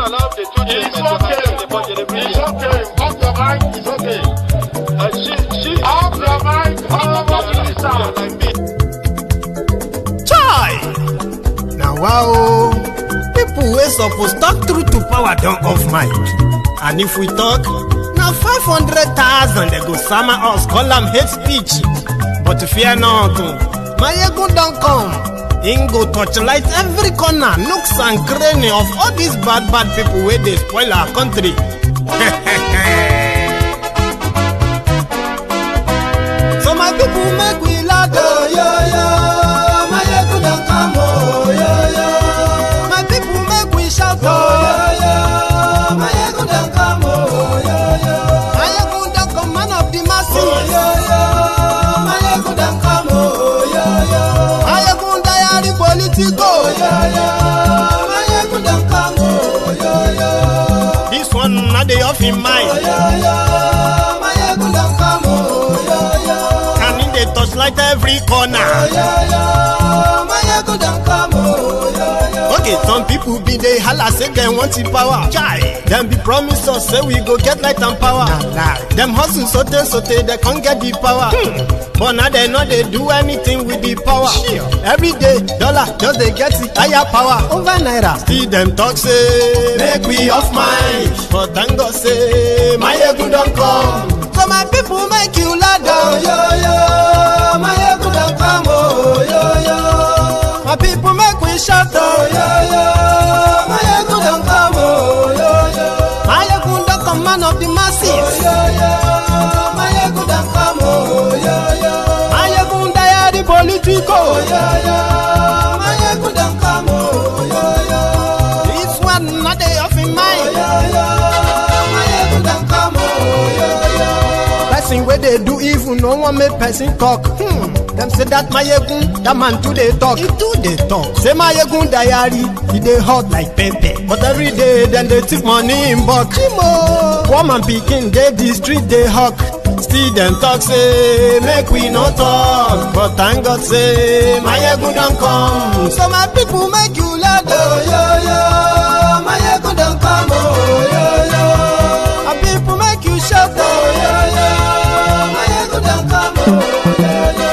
allow the two children to attend the budget every year. It's okay. Off your mind. It's okay. Off your mind. Chai! Now wow, people wey suppose talk truth to power don off mic. And if we talk, now 500,000 they go sama us, call am hate speech. But fear not, Mayegun don't come. Him go torchlight every corner, nooks and cranny of all these bad people where they spoil our country. So my people make we laugh, oh yo yo. Mayegun don't come, oh yo yo. My people make we shout, oh yo yo. Mayegun don't come, oh yo yo. Mayegun don't come, man of the masses, oh yo yo. Mayegun don't come, oh yo yo. Mayegun diary politico, oh yo yo. Mayegun don't come, oh yo yo. This one not the off in mind, oh yo yo. Mayegun don't come, oh yo yo. Can in the touchlight every corner, oh yo yo. Mayegun don't come, oh yo yo. Okay, some people be they holla say they want the power. Chai, them be promise us say we go get light and power. Nah. Them hustle sote they can't get the power. But now they know they do anything with the power. Sure. Every day, dollar just they get it higher power over naira. Still them talk say make we off mind. But thank God say Mayegun don't come. So my people make you laugh, oh yo yo. Mayegun don't come, oh yo yo. My people make we shout, oh yo yo. Mayegun don't come, oh yo yo. Mayegun don't come, man of the masses, oh yo yo. Mayegun don't come, oh yo yo. Mayegun diary politico, oh yo yo. Mayegun don't come, oh yo yo. This one not they off in mind, oh yo yo. Mayegun don't come, oh yo yo. Person where they do evil, no one make person talk. Them say that Mayegun, that man too they talk. He too they talk. Say Mayegun diary, he dey hot like pepper. But every day then they take money in bulk. Poor man picking, they the street they hawk. Still them talk say make we no talk. But thank God say Mayegun don't come. So my people make you laugh, oh yo yo. Mayegun don't come, oh yo yo. My people make you shout, oh yo yo. Mayegun don't come, oh yo yo.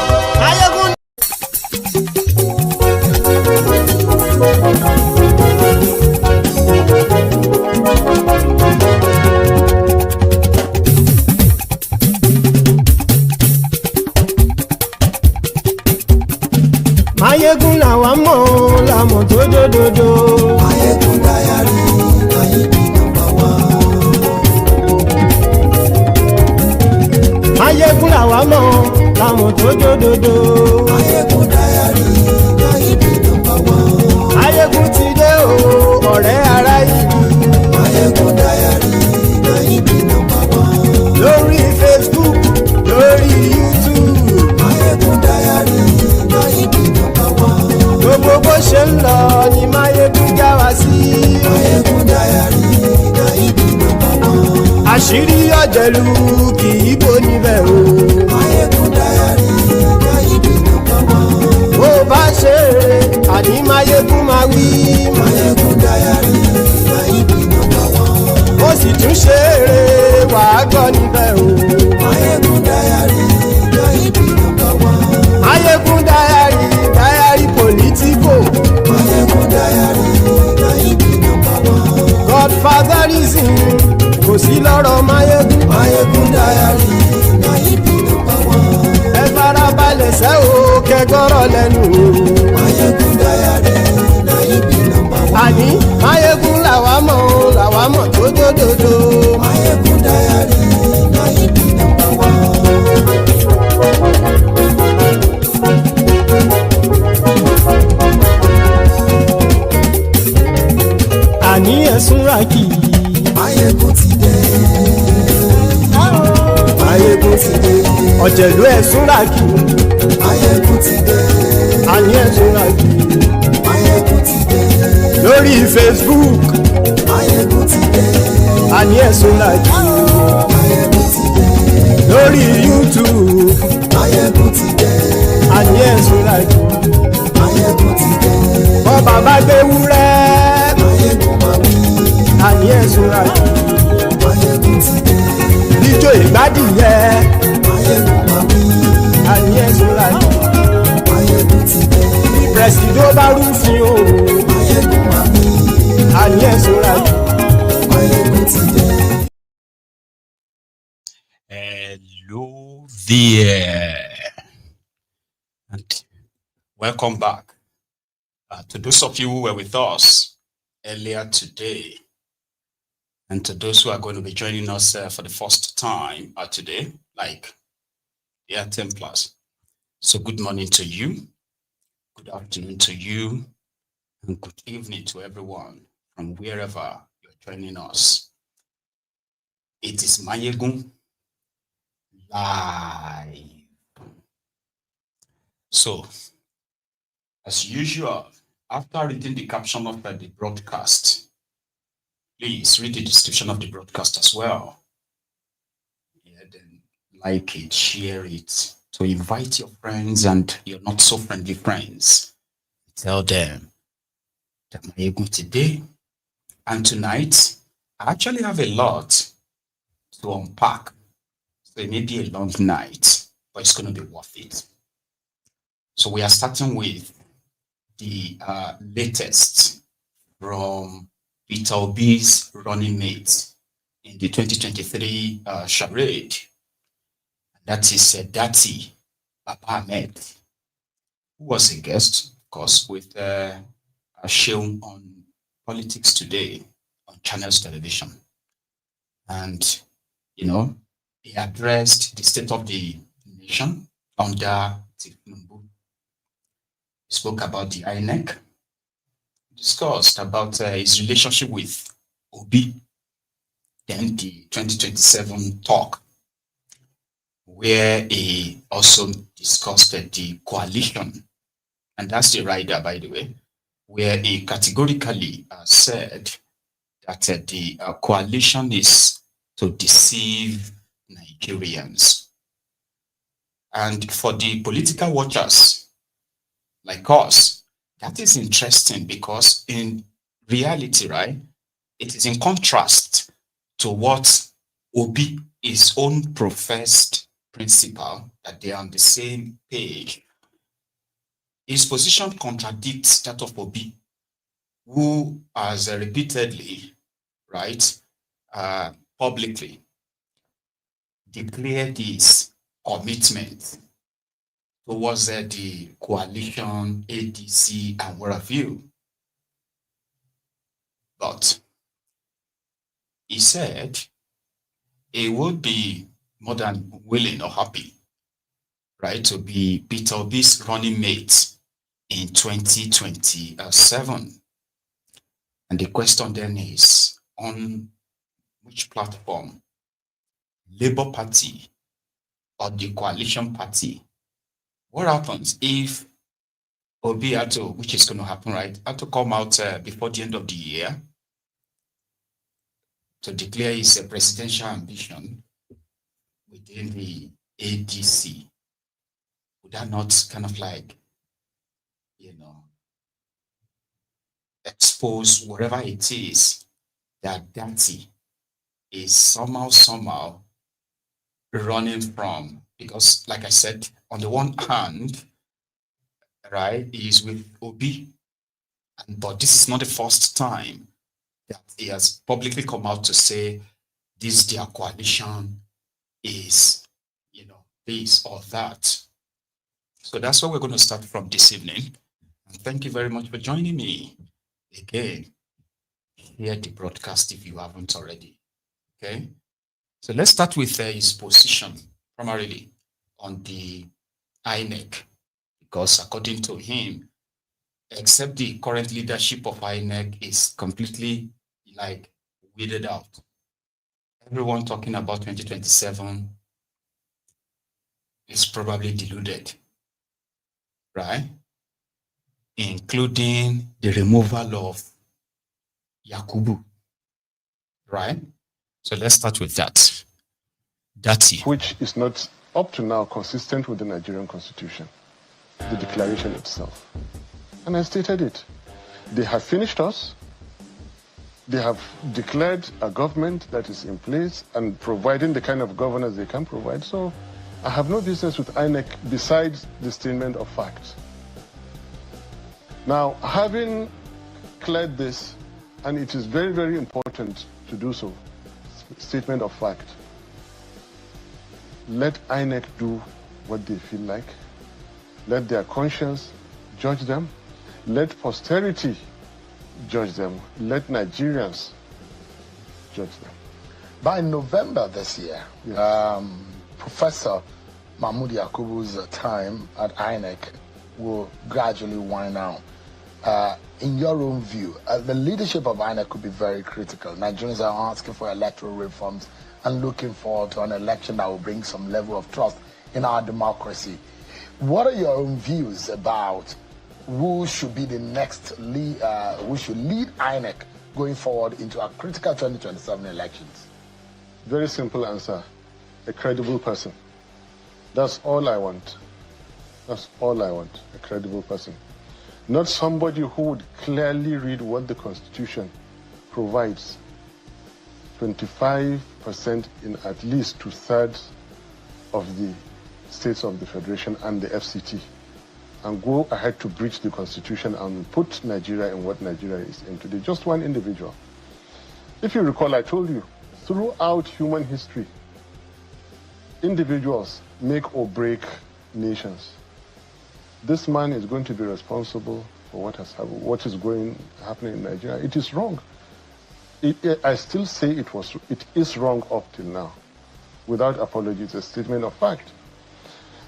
Mayegun làwa mọ̀ làmọ̀ tó dòdòdò. Mayegun diary, Mayegun number one. Mayegun làwa mọ̀ làmọ̀ tó dòdòdò. Mayegun diary, Mayegun number one. Mayegun ti dé o, ọ̀rẹ́ ara ìlú. Mayegun diary, Mayegun number one. Lórí Facebook, lórí YouTube. Mayegun diary, Mayegun number one. Gbogbo bó ṣe ń lọ ni Mayegun já wa sí. Mayegun diary, Mayegun number one. Àṣírí ọ̀jẹ̀lú kì í bò níbẹ̀ o. Mayegun diary, Mayegun number one. Bó bá ṣe eré, àní Mayegun máa wí. Mayegun diary, Mayegun number one. Ó sì tún ṣe eré, wàá gbọ́ níbẹ̀ o. Mayegun diary, Mayegun number one. Mayegun diary, diary politico. Mayegun diary, Mayegun number one. Godfatherism kò sí lọ́rọ̀ Mayegun. Mayegun diary, Mayegun number one. Ẹ farabalẹ̀ sẹ́ o kẹgọ́rọ̀ lẹ́nu o. Mayegun diary, Mayegun number one. Àní Mayegun làwa mọ̀ o làwa mọ̀ tó dòdòdò. Mayegun diary, Mayegun number one. Àní ẹ̀sùn ràkì. Mayegun ti dé. Mayegun ti dé. Ọ̀jẹ̀lú ẹ̀sùn ràkì. Mayegun ti dé. Àní ẹ̀sùn ràkì. Mayegun ti dé. Lórí Facebook. Mayegun ti dé. Àní ẹ̀sùn ràkì. Mayegun ti dé. Lórí YouTube. Mayegun ti dé. Àní ẹ̀sùn ràkì. Mayegun ti dé. Bọ́ bàbá gbé wúrẹ́. Mayegun máa wí. sọ́ra jù. Máyégún ti dé. Ijó ìgbádìyẹ. Máyégún máa wí. Àníyẹ sọ́ra jù. Máyégún ti dé. Pẹ̀sìdó bá rúfin o. Máyégún máa wí. Àníyẹ sọ́ra jù. Máyégún ti dé. Hello there, and welcome back. To those of you who were with us earlier today, and to those who are going to be joining us for the first time today, like the Templars. So good morning to you, good afternoon to you, and good evening to everyone from wherever you're joining us. It is Mayegun Live. So, as usual, after reading the caption of the broadcast, please read the description of the broadcast as well. Yeah, then like it, share it, to invite your friends and your not so friendly friends. Tell them that Mayegun today and tonight, I actually have a lot to unpack. So it may be a long night, but it's going to be worth it. So we are starting with the latest from Peter Obi's running mate in the 2023 charade. That is Datti Baba-Hamed, who was a guest, of course, with Seun on Politics Today on Channels Television. And, you know, he addressed the state of the nation under Tinubu. He spoke about the INEC, discussed about his relationship with Obi, then the 2027 talk, where he also discussed the coalition, and that's the rider, by the way, where he categorically said that the coalition is to deceive Nigerians. And for the political watchers like us, that is interesting because in reality, right, it is in contrast to what Obi, his own professed principle, that they are on the same page. His position contradicts that of Obi, who has repeatedly, right, publicly declared his commitment towards the coalition, ADC, and what have you. But he said he would be more than willing or happy, right, to be Peter Obi's running mate in 2027. And the question then is, on which platform, Labour Party or the coalition party? What happens if Obi had to, which is going to happen, right, had to come out before the end of the year to declare his presidential ambition within the ADC? Would that not kind of like, you know, expose whatever it is that Datti is somehow running from? Because, like I said, on the one hand, right, he is with Obi, but this is not the first time that he has publicly come out to say this their coalition is, you know, this or that. So that's where we're going to start from this evening. And thank you very much for joining me again. Hear the broadcast if you haven't already. Okay, so let's start with his position primarily on the INEC, because according to him, except the current leadership of INEC is completely like weeded out. Everyone talking about 2027 is probably deluded, right? Including the removal of Yakubu, right? So let's start with that. Datti. Which is not up to now consistent with the Nigerian constitution, the declaration itself. And I stated it. They have finished us. They have declared a government that is in place and providing the kind of governance they can provide. So I have no business with INEC besides the statement of facts. Now, having cleared this, and it is very, very important to do so, statement of fact, let INEC do what they feel like. Let their conscience judge them. Let posterity judge them. Let Nigerians judge them. By November this year, Yes. Professor Mahmoud Yakubu's time at INEC will gradually wind down. In your own view, the leadership of INEC could be very critical. Nigerians are asking for electoral reforms and looking forward to an election that will bring some level of trust in our democracy. What are your own views about who should be the next lead, who should lead INEC going forward into our critical 2027 elections? Very simple answer. A credible person. That's all I want. That's all I want. A credible person. Not somebody who would clearly read what the Constitution provides. 25% in at least 2/3 of the states of the Federation and the FCT, and go ahead to breach the Constitution and put Nigeria in what Nigeria is in today. Just one individual. If you recall, I told you, throughout human history, individuals make or break nations. This man is going to be responsible for what has happened, what is happening in Nigeria. It is wrong. I still say it is wrong up till now. Without apology, it's a statement of fact.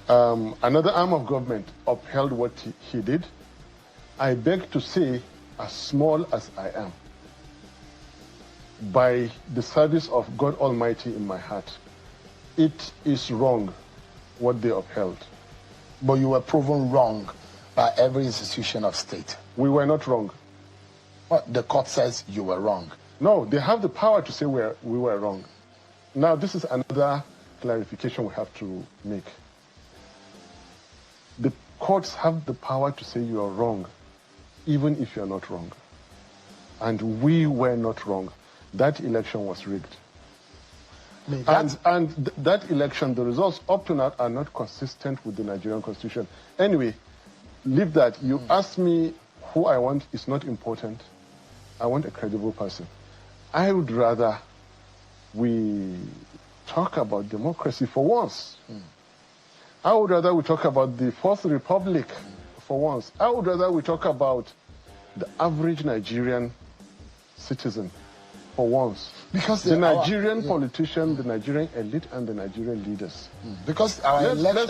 Another arm of government upheld what he did. I beg to say, as small as I am, by the service of God Almighty in my heart, it is wrong what they upheld. But you were proven wrong by every institution of state. We were not wrong. Well, the court says you were wrong. No, they have the power to say we were wrong. Now, this is another clarification we have to make. The courts have the power to say you are wrong, even if you are not wrong. And we were not wrong. That election was rigged. And that election, the results up to now are not consistent with the Nigerian Constitution. Anyway, leave that. You asked me who I want is not important. I want a credible person. I would rather we talk about democracy for once. I would rather we talk about the Fourth Republic for once. I would rather we talk about the average Nigerian citizen for once. Because the Nigerian politician, the Nigerian elite, and the Nigerian leaders. Because our election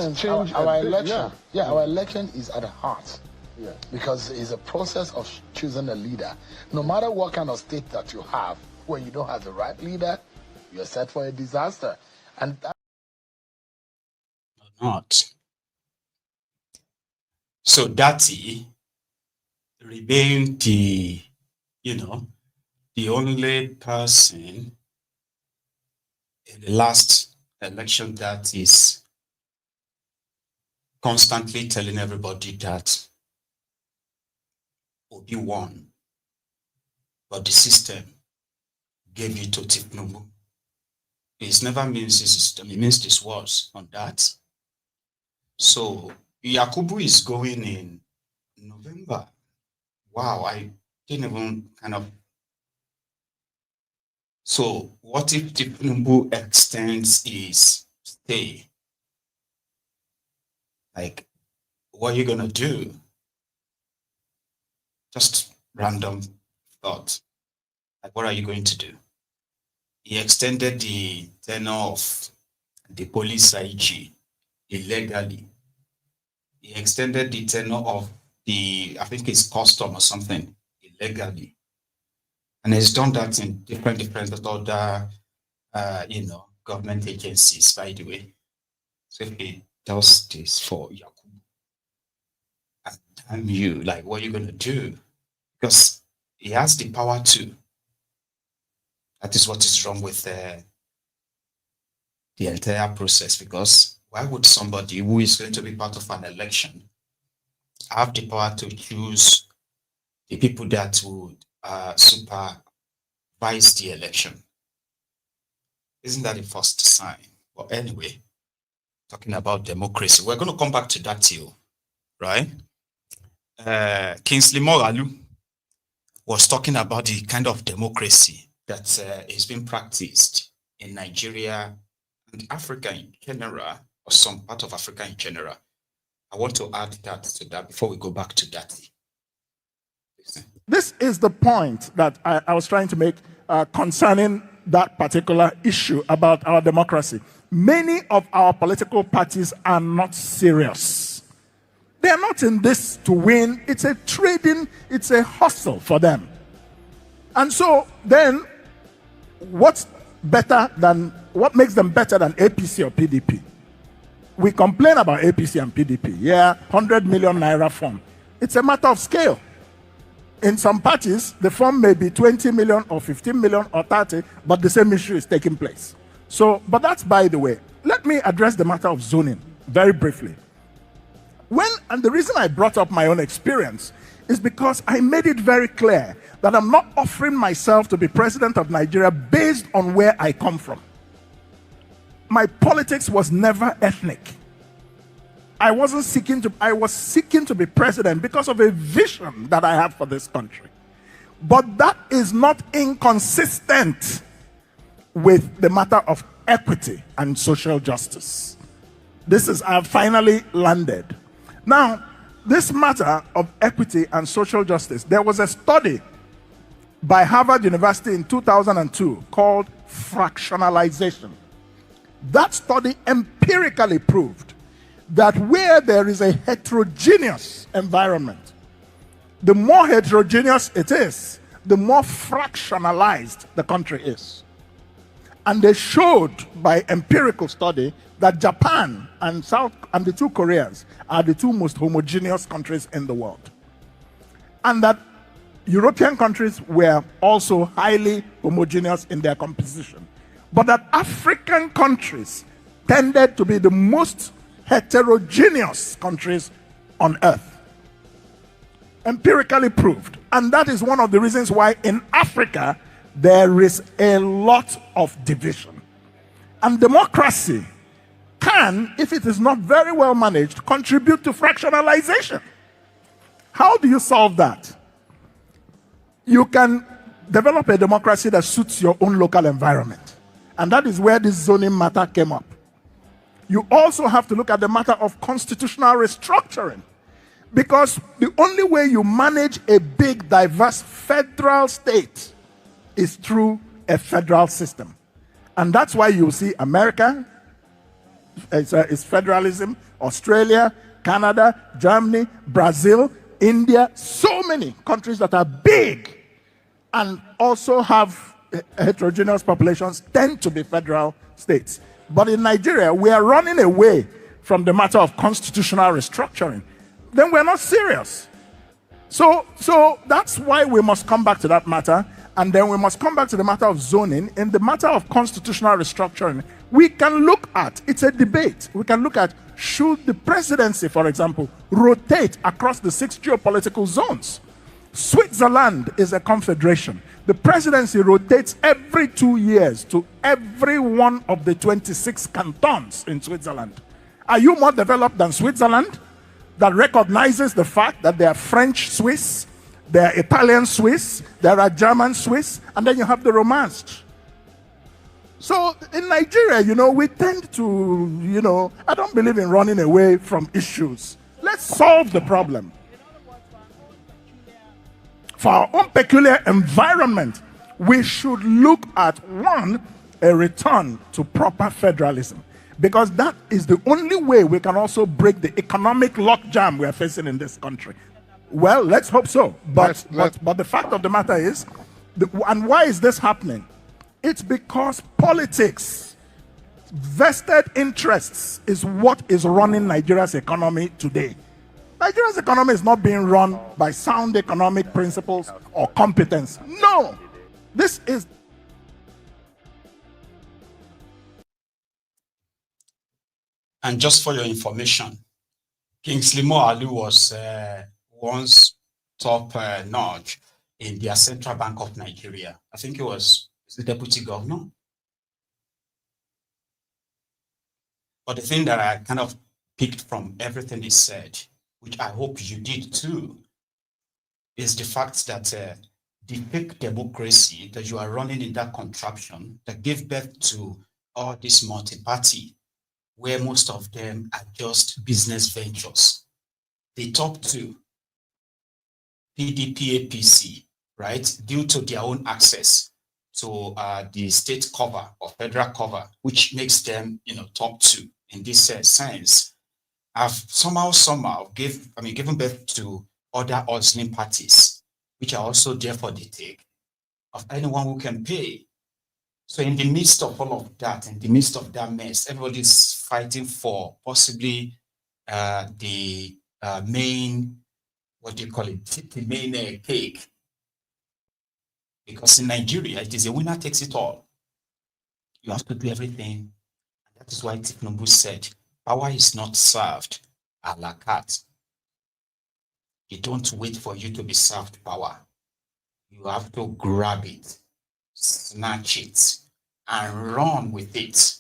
is at the heart. Yeah. Because it's a process of choosing a leader. No matter what kind of state that you have, when you don't have the right leader, you're set for a disaster. And that not. So Datti remained the only person in the last election that is constantly telling everybody that Obi won, but the system gave it to Tinubu. It never means the system, it means this was on that. So Yakubu is going in November. Wow, I didn't even kind of. So what if Tinubu extends his stay? Like, what are you gonna do? Just random thought. Like, what are you going to do? He extended the tenure of the police IG illegally. He extended the tenure of I think it's custom or something, illegally. And he's done that in different other, government agencies, by the way. So if he does this for Yakubu, and damn you, like, what are you going to do? Because he has the power to. That is what is wrong with the entire process. Because why would somebody who is going to be part of an election have the power to choose the people that would buys the election. Isn't that a first sign? But anyway, talking about democracy, we're going to come back to that too, right? Kingsley Moralu was talking about the kind of democracy that is being practiced in Nigeria and Africa in general, or some part of Africa in general. I want to add that to that before we go back to Datti. This is the point that I was trying to make concerning that particular issue about our democracy. Many of our political parties are not serious. They are not in this to win. It's a trading, it's a hustle for them. And so then, what makes them better than APC or PDP? We complain about APC and PDP. Yeah, 100 million naira form. It's a matter of scale. In some parties, the form may be 20 million or 15 million or 30, but the same issue is taking place. So, but that's by the way. Let me address the matter of zoning very briefly. And the reason I brought up my own experience is because I made it very clear that I'm not offering myself to be president of Nigeria based on where I come from. My politics was never ethnic. I was seeking to be president because of a vision that I have for this country. But that is not inconsistent with the matter of equity and social justice. I have finally landed. Now, this matter of equity and social justice, there was a study by Harvard University in 2002 called fractionalization. That study empirically proved that where there is a heterogeneous environment, the more heterogeneous it is, the more fractionalized the country is. And they showed by empirical study that Japan and the two Koreas are the two most homogeneous countries in the world. And that European countries were also highly homogeneous in their composition. But that African countries tended to be the most heterogeneous countries on earth. Empirically proved. And that is one of the reasons why in Africa there is a lot of division. And democracy can, if it is not very well managed, contribute to fractionalization. How do you solve that? You can develop a democracy that suits your own local environment. And that is where this zoning matter came up. You also have to look at the matter of constitutional restructuring. Because the only way you manage a big, diverse federal state is through a federal system. And that's why you see America, it's federalism, Australia, Canada, Germany, Brazil, India, so many countries that are big and also have heterogeneous populations tend to be federal states. But in Nigeria, we are running away from the matter of constitutional restructuring. Then we're not serious. So that's why we must come back to that matter. And then we must come back to the matter of zoning. In the matter of constitutional restructuring, we can look at, it's a debate. We can look at, should the presidency, for example, rotate across the 6 geopolitical zones? Switzerland is a confederation. The presidency rotates every 2 years to every one of the 26 cantons in Switzerland. Are you more developed than Switzerland, that recognizes the fact that there are French Swiss, there are Italian Swiss, there are German Swiss, and then you have the Romanced. So in Nigeria, we tend to, I don't believe in running away from issues. Let's solve the problem. For our own peculiar environment, we should look at, one, a return to proper federalism. Because that is the only way we can also break the economic logjam we are facing in this country. Well, let's hope so. But the fact of the matter is, and why is this happening? It's because politics, vested interests, is what is running Nigeria's economy today. Nigeria's economy is not being run by sound economic principles or competence. No! This is... And just for your information, Kingsley Moralu was once top notch in their Central Bank of Nigeria. I think it was the deputy governor. But the thing that I kind of picked from everything he said, which I hope you did too, is the fact that the fake democracy that you are running in that contraption that gave birth to all this multi-party, where most of them are just business ventures. The top two, PDP, APC, right, due to their own access to the state cover or federal cover, which makes them, top two in this sense, have somehow given birth to other hustling parties, which are also there for the take of anyone who can pay. So in the midst of all of that, in the midst of that mess, everybody's fighting for possibly the main, the main cake. Because in Nigeria, it is a winner takes it all. You have to do everything. And that is why Tinubu said, power is not served a la carte. You don't wait for you to be served power. You have to grab it, snatch it, and run with it.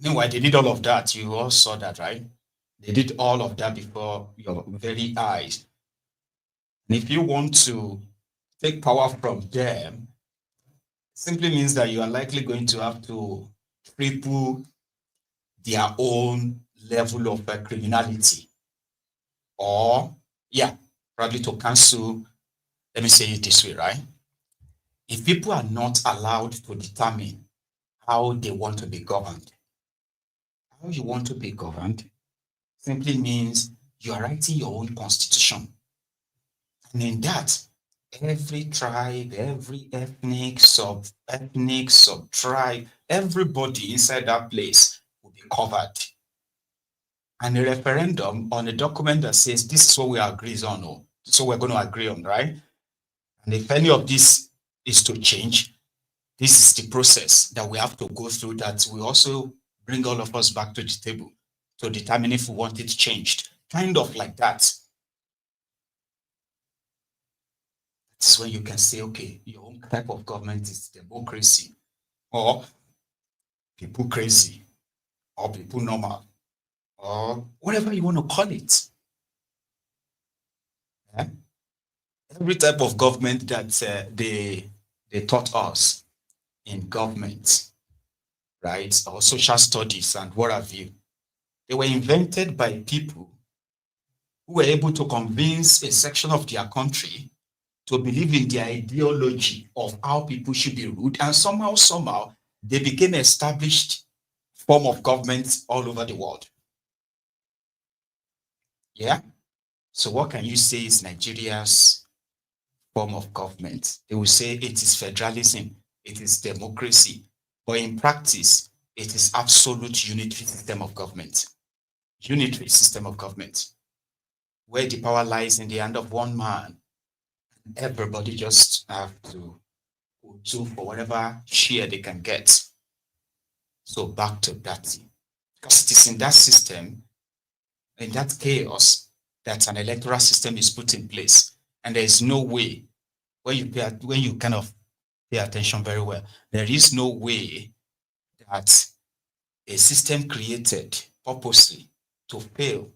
Meanwhile, they did all of that. You all saw that, right? They did all of that before your very eyes. And if you want to take power from them, simply means that you are likely going to have to triple their own level of criminality. Or, probably to cancel, let me say it this way, right? If people are not allowed to determine how they want to be governed, how you want to be governed simply means you are writing your own constitution. And in that, every tribe, every ethnic, sub-tribe, everybody inside that place will be covered. And a referendum on a document that says this is what we agree on, or this is what we're going to agree on, right? And if any of this is to change, this is the process that we have to go through, that we also bring all of us back to the table to determine if we want it changed. Kind of like that. That's when you can say, okay, your own type of government is democracy, or people crazy, or people normal, or whatever you want to call it. Yeah? Every type of government that they taught us in government, right, or social studies and what have you, they were invented by people who were able to convince a section of their country to believe in their ideology of how people should be ruled, and somehow they became established form of government all over the world. Yeah? So what can you say is Nigeria's form of government? They will say it is federalism, it is democracy, but in practice, it is absolute unitary system of government. Unitary system of government, where the power lies in the hand of one man. Everybody just have to go for whatever share they can get. So back to that. Because it is in that system, in that chaos, that an electoral system is put in place. And there is no way, when you kind of pay attention very well, there is no way that a system created purposely to fail.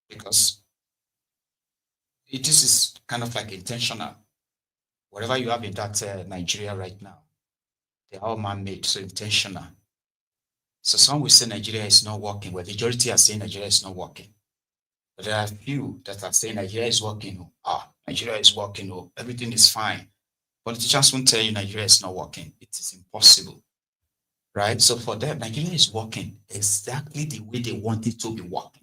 Because this is kind of like intentional. Whatever you have in that Nigeria right now, they're all man-made, so intentional. So some will say Nigeria is not working, where the majority are saying Nigeria is not working. But there are a few that are saying Nigeria is working. Nigeria is working. Everything is fine. Politicians won't tell you Nigeria is not working. It is impossible. Right? So for them, Nigeria is working exactly the way they want it to be working.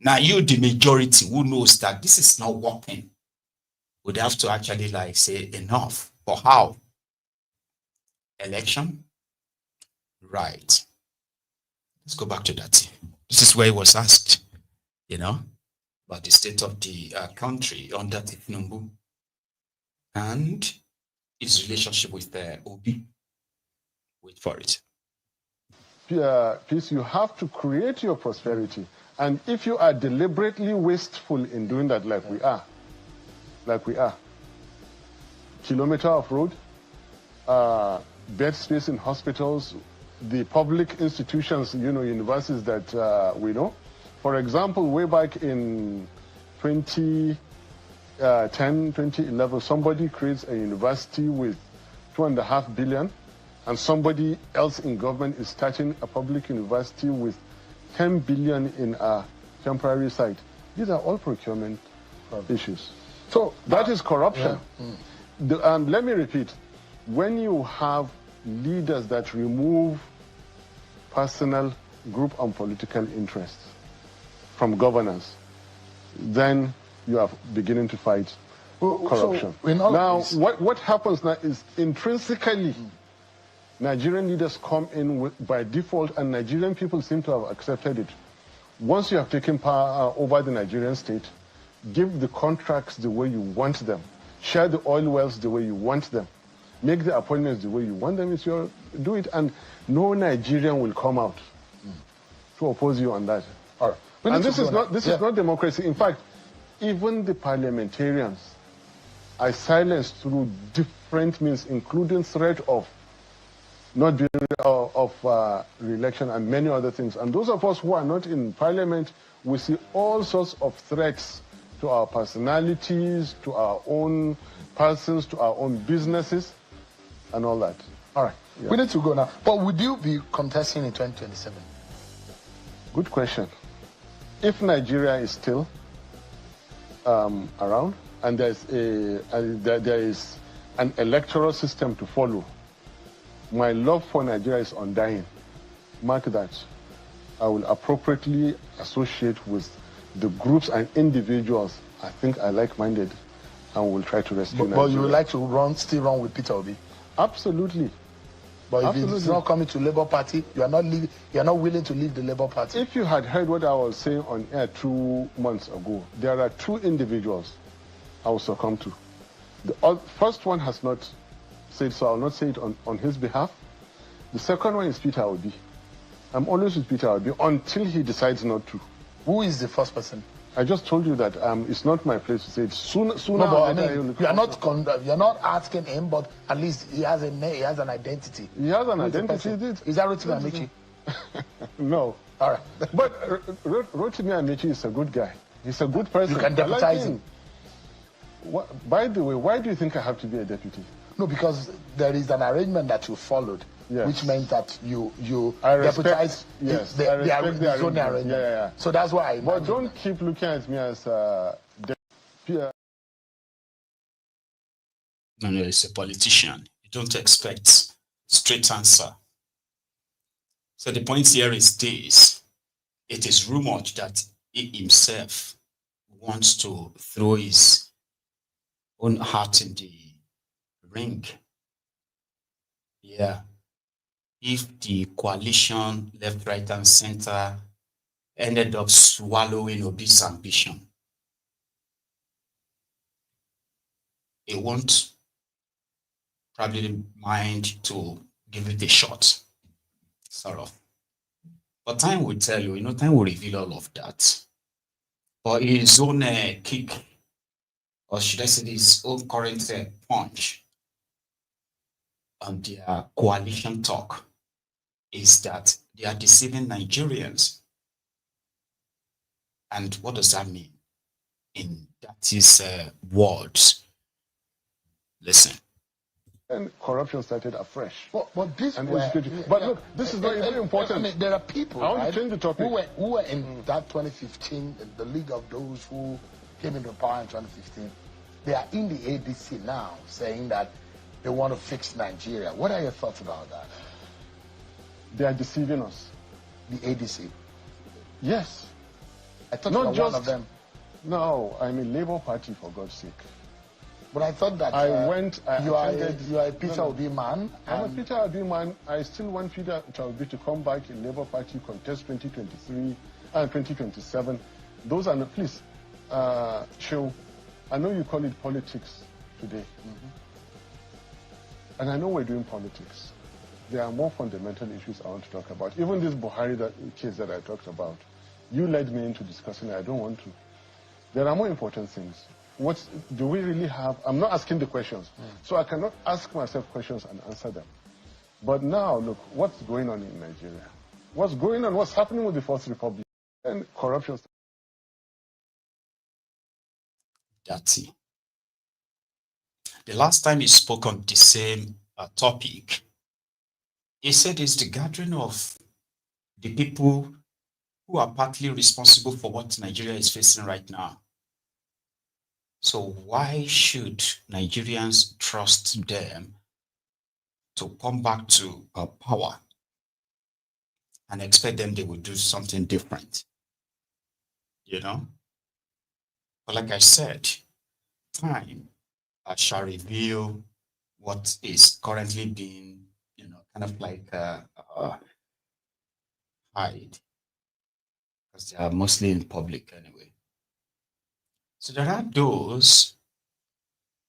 Now you, the majority, who knows that this is not working, would have to actually say enough. For how? Election? Right. Let's go back to that. This is where it was asked, about the state of the country under Tinubu and its relationship with Obi. Wait for it. Peace, you have to create your prosperity. And if you are deliberately wasteful in doing that, like we are, kilometer of road, bed space in hospitals, the public institutions, universities that we know. For example, way back in 2010, 2011, somebody creates a university with 2.5 billion, and somebody else in government is starting a public university with 10 billion in a temporary site. These are all procurement issues. So that is corruption. Yeah. And let me repeat, when you have leaders that remove personal, group, and political interests from governance, then you are beginning to fight corruption. So now, what happens now is intrinsically, Nigerian leaders come in by default, and Nigerian people seem to have accepted it. Once you have taken power over the Nigerian state, give the contracts the way you want them, share the oil wells the way you want them, make the appointments the way you want them, do it, and no Nigerian will come out to oppose you on that. All right. And this is not democracy. In fact, even the parliamentarians are silenced through different means, including threat of not being re-election and many other things. And those of us who are not in parliament, we see all sorts of threats to our personalities, to our own persons, to our own businesses, and all that. All right. Yeah. We need to go now. But would you be contesting in 2027? Good question. If Nigeria is still around, and there is an electoral system to follow, my love for Nigeria is undying. Mark that. I will appropriately associate with the groups and individuals I think are like-minded, and will try to rescue Nigeria. But you would like to still run with Peter Obi? Absolutely. But if it's not coming to Labour Party, you are not willing to leave the Labour Party. If you had heard what I was saying on air 2 months ago, there are 2 individuals I will succumb to. The first one has not said so. I will not say it on his behalf. The second one is Peter Obi. I'm always with Peter Obi until he decides not to. Who is the first person? I just told you that it's not my place to say it. Sooner or later, you're not asking him, but at least he has a name, he has an identity. He has an identity. Is that Rotimi Amaechi? No. All right. But Rotimi Amaechi is a good guy. He's a good person. You can deputize him. By the way, why do you think I have to be a deputy? No, because there is an arrangement that you followed, which meant that you deputize the zoning arrangement. Yeah. So that's why I. But don't keep looking at me as deputy. No, he's a politician. You don't expect straight answer. So the point here is this. It is rumored that he himself wants to throw his own heart in the ring. Yeah. If the coalition, left, right, and center, ended up swallowing Obi's ambition, he won't probably mind to give it a shot, sort of. But time will tell you, time will reveal all of that. But his own kick, or should I say his own current punch on their coalition talk is that they are deceiving Nigerians. And what does that mean? In Datti's words, listen. And corruption started afresh. But this look, this is very, very important. I mean, there are people, I want to change the topic. Who were in that 2015, the league of those who came into power in 2015. They are in the ADC now, saying that they want to fix Nigeria. What are your thoughts about that? They are deceiving us. The ADC? Yes. I thought you were one of them. No, I'm a Labour Party, for God's sake. But I thought that you are a Peter Obi man. I'm a Peter Obi man. I still want Peter Obi to come back in Labour Party, contest 2023 and 2027. Those are not, please, show. I know you call it politics today. And I know we're doing politics. There are more fundamental issues I want to talk about. Even this Buhari case that I talked about. You led me into discussing it. I don't want to. There are more important things. What do we really have? I'm not asking the questions. So I cannot ask myself questions and answer them. But now, look, what's going on in Nigeria? What's going on? What's happening with the Fourth Republic? And corruption. Datti. The last time he spoke on the same topic, he said it's the gathering of the people who are partly responsible for what Nigeria is facing right now. So why should Nigerians trust them to come back to power and expect them they will do something different? You know? But like I said, time shall reveal what is currently being, kind of like hide, because they are mostly in public anyway. So there are those,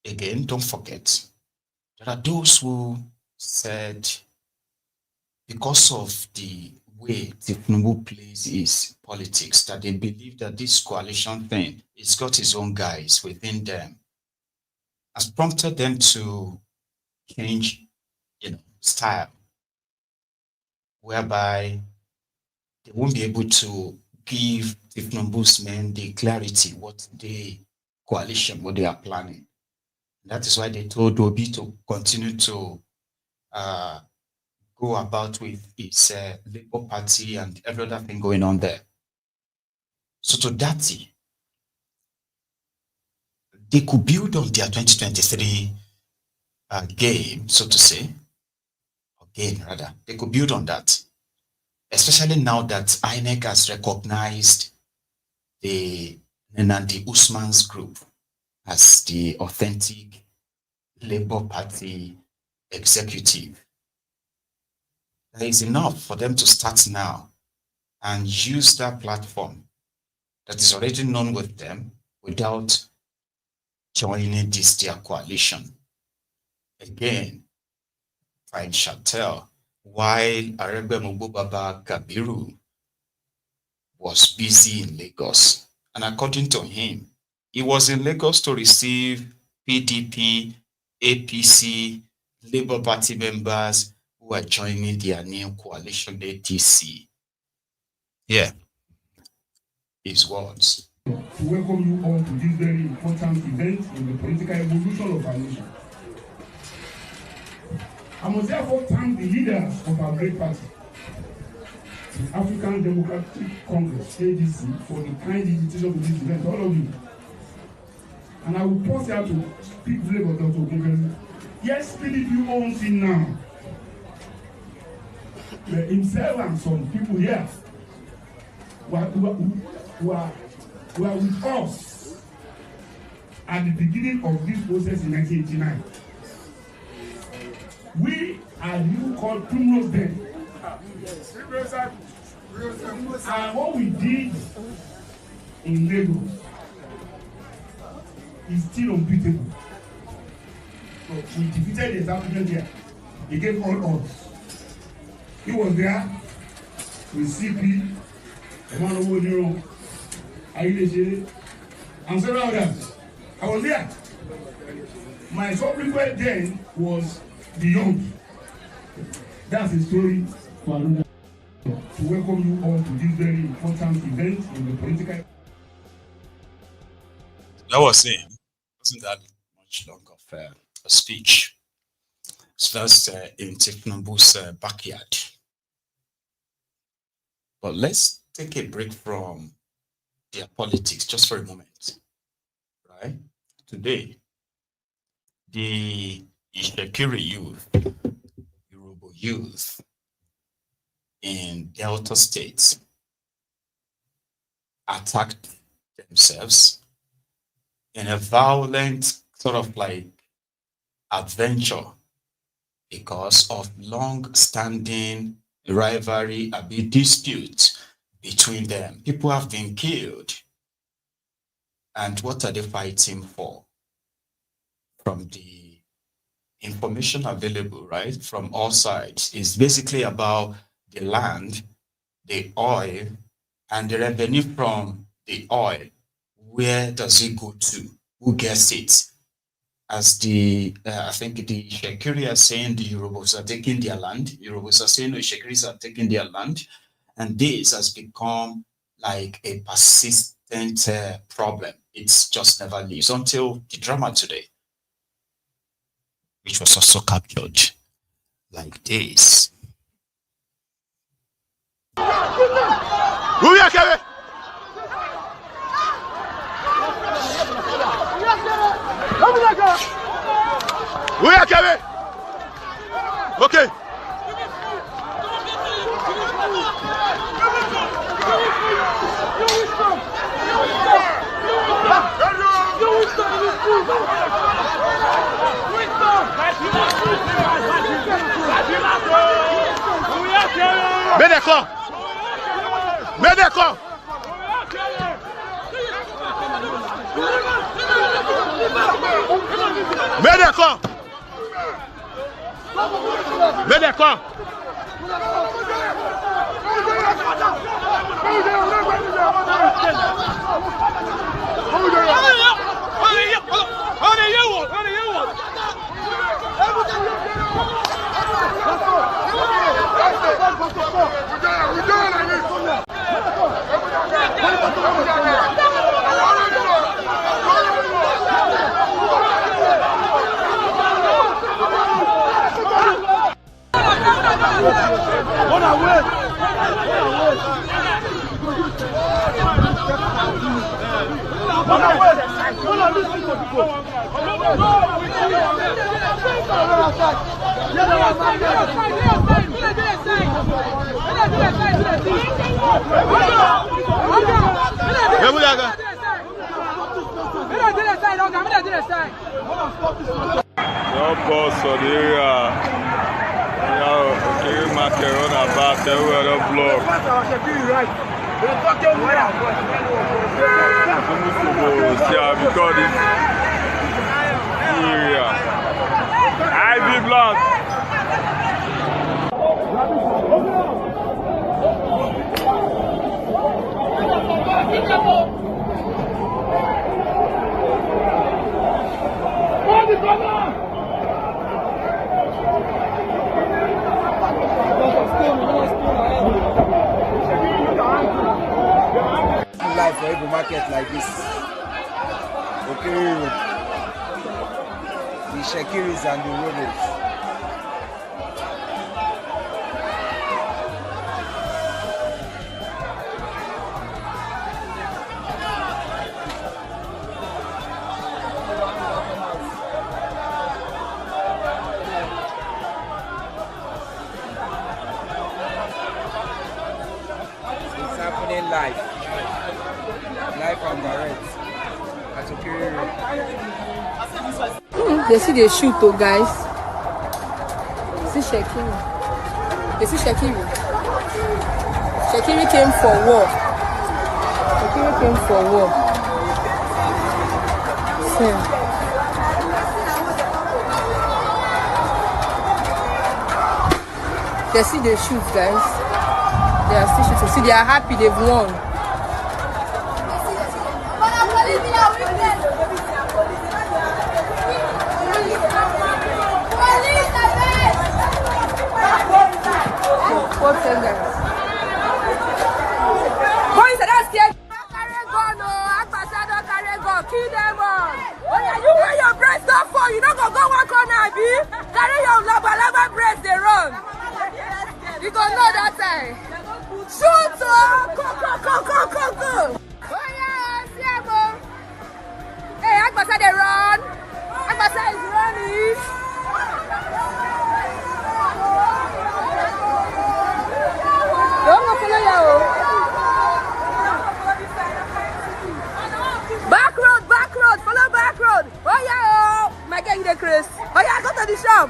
again, don't forget, there are those who said because of the way Tinubu plays his politics, that they believe that this coalition thing, it's got its own guys within them, has prompted them to change, style, whereby they won't be able to give Tinubu's men the clarity what the coalition, what they are planning. That is why they told Obi to continue to go about with its Labour Party and every other thing going on there. So to Datti, they could build on their 2023 game, so to say, or game rather. They could build on that, especially now that INEC has recognized the Nandi Usman's group as the authentic Labour Party executive. There is enough for them to start now and use that platform that is already known with them without joining this their coalition. Again, time shall tell. While Aregbe Baba Kabiru was busy in Lagos, and according to him, he was in Lagos to receive PDP, APC, Labour Party members who are joining their new coalition, ADC. Yeah, his words. To welcome you all to this very important event in the political evolution of our nation. I must therefore thank the leaders of our great party, the African Democratic Congress, ADC, for the kind invitation to this event, all of you. And I will pause here to speak flavor of Dr. Gabriel. Yes, PDP owns it now. Himself and some people here who are with us at the beginning of this process in 1989. We are you called criminals then. And what we did in Lagos is still unbeatable. So we defeated the establishment there. He gave all odds. He was there with CP, Emmanuel Nero, INEC, and several others. I was there. My subsequent then was beyond. That's the story for another. To welcome you all to this very important event in the political. I was saying, wasn't that much long of a speech? So that's in Tinubu's backyard. But let's take a break from their politics just for a moment, right? Today, the Itsekiri Uroboh Youths in Delta State attacked themselves in a violent sort of like adventure because of long-standing rivalry, a big dispute between them. People have been killed. And what are they fighting for? From the information available, right, from all sides, is basically about the land, the oil, And the revenue from the oil, where does it go to? Who gets it? As I think the Itsekiri are saying the Urobos are taking their land. Urobos are saying the Itsekiris are taking their land. And this has become like a persistent problem. It's just never leaves until the drama today, which was also captured like this. Okay. Mais d'accord. Mais d'accord. Mais d'accord. Mais d'accord. No boss on the area. Okay, macaron about the block. Because this area. Ivy block. Life for every market like this. Okay, the Itsekiris and the Urobohs. It's happening live. Live and direct. They see they shoot though, guys. See Shekiri. They see Shekiri. Shekiri came for war. Shekiri came for war. Seun. They see they shoot, guys. They are still shooting. See, they are happy they've won. Kill them all. Oh yeah, you wear your breast up for you don't go one corner, B. Carry your lava breast they run. You gonna know that time. Shoot! Go! Oh yeah, Siamo. Hey, Agbasa they run. Agbasa is running. Don't go follow you. Back road. Oh yeah, oh my God, you Chris. Oh yeah, go to the shop.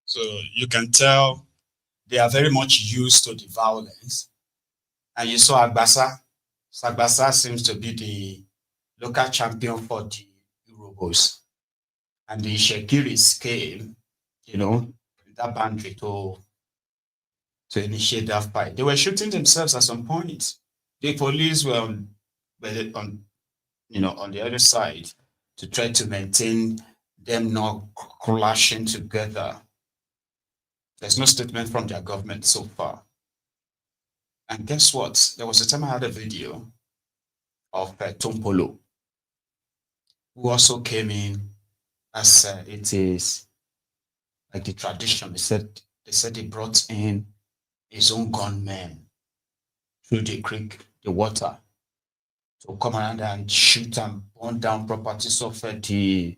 So you can tell they are very much used to the violence. And you saw Agbasa. So Agbasa seems to be the local champion for the Urobohs. And the Itsekiris came, that boundary to to initiate that fight. They were shooting themselves at some point. The police were on the other side to try to maintain them not clashing together. There's no statement from their government so far. And guess what? There was a time I had a video of Tompolo, who also came in as it is like the tradition. They said he brought in his own gunmen through the creek, the water, to come around and shoot and burn down properties of the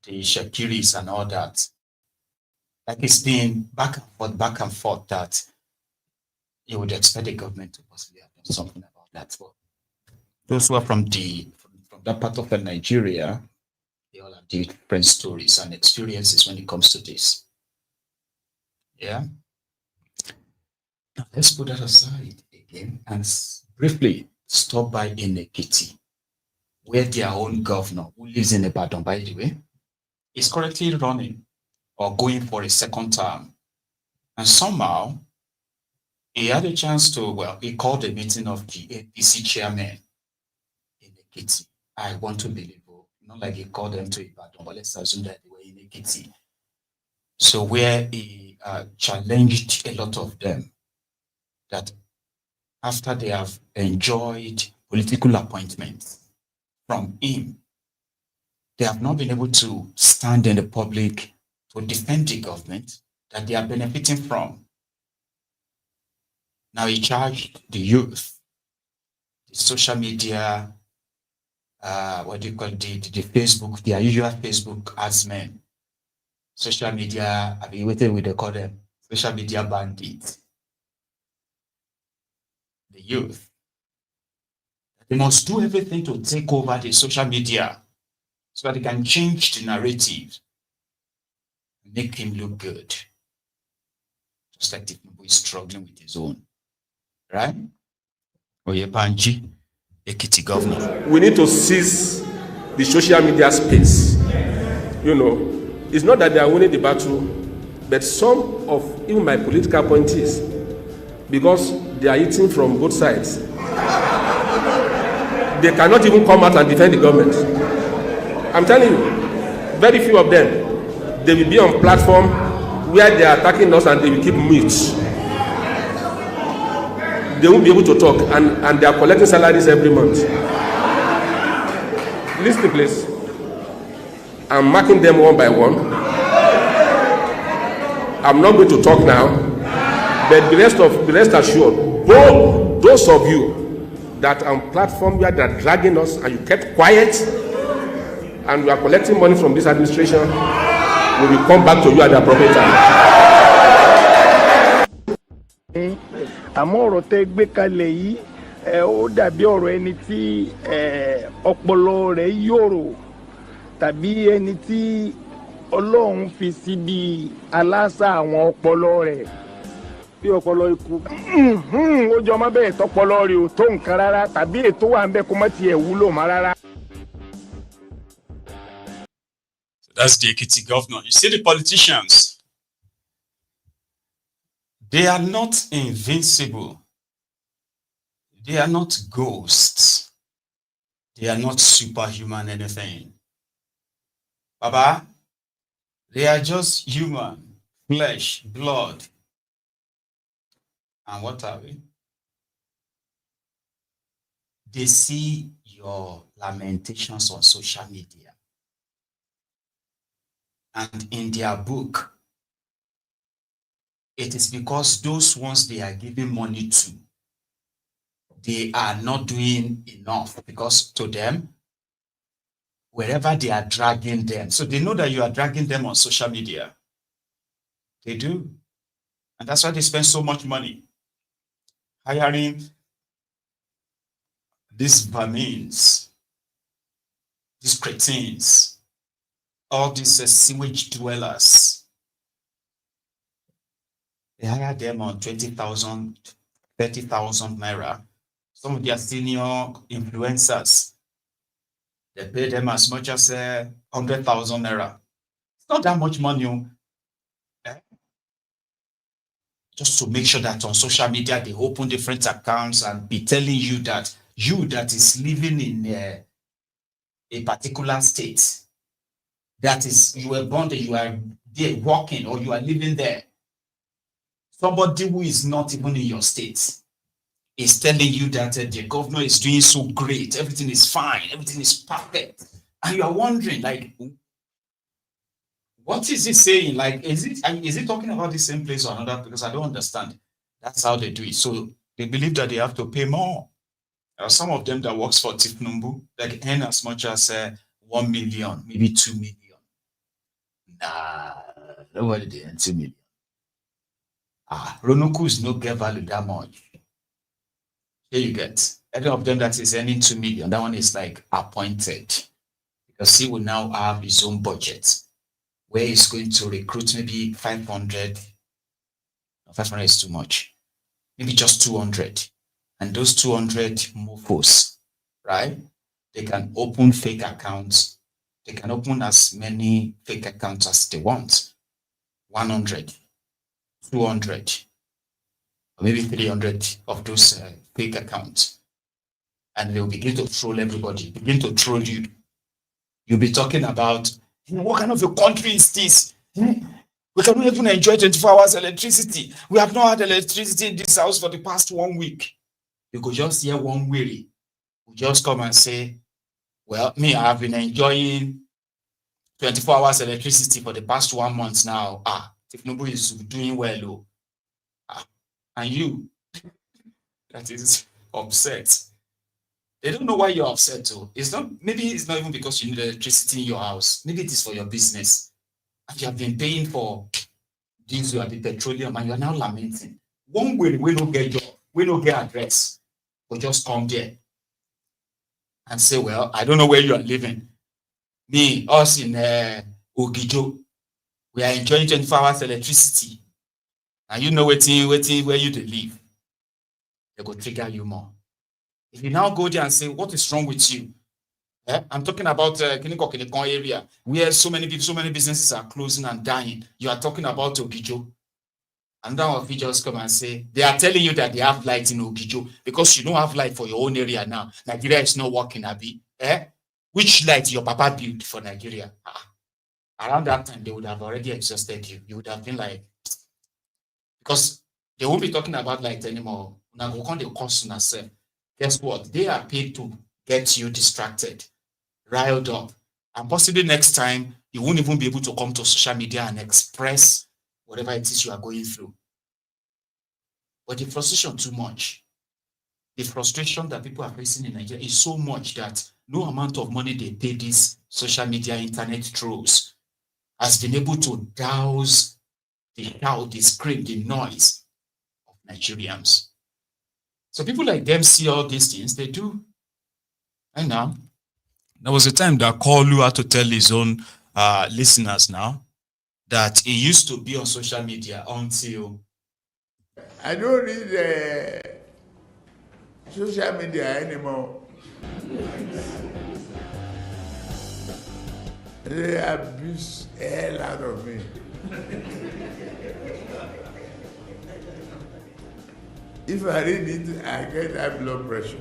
Itsekiris and all that. Like it's been back and forth that you would expect the government to possibly have done something about that. But those who are from that part of Nigeria, they all have different stories and experiences when it comes to this. Yeah. Now let's put that aside again and briefly stop by INEC, where their own governor, who lives in Ibadan, by the way, is currently running or going for a second term. And somehow, he had a chance to, he called a meeting of the ADC chairman in Ekiti. I want to believe, not like he called them to Ibadan, but let's assume that they were in Ekiti. So where he challenged a lot of them that after they have enjoyed political appointments from him, they have not been able to stand in the public to defend the government that they are benefiting from. Now he charged the youth, the social media, the Facebook, their usual Facebook adsmen, social media, they call them social media bandits, the youth. They must do everything to take over the social media so that they can change the narrative, make him look good. Just like Tinubu is struggling with his own. Right? Oyebanji, Ekiti governor. We need to seize the social media space. It's not that they are winning the battle, but some of even my political appointees, because they are eating from both sides, they cannot even come out and defend the government. I'm telling you, very few of them, they will be on platform where they are attacking us and they will keep mute. They won't be able to talk, and they are collecting salaries every month. Listen, please. I'm marking them one by one. I'm not going to talk now, but be rest assured, both those of you that are on platform where they are dragging us and you kept quiet and you are collecting money from this administration, we will come back to you at the appropriate time. Àmọ́ ọ̀rọ̀ tẹ́ gbé kalẹ̀ yìí ó dàbí ọ̀rọ̀ ẹni tí ọpọlọ rẹ̀ yòrò tàbí ẹni tí Ọlọ́run fi síbi aláṣà àwọn ọpọlọ rẹ̀ bí ọpọlọ ikú. Ó jọ má bẹ́ẹ̀ tọpọlọ rẹ̀ ò tó nǹkan rárá tàbí ètò wà ń bẹ kó má tiẹ̀ wúlò má rárá. That's the Ekiti governor. You see the politicians. They are not invincible. They are not ghosts. They are not superhuman anything. Baba, they are just human, flesh, blood. And what are we? They see your lamentations on social media. And in their book, it is because those ones they are giving money to, they are not doing enough, because to them, wherever they are dragging them, so they know that you are dragging them on social media. They do. And that's why they spend so much money hiring these vermins, these cretins, all these sewage dwellers. They hire them on 20,000, 30,000 naira. Some of their senior influencers, they pay them as much as 100,000 naira. It's not that much money. just to make sure that on social media they open different accounts and be telling you that is living in a particular state, that is, you were born there, you are there working, or you are living there. Somebody who is not even in your state is telling you that the governor is doing so great, everything is fine, everything is perfect. And you are wondering, like, what is he saying? Like, is it talking about the same place or another? Because I don't understand. That's how they do it. So they believe that they have to pay more. There are some of them that works for Tifnumbu that earn as much as 1 million, maybe 2 million. Nah, nobody they earn 2 million. Ronoku is no get value that much. Here you get. Any of them that is earning 2 million, that one is like appointed. Because he will now have his own budget, where he's going to recruit maybe 500. 500 is too much. Maybe just 200. And those 200 mofos, right? They can open fake accounts. They can open as many fake accounts as they want. 100, 200, or maybe 300 of those fake accounts. And they'll begin to troll everybody, begin to troll you. You'll be talking about, what kind of a country is this? We cannot even enjoy 24 hours electricity. We have not had electricity in this house for the past 1 week. You could just hear one weary who just come and say, well, me, I have been enjoying 24 hours electricity for the past 1 month now. Tifnubu is doing well. And you, that is upset. They don't know why you're upset too. Maybe it's not even because you need electricity in your house. Maybe it is for your business. And you have been paying for diesel and the petroleum, and you are now lamenting. One way we don't get job, we don't get address. We just come there and say, well, I don't know where you are living. Me, us in Ogijo, we are enjoying 24 hours electricity. And you know waiting where you live. They go trigger you more. If you now go there and say, what is wrong with you? I'm talking about Kinikon area, where so many people, so many businesses are closing and dying. You are talking about Ogijo. And now if you just come and say, they are telling you that they have light in Ogijo because you don't have light for your own area now. Nigeria is not working, Abi. Which light your papa built for Nigeria? Around that time, they would have already exhausted you. You would have been like, because they won't be talking about light anymore. Now go on the cost on self. Guess what? They are paid to get you distracted, riled up. And possibly next time, you won't even be able to come to social media and express whatever it is you are going through. But the frustration too much. The frustration that people are facing in Nigeria is so much that no amount of money they pay these social media internet trolls has been able to douse the shout, the scream, the noise of Nigerians. So people like them see all these things, they do. And now, there was a time that Kalu had to tell his own listeners now that he used to be on social media until... I don't read social media anymore. They abuse the hell out of me. If I read it, I get high blood pressure.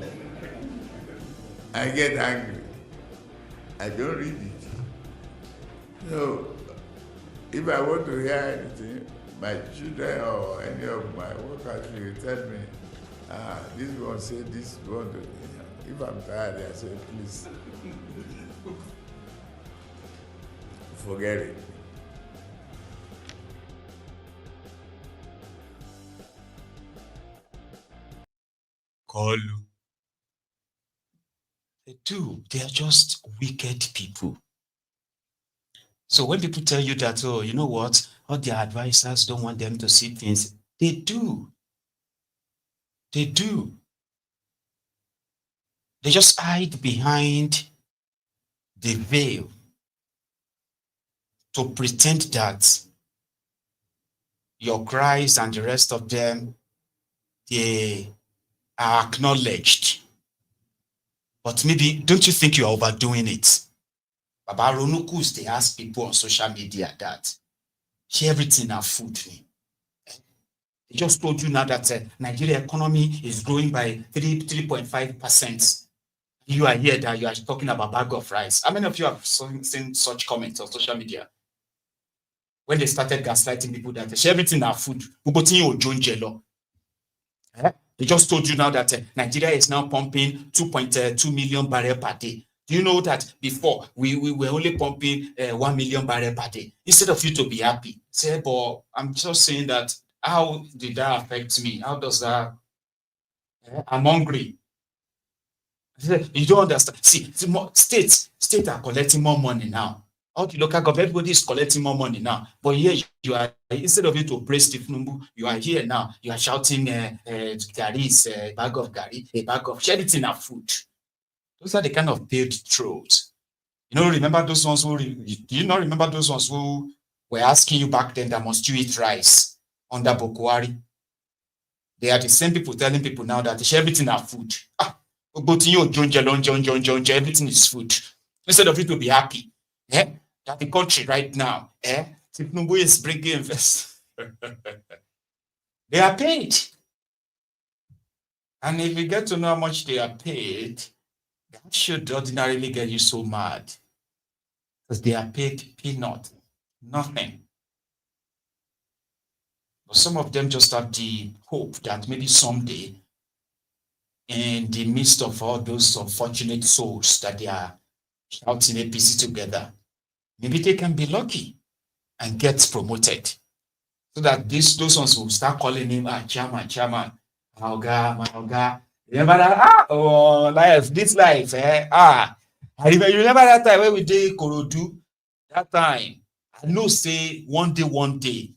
I get angry. I don't read it. So, if I want to hear anything, my children or any of my workers will tell me, this one said this one. If I'm tired, I say, please, forget it. Kalu. They do. They are just wicked people. So when people tell you that, oh, you know what, all their advisors don't want them to see things, they do. They do. They just hide behind the veil to pretend that your cries and the rest of them, they are acknowledged. But maybe, don't you think you are overdoing it? Baba Ronukus, they ask people on social media that, share everything are food. They just told you now that Nigeria economy is growing by 3.5%. You are here that you are talking about bag of rice. How many of you have seen such comments on social media? When they started gaslighting people that they share everything our food, they just told you now that Nigeria is now pumping 2.2 million barrels per day. Do you know that before we were only pumping 1 million barrels per day? Instead of you to be happy, say, but I'm just saying that how did that affect me? How does that? I'm hungry. You don't understand. See, states are collecting more money now. All the local government, everybody is collecting more money now. But here you are, instead of you to praise Tifnumbu, you are here now. You are shouting, Gari is a bag of Gari, a bag of charity and food. Those are the kind of paid trolls. You know, remember those ones who, do you not remember those ones who were asking you back then that must you eat rice under Bokwari? They are the same people telling people now that everything are food. Everything is food. Instead of you to be happy, that the country right now, Tinubu is bringing investors. They are paid. And if you get to know how much they are paid, that should ordinarily get you so mad. Because they are paid peanut, nothing. But some of them just have the hope that maybe someday, in the midst of all those unfortunate souls that they are shouting APC together, maybe they can be lucky and get promoted. So that those ones will start calling him chairman, my Oga. Remember that? This life, I remember, you remember that time when we did Korodu? That time, I know say one day,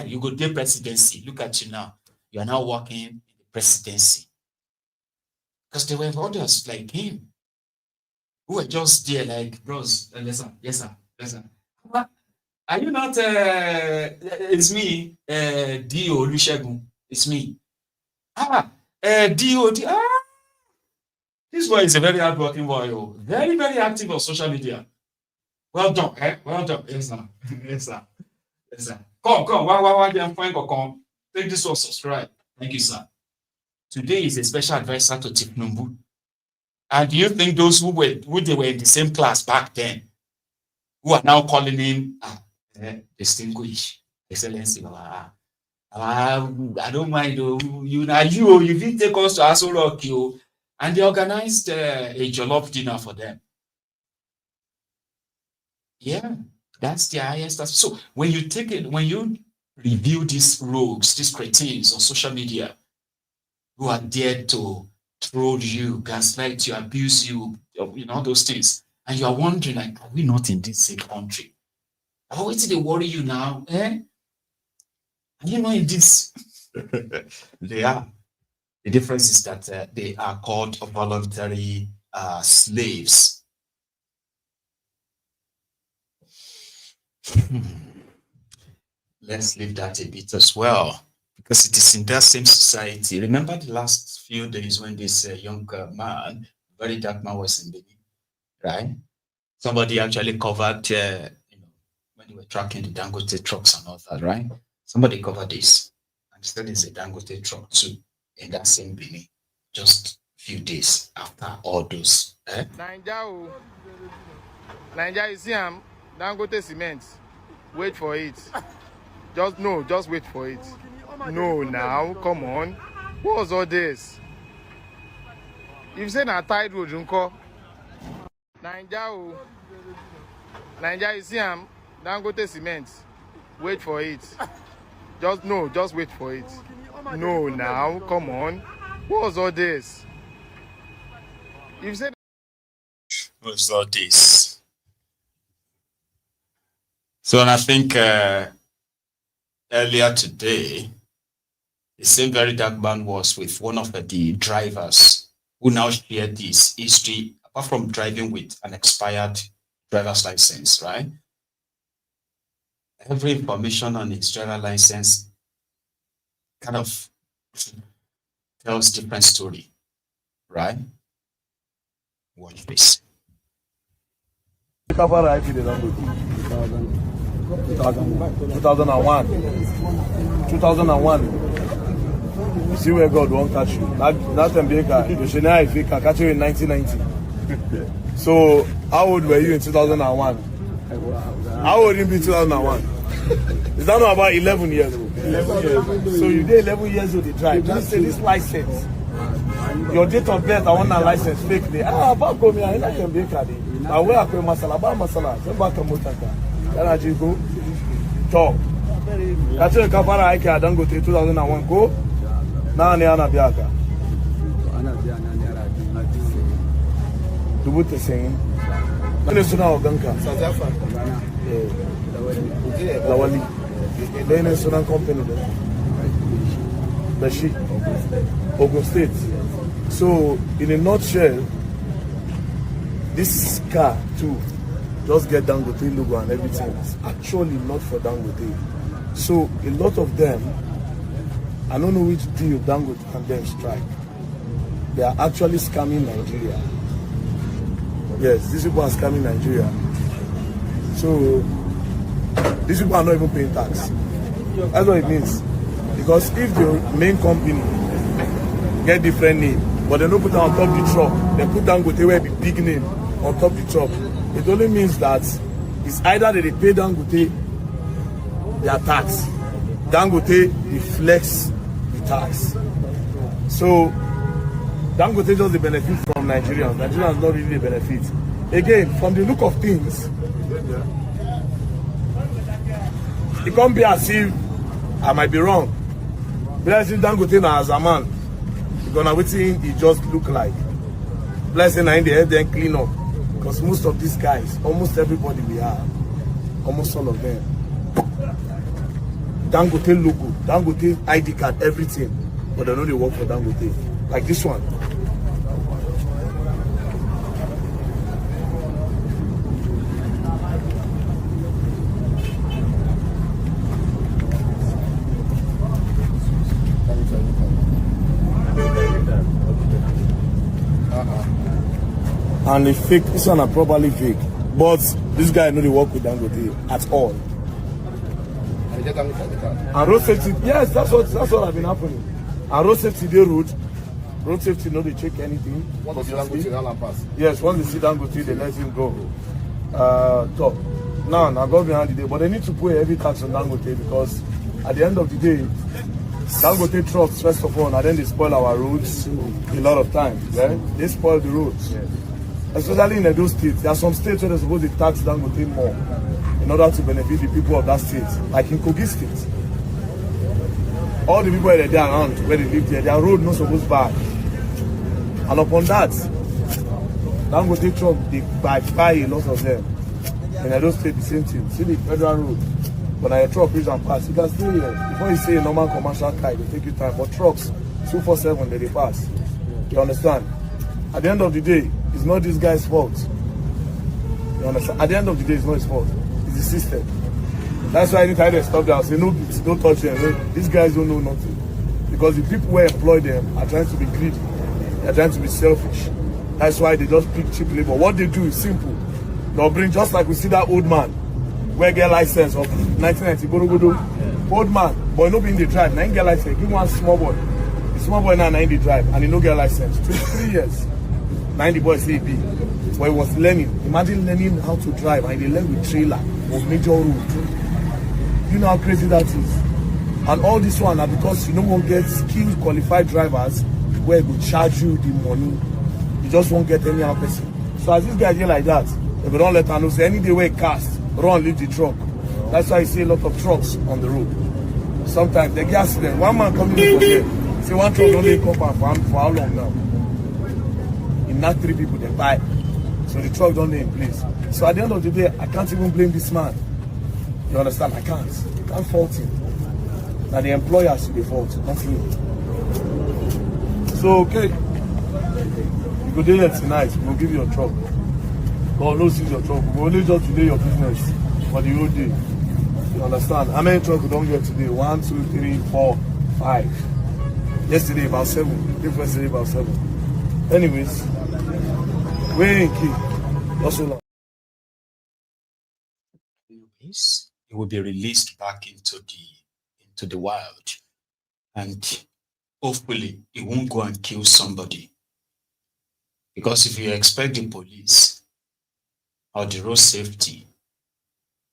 you go to presidency. Look at you now. You are now working in the presidency. Because there were others like him who were just there like, bros, yes sir. Are you not, it's me, D.O. Olusegun, it's me. D.O. This boy is a very hardworking boy, very, very active on social media. Well done, well done. Yes, sir. Come, come. Take this one, subscribe. Thank you, sir. Today is a special advisor to Tifnumbu. And do you think those who they were in the same class back then, who are now calling him distinguished, excellency, I don't mind, you didn't take us to Aso Rock, and they organized a jollof dinner for them. Yeah, that's the highest. So when you review these rogues, these cretins on social media, who are there to troll you, gaslight you, abuse you, all those things, and you are wondering, like, are we not in this same country? How is it they worry you now? Are you not in this? They are. The difference is that they are called voluntary slaves. Let's leave that a bit as well, because it is in that same society. Remember the last few days when this young man, very dark man, was in Benin, right? Somebody actually covered, when they were tracking the Dangote trucks and all that, right? Somebody covered this, and said it's a Dangote truck too, in that same Benin, just a few days after all those. Niger, you see him, Dangote cement. Wait for it. Just wait for it. No, now, come on. What was all this? If say na tide road, Junko. Niger, you see him, Dangote cement. Wait for it. Just wait for it. No, now, come on. What was all this? If say what's all this? So, and I think earlier today, the same very dark man was with one of the drivers who now shared this history, apart from driving with an expired driver's license, right? Every information on his driver's license kind of tells different story, right? Watch this. 2001. You see where God won't catch you. That time, Yoshina Ifeka catch you in 1990. So, how old were you in 2001? How old did you be in 2001? Is that not about 11 years old? 11 years old. So you did 11 years old, they drive. Just say this license. Your date of birth, I want a license, fake day. Back home, I can be a card. I wear a masala, masala. Come back to Motaka. Then I just go talk. That's a Kafara I can Dangote 2001 go. Now I am Biaka. Do the same. When is now Ganka? South Africa. Lawali. Then is Sudan company. Bashi. Ogun State. So, in a nutshell, this car too, just get Dangote logo and everything. It's actually not for Dangote. So, a lot of them, I don't know which deal Dangote and them strike. They are actually scamming Nigeria. Yes, these people are scamming Nigeria. So, these people are not even paying tax. That's what it means. Because if the main company get different name, but they don't put it on top of the truck, they put Dangote where the big name on top of the truck. It only means that it's either they pay Dangote their tax, Dangote deflects the tax. So Dangote just the benefit from Nigerians. Nigerians not really the benefit. Again, from the look of things, it can't be as if I might be wrong. But as if Dangote now as a man, because everything it just look like. Blessing in the head then clean up. Because most of these guys, almost everybody we have, almost all of them, Dangote logo, Dangote ID card, everything. But they know they work for Dangote. Like this one. And the fake, this one are probably fake. But this guy know they work with Dangote at all. And road safety, yes, that's what have been happening. And road safety, they road safety, no, they check anything. Once they see Dangote, yes, once they see Dangote, they let him go. Top. Now go behind the day, but they need to pay heavy tax on Dangote because at the end of the day, Dangote trucks, first of all, and then they spoil our roads a lot of times. Yeah? They spoil the roads. Yeah. Especially in those states. There are some states where they're supposed to tax Dangote more in order to benefit the people of that state. Like in Kogi State. All the people where they're around, where they live there, their road not supposed to buy. And upon that, Dangote truck, they buy a lot of them. In those states, the same thing. See the federal road. But your truck reach and pass. You can still here. Before you say a normal commercial car, it will take you time. But trucks, 247, they pass. You understand? At the end of the day, it's not this guy's fault. You understand? At the end of the day, it's not his fault. It's the system. That's why anytime they stop there, I say, no, don't touch them. These guys don't know nothing. Because the people who employ them are trying to be greedy. They're trying to be selfish. That's why they just pick cheap labor. What they do is simple. They'll bring, just like we see that old man, where get license of 1990, Borogodo. Old man, boy, no be in the drive, now he get license. Give one small boy. The small boy now in the drive, and he no get license. 3 years. Now the boy say be. But he was learning. Imagine learning how to drive, and he learn with trailer of major road. You know how crazy that is. And all this one are because you no one get skilled, qualified drivers where they go charge you the money. You just won't get any other person. So as this guy here like that, if you don't let her know, say any day where it cast, run, leave the truck. That's why you see a lot of trucks on the road. Sometimes they get accident. One man coming in from here, say one truck only come back for how long now? In not 3 people they buy. So the truck don't lay in place. So at the end of the day, I can't even blame this man. You understand? I can't. You can't fault him. Now the employers should be fault, not me. So okay. You go there tonight, we'll give you a truck. God knows it's your truck. We only just delay your business for the whole day. You understand? How many trucks we don't get today? 1, 2, 3, 4, 5. Yesterday about 7. Yesterday about 7. Anyways, we're in key. Not so long. Anyways, it will be released back into the wild. And hopefully he won't go and kill somebody. Because if you expect the police or the road safety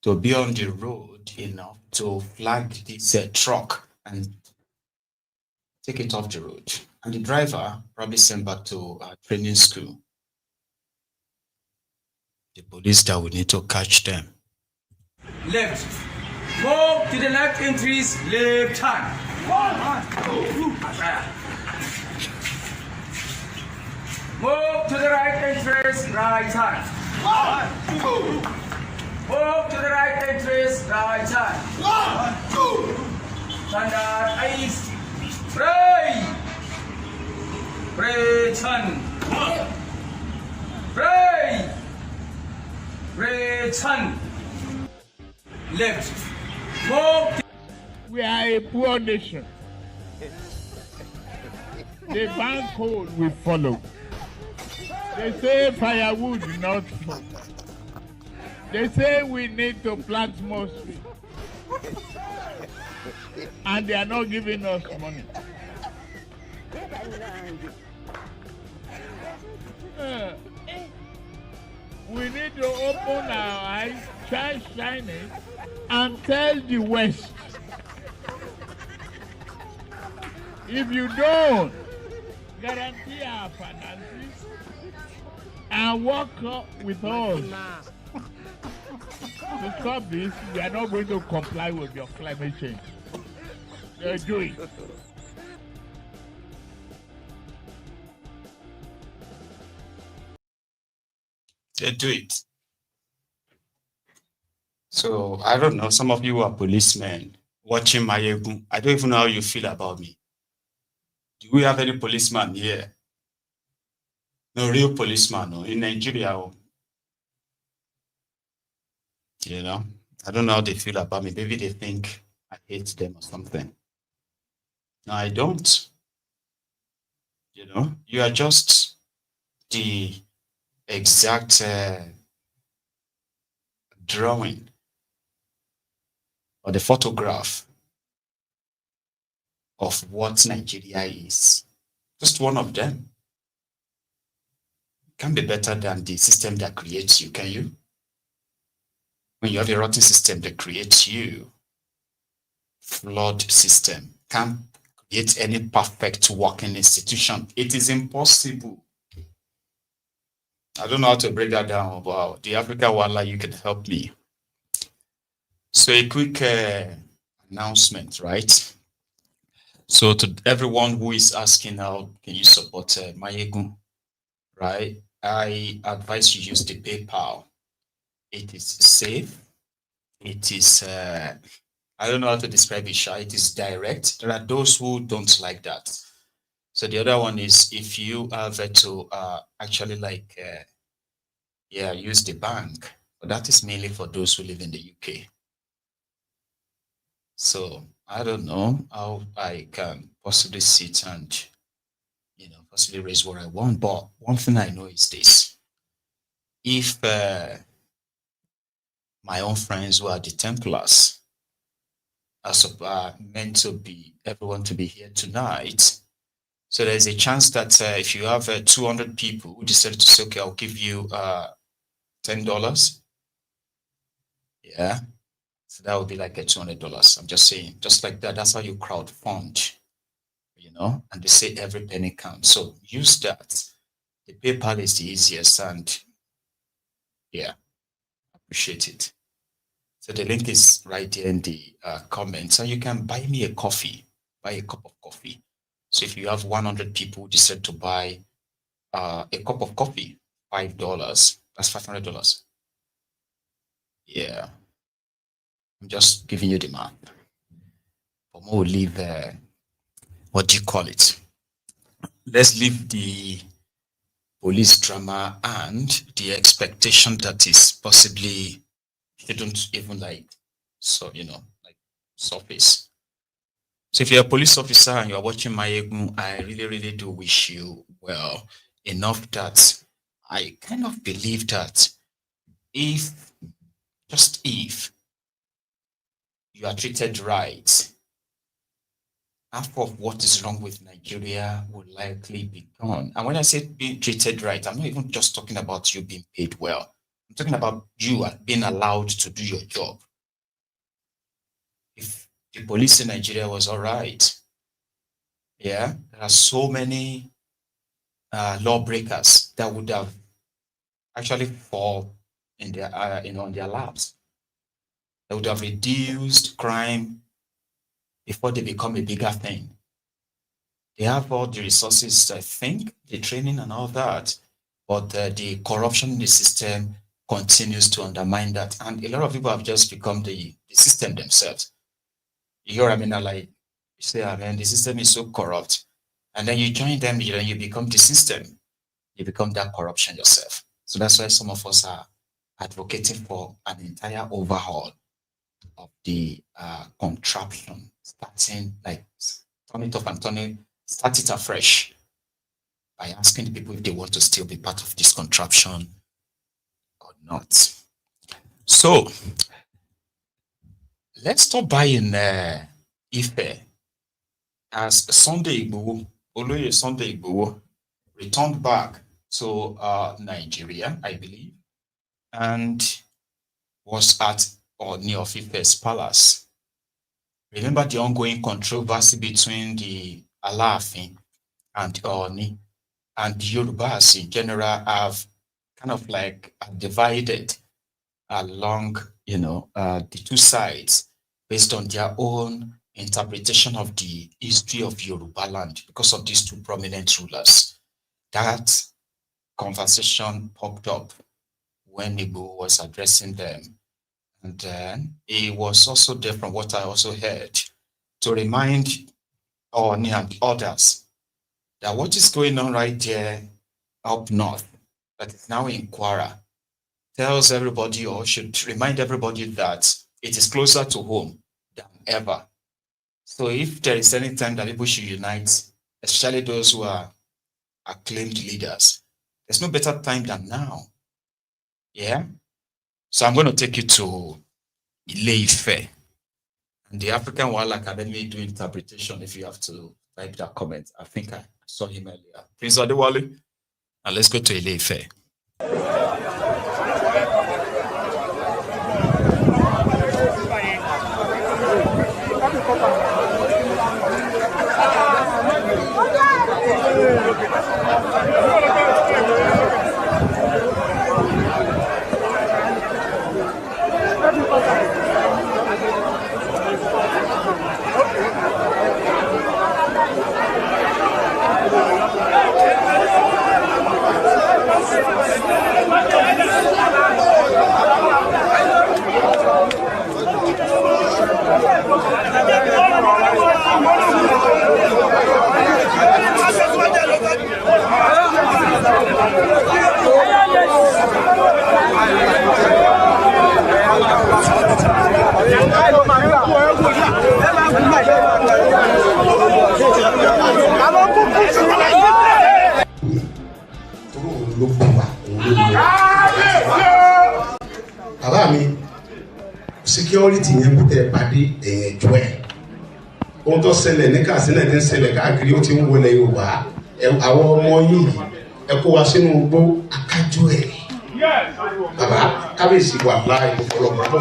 to be on the road enough to flag this truck and take it off the road, and the driver probably sent back to training school, the police that will need to catch them. Left. Move to the left entries, left hand. 1, 2, move to the right entrance, right hand. 1, 2. Move to the right entrance, right hand. 1, 2. Standard eyes. Pray. Pray, turn. Pray. Pray, turn. Left. Move. We are a poor nation. The bank code we follow. They say firewood, not smoke. They say we need to plant more trees. And they are not giving us money. We need to open our eyes, shine it, and tell the West. If you don't guarantee our finances and work with us to stop this, we are not going to comply with your climate change. They're doing. They do it. So I don't know. Some of you are policemen watching Mayegun. I don't even know how you feel about me. Do we have any policeman here? No real policeman in Nigeria. You know, I don't know how they feel about me. Maybe they think I hate them or something. No, I don't. You know, you are just the exact drawing or the photograph of what Nigeria is. Just one of them. Can't be better than the system that creates you, can you? When you have a rotten system that creates you, flawed system, can't create any perfect working institution. It is impossible. I don't know how to break that down. Wow, the Africa Wala, you can help me. So a quick announcement, right? So to everyone who is asking how can you support Mayegun, right? I advise you use the PayPal. It is safe. It is, I don't know how to describe it, Sha. It is direct. There are those who don't like that. So the other one is if you have to actually like, use the bank. But that is mainly for those who live in the UK. So I don't know how I can possibly sit and, you know, possibly raise what I want. But one thing I know is this. If my own friends who are the Templars are meant to be, everyone to be here tonight, so there's a chance that if you have 200 people who decide to say, okay, I'll give you $10. Yeah. So that would be like $200. I'm just saying, just like that. That's how you crowd fund, you know, and they say every penny counts. So use that. The PayPal is the easiest, and yeah, appreciate it. So the link is right there in the comments, and you can buy me a coffee, buy a cup of coffee. So if you have 100 people who decide to buy a cup of coffee, $5, that's $500. Yeah. I'm just giving you the math. But we'll leave, what do you call it? Let's leave the police drama and the expectation that is possibly shouldn't even like, so, you know, like surface. So if you're a police officer and you're watching Mayegun, I really, really do wish you well. Enough that I kind of believe that if, just if, you are treated right half of what is wrong with Nigeria will likely be gone. And when I say being treated right, I'm not even just talking about you being paid well. I'm talking about you being allowed to do your job. If the police in Nigeria was all right, yeah, there are so many lawbreakers that would have actually fall in their, on their laps. They would have reduced crime before they become a bigger thing. They have all the resources, I think, the training and all that, but the corruption in the system continues to undermine that. And a lot of people have just become the system themselves. You hear what I mean? Like, you say, man, the system is so corrupt. And then you join them, you become the system. You become that corruption yourself. So that's why some of us are advocating for an entire overhaul of the contraption, starting like turn it off and start it afresh by asking the people if they want to still be part of this contraption or not. So let's stop by in Ife as Sunday Igboho, Oloye Sunday Igboho, returned back to Nigeria, I believe, and was at Ooni of Ife's palace. Remember the ongoing controversy between the Alaafin and Ooni, and the Yorubas in general have kind of like divided along, the two sides based on their own interpretation of the history of Yoruba land because of these two prominent rulers. That conversation popped up when Igbo was addressing them. And then he was also there, from what I also heard, to remind Ooni and others that what is going on right there up north, that is now in Kwara, tells everybody, or should remind everybody, that it is closer to home than ever. So if there is any time that people should unite, especially those who are acclaimed leaders, there's no better time than now. Yeah? So I'm going to take you to Ile-Ife. And the African World Academy do interpretation if you have to type that comment. I think I saw him earlier. Prince Adewale. And let's go to Ile-Ife. Security yẹn kò tẹ pàdé ẹ̀jọ́ ẹ̀. Ohun tó ṣẹlẹ̀ ní Katsina ti ń ṣẹlẹ̀ káàkiri ó ti ń wọlé Yorùbá. Àwọn ọmọ yìí ẹ kó wa sínú igbó akájọ ẹ̀. Bàbá kábíyèsí wà láì ọ̀pọ̀lọpọ̀ tó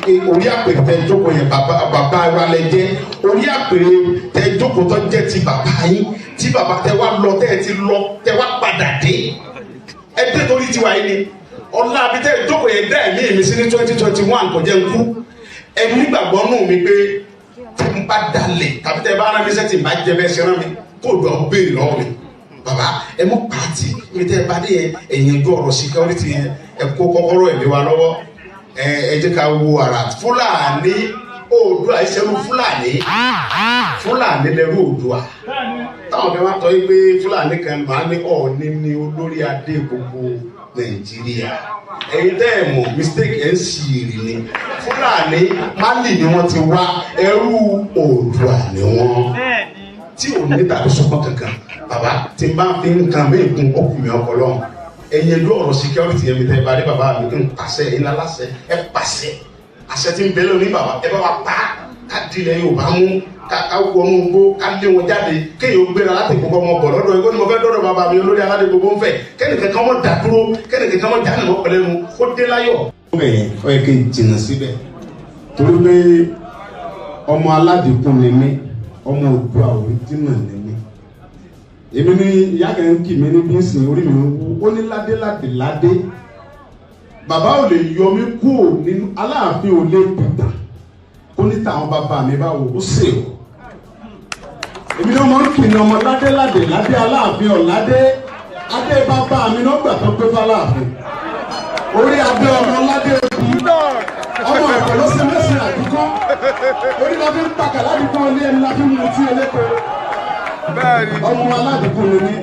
fi orí àpèrè tẹ jókòó yẹn bàbá wa lẹ jẹ́. Orí àpèrè tẹ jókòó tó jẹ́ ti bàbá yín, tí bàbá tẹ wá lọ tẹ ti lọ tẹ wá padà dé. Ẹ dé torí tiwa yìí ni. Ọlá abitẹ́ ìjókòó yẹn dá ẹ̀mí mi sí ní 2021 kò jẹ́ nkú. Ẹni nígbàgbọ́ nù mí pé tí n bá dalẹ̀ tàbí tẹ́ bá rán mi sẹ́tì bá jẹ bẹ́ẹ̀ ṣe rán mi kó lọ béèrè lọ́wọ́ mi. Bàbá ẹ mú pàtì ibi tẹ́ bá dé yẹn ẹ̀yìn ojú ọ̀rọ̀ security yẹn ẹ kó kọ́kọ́rọ́ ẹ̀mí wa lọ́wọ́. Ẹ jẹ́ ká wo ara Fúlàní Oòduà ìṣẹ́rú Fúlàní lẹ́rú Oòduà. Táwọn kan wá tọ́ yí pé Fúlàní kan máa ní Ọọ̀ni ní olórí adé gbogbo Nàìjíríà. Ẹ̀yin tẹ́ ẹ̀ mọ̀ mistake ẹ̀ ń ṣì èrè ni. Fúlàní Málì ni wọ́n ti wá, ẹrú Oòduà ni wọ́n. Tí ò ní tàbí sọ́kàn kankan. Bàbá tí n bá fi nǹkan mí gun ọkùnrin ọpọlọ. Ẹ̀yin ẹjọ́ ọ̀rọ̀ security yẹn mi tẹ́ bá dé bàbá mi ń pàṣẹ ẹ̀yin lálàṣẹ ẹ pàṣẹ. Àṣẹ tí ń bẹ lónìí bàbá ẹ bá wa pa ká dilẹ̀ Yorùbá mú ká wọnú gbó ká lé wọn jáde kéèyàn gbéra láti gbogbo ọmọ bọ̀ lọ́dọ̀ ẹgbẹ́ ni mo fẹ́ dọ́dọ̀ bàbá mi olórí aládé gbogbo ń fẹ́ kẹ́nìkan kan mọ́ dàdúró kẹ́nìkan kan mọ́ jáde mọ́ pẹ̀lẹ́nu kó dé láyọ̀. ó yẹ kí n jìnnà síbẹ̀ torí pé ọmọ aládìkún ni mí ọmọ Oòduà original ni mí èmi ní ìyá kan ń kì mí ní bí ń sìn orí mi ń wú ó ní ládé bàbá ò lè yọ mí kúrò nínú Aláàfin ò lè pìtàn ó ní tàwọn bàbá mi báwo ó sè o èmi náà máa ń kì ní ọmọ ládé Aláàfin ọ̀ládé adé bàbá mi náà gbà tó pé fáláàfin orí abẹ́ ọmọ ládé kù ọmọ ẹ̀kọ́ ló ṣe mẹ́sìn àdúgbò orí la fi ń pàkà ládùúgbò ilé ẹni la fi ń mutí eléko ọmọ aládùúgbò ni mí.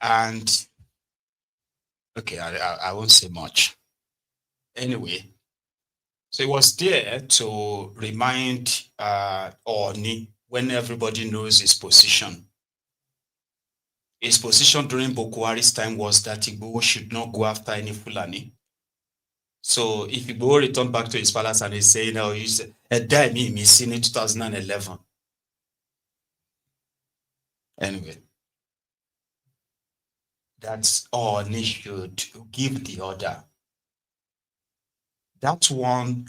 And okay, I won't say much. Anyway, so he was there to remind Oni when everybody knows his position. His position during Boko Haram's time was that Igboho should not go after any Fulani. So if Igboho returned back to his palace and he's saying, "Oh, he's a die me missing in 2011." Anyway, that's all they should give the order. That one,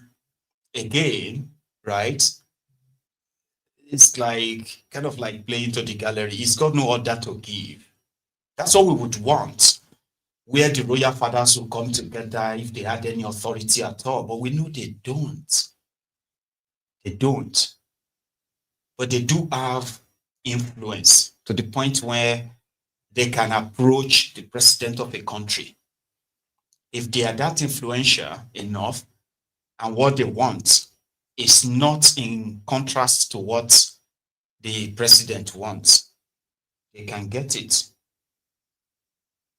again, right? It's like, kind of like playing to the gallery. He's got no order to give. That's what we would want, where the royal fathers will come together if they had any authority at all. But we know they don't. They don't. But they do have influence to the point where they can approach the president of a country. If they are that influential enough and what they want is not in contrast to what the president wants, they can get it.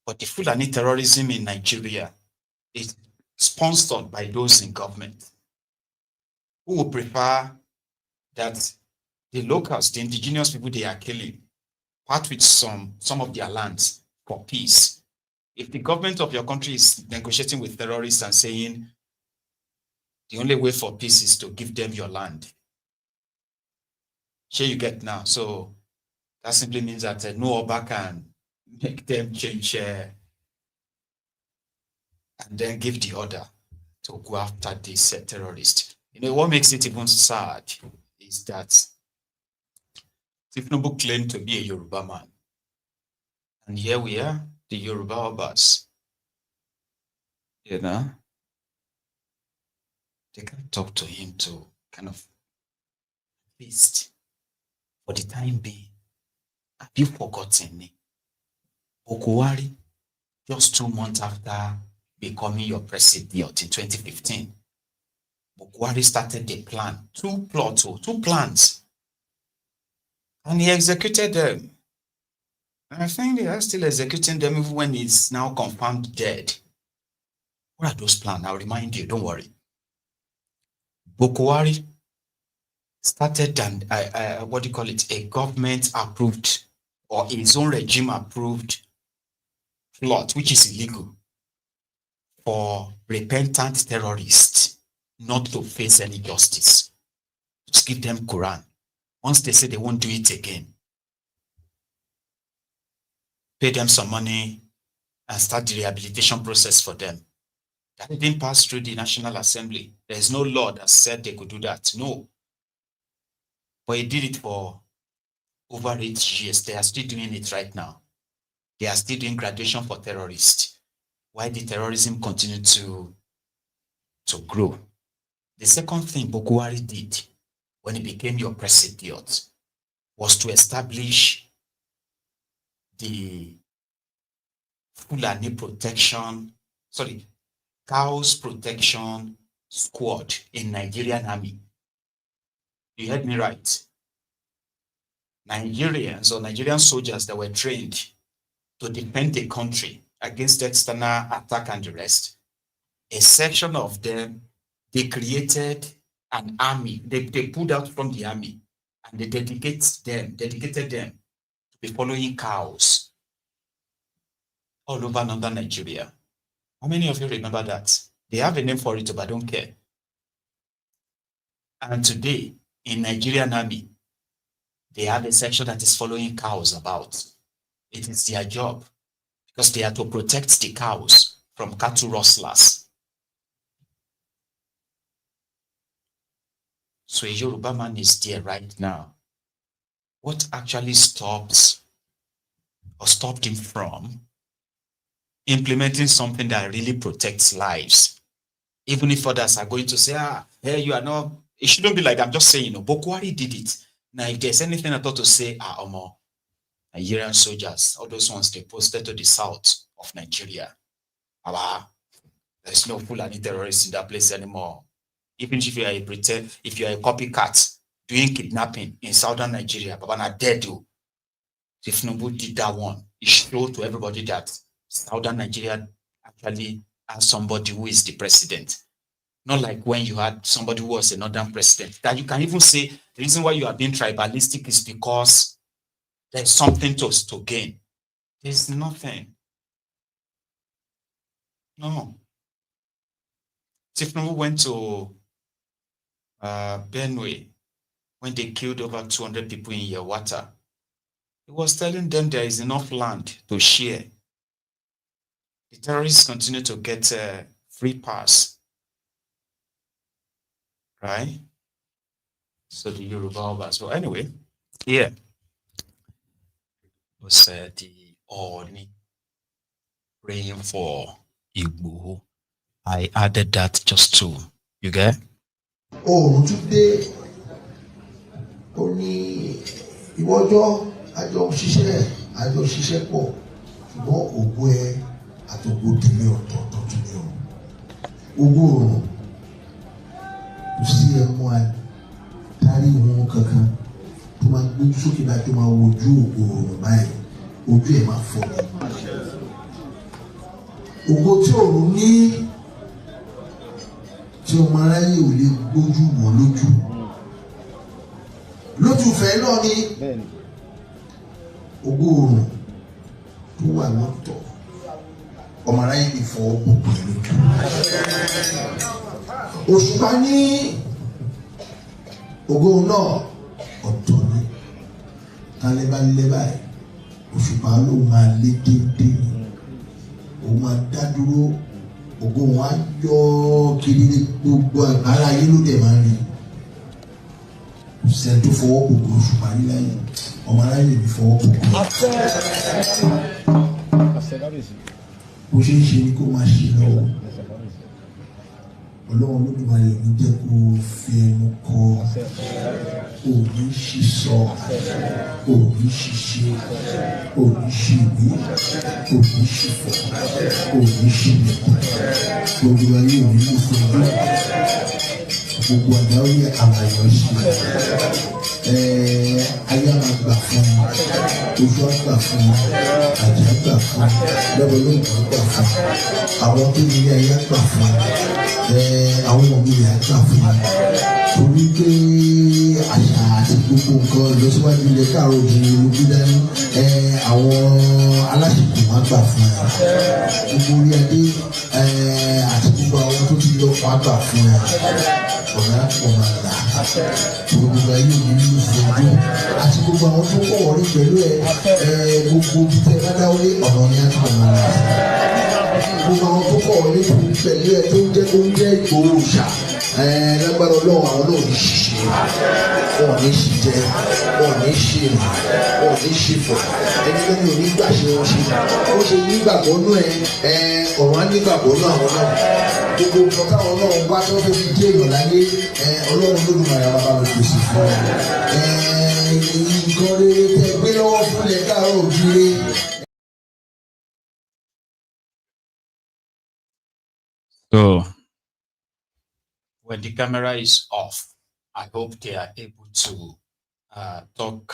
But the Fulani terrorism in Nigeria is sponsored by those in government who would prefer that the locals, the indigenous people they are killing, part with some of their lands for peace. If the government of your country is negotiating with terrorists and saying the only way for peace is to give them your land, sure you get now. So that simply means that no Oba can make them change and then give the order to go after these terrorists. You know, what makes it even sad is that Tinubu claimed to be a Yoruba man. And here we are, the Yoruba Obas. You know, they can talk to him to kind of feast for the time being. Have you forgotten me? Okuwari, just 2 months after becoming your president in 2015, Okuwari started the plan, two plans, and he executed them. And I think they are still executing them even when he's now confirmed dead. What are those plans? I'll remind you, don't worry. Okuwari started a government approved or his own regime approved plot, which is illegal, for repentant terrorists not to face any justice. Just give them Quran. Once they say they won't do it again, pay them some money and start the rehabilitation process for them. That didn't pass through the National Assembly. There's no law that said they could do that. No. But he did it for over 8 years. They are still doing it right now. They are still doing graduation for terrorists. Why the terrorism continued to grow? The second thing Okuwari did when he became your president was to establish the Fulani Cows Protection Squad in Nigerian Army. You heard me right. Nigerians or Nigerian soldiers that were trained to defend the country against external attack and the rest, a section of them, they created an army. They pulled out from the army and they dedicated them to be following cows. all over northern Nigeria. How many of you remember that? They have a name for it, but I don't care. And today, in Nigerian army, they have a section that is following cows about. It is their job because they are to protect the cows from cattle rustlers. So a Yoruba man is there right now. What actually stopped him from implementing something that really protects lives? Even if others are going to say, hey, you are not, it shouldn't be like I'm just saying, Bokwari did it. Now, if there's anything I thought to say, Nigerian soldiers, all those ones they posted to the south of Nigeria. There's no Fulani terrorists in that place anymore. Even if you are if you are a copycat doing kidnapping in southern Nigeria, Babana dead you. If Tinubu did that one, it showed to everybody that southern Nigeria actually has somebody who is the president. Not like when you had somebody who was a northern president. That you can even say the reason why you are being tribalistic is because there's something to gain. There's nothing. No. Tinubu went to Benue when they killed over 200 people in Yewata. He was telling them there is enough land to share. The terrorists continue to get free pass. Right? So the Yoruba. So anyway, yeah. Was the Oni praying for Igbo. I added that just to, you get? Oh, today, Oni, ìwọ́jọ́ àjọ òṣìṣẹ́ pọ̀ ṣùgbọ́n ògbó ẹ àtògbò dìlé ọ̀tọ̀ọ̀tọ̀ tún ní o. Ogún òrùn kò sí ẹmu àtàrí ìwọ̀n kankan tó máa gbójú sókè láti máa wojú òrùn báyìí ojú ẹ̀ máa fọ́ ni. Ògbó tí òrùn ní tí ọmọ aráyé ò lè gbójú mọ́ lójúfẹ́ náà ni ogún oòrùn tó wà lọ́tọ̀ ọmọ aráyé lè fọwọ́ gbogbo ẹ̀ lójú. Òṣùpá ní ogún náà ọ̀tọ̀ ni kálẹ̀ bá lé báyìí Òṣùpá ló máa lé déédé òun máa dá dúró ogún wa yọ kiri gbogbo àgbára ayé ló dẹ̀ máa rí sẹ́ni tó fọwọ́ gbogbo Òṣùpá ní láyé ọmọ aráyé mi fọwọ́ gbogbo. Bó ṣe ń ṣe ni kó máa ṣe lọ́wọ́ Ọlọ́run Olódùmarè ní jẹ́ kó fi ẹnu kọ òní sísọ òní ṣiṣẹ́ òní ṣìwé òní ṣìfọ̀ òní ṣìlẹ̀kùn gbogbo ayé òní ló fún ọdún gbogbo àdáwọ̀ àmàyàn ṣe ayé máa gbà fún ojú àgbà fún àjà gbà fún lọ́wọ́ lóògùn gbà fún àwọn tó ní ayé àgbà fún àwọn ọmọ mi àgbà fún torí pé àṣà àti gbogbo nǹkan ìlọsíwájú ilẹ̀ káàró òjìrì olójú dání àwọn aláṣepọ̀ wọn gbà fún gbogbo orí adé àti gbogbo àwọn tó ti lọ wọn gbà fún ọ̀nà ọ̀nà àgbà gbogbo ayé òní nínú ìfọ̀jú àti gbogbo àwọn tó kọ̀ wọ́rí pẹ̀lú gbogbo títẹ̀ bá dáwọ́lé ọ̀nà ní àti ọ̀nà àgbà gbogbo àwọn tó kọ̀ wọ́rí pẹ̀lú tó ń jẹ́ Ìgbòho òòṣà lágbára Ọlọ́run àwọn náà ní ṣiṣẹ́ wọn ní ṣiṣẹ́ wọn ní ṣe wọn ní ṣìfọ̀ ẹnikẹ́ni ò ní gbà ṣe wọn ṣe wọ́n ṣe nígbàgbọ́ náà ọ̀rọ̀ á nígbàgbọ́ náà àwọn náà gbogbo nǹkan táwọn náà wá tó fẹ́ fi dé èèyàn láyé Ọlọ́run Olódùmarè àwọn bá mi pèsè fún nǹkan rere tẹ gbé lọ́wọ́ fún ilẹ̀ káàárọ̀ òjìrè. So when the camera is off, I hope they are able to talk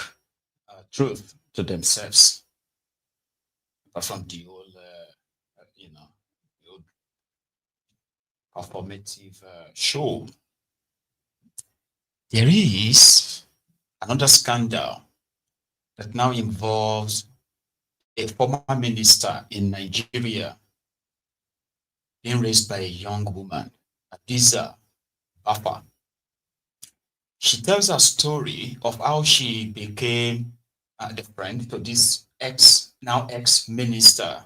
truth to themselves. Apart from the whole, the old performative show. There is another scandal that now involves a former minister in Nigeria, being raised by a young woman, Hadiza Baffa. She tells a story of how she became the friend to this now ex-minister,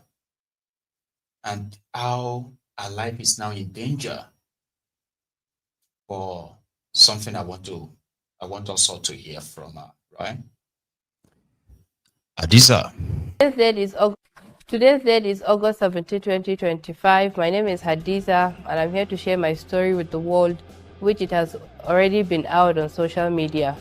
and how her life is now in danger for something I want us all to hear from her, right? Hadiza. Today's date is August 17, 2025. My name is Hadiza, and I'm here to share my story with the world, which it has already been out on social media.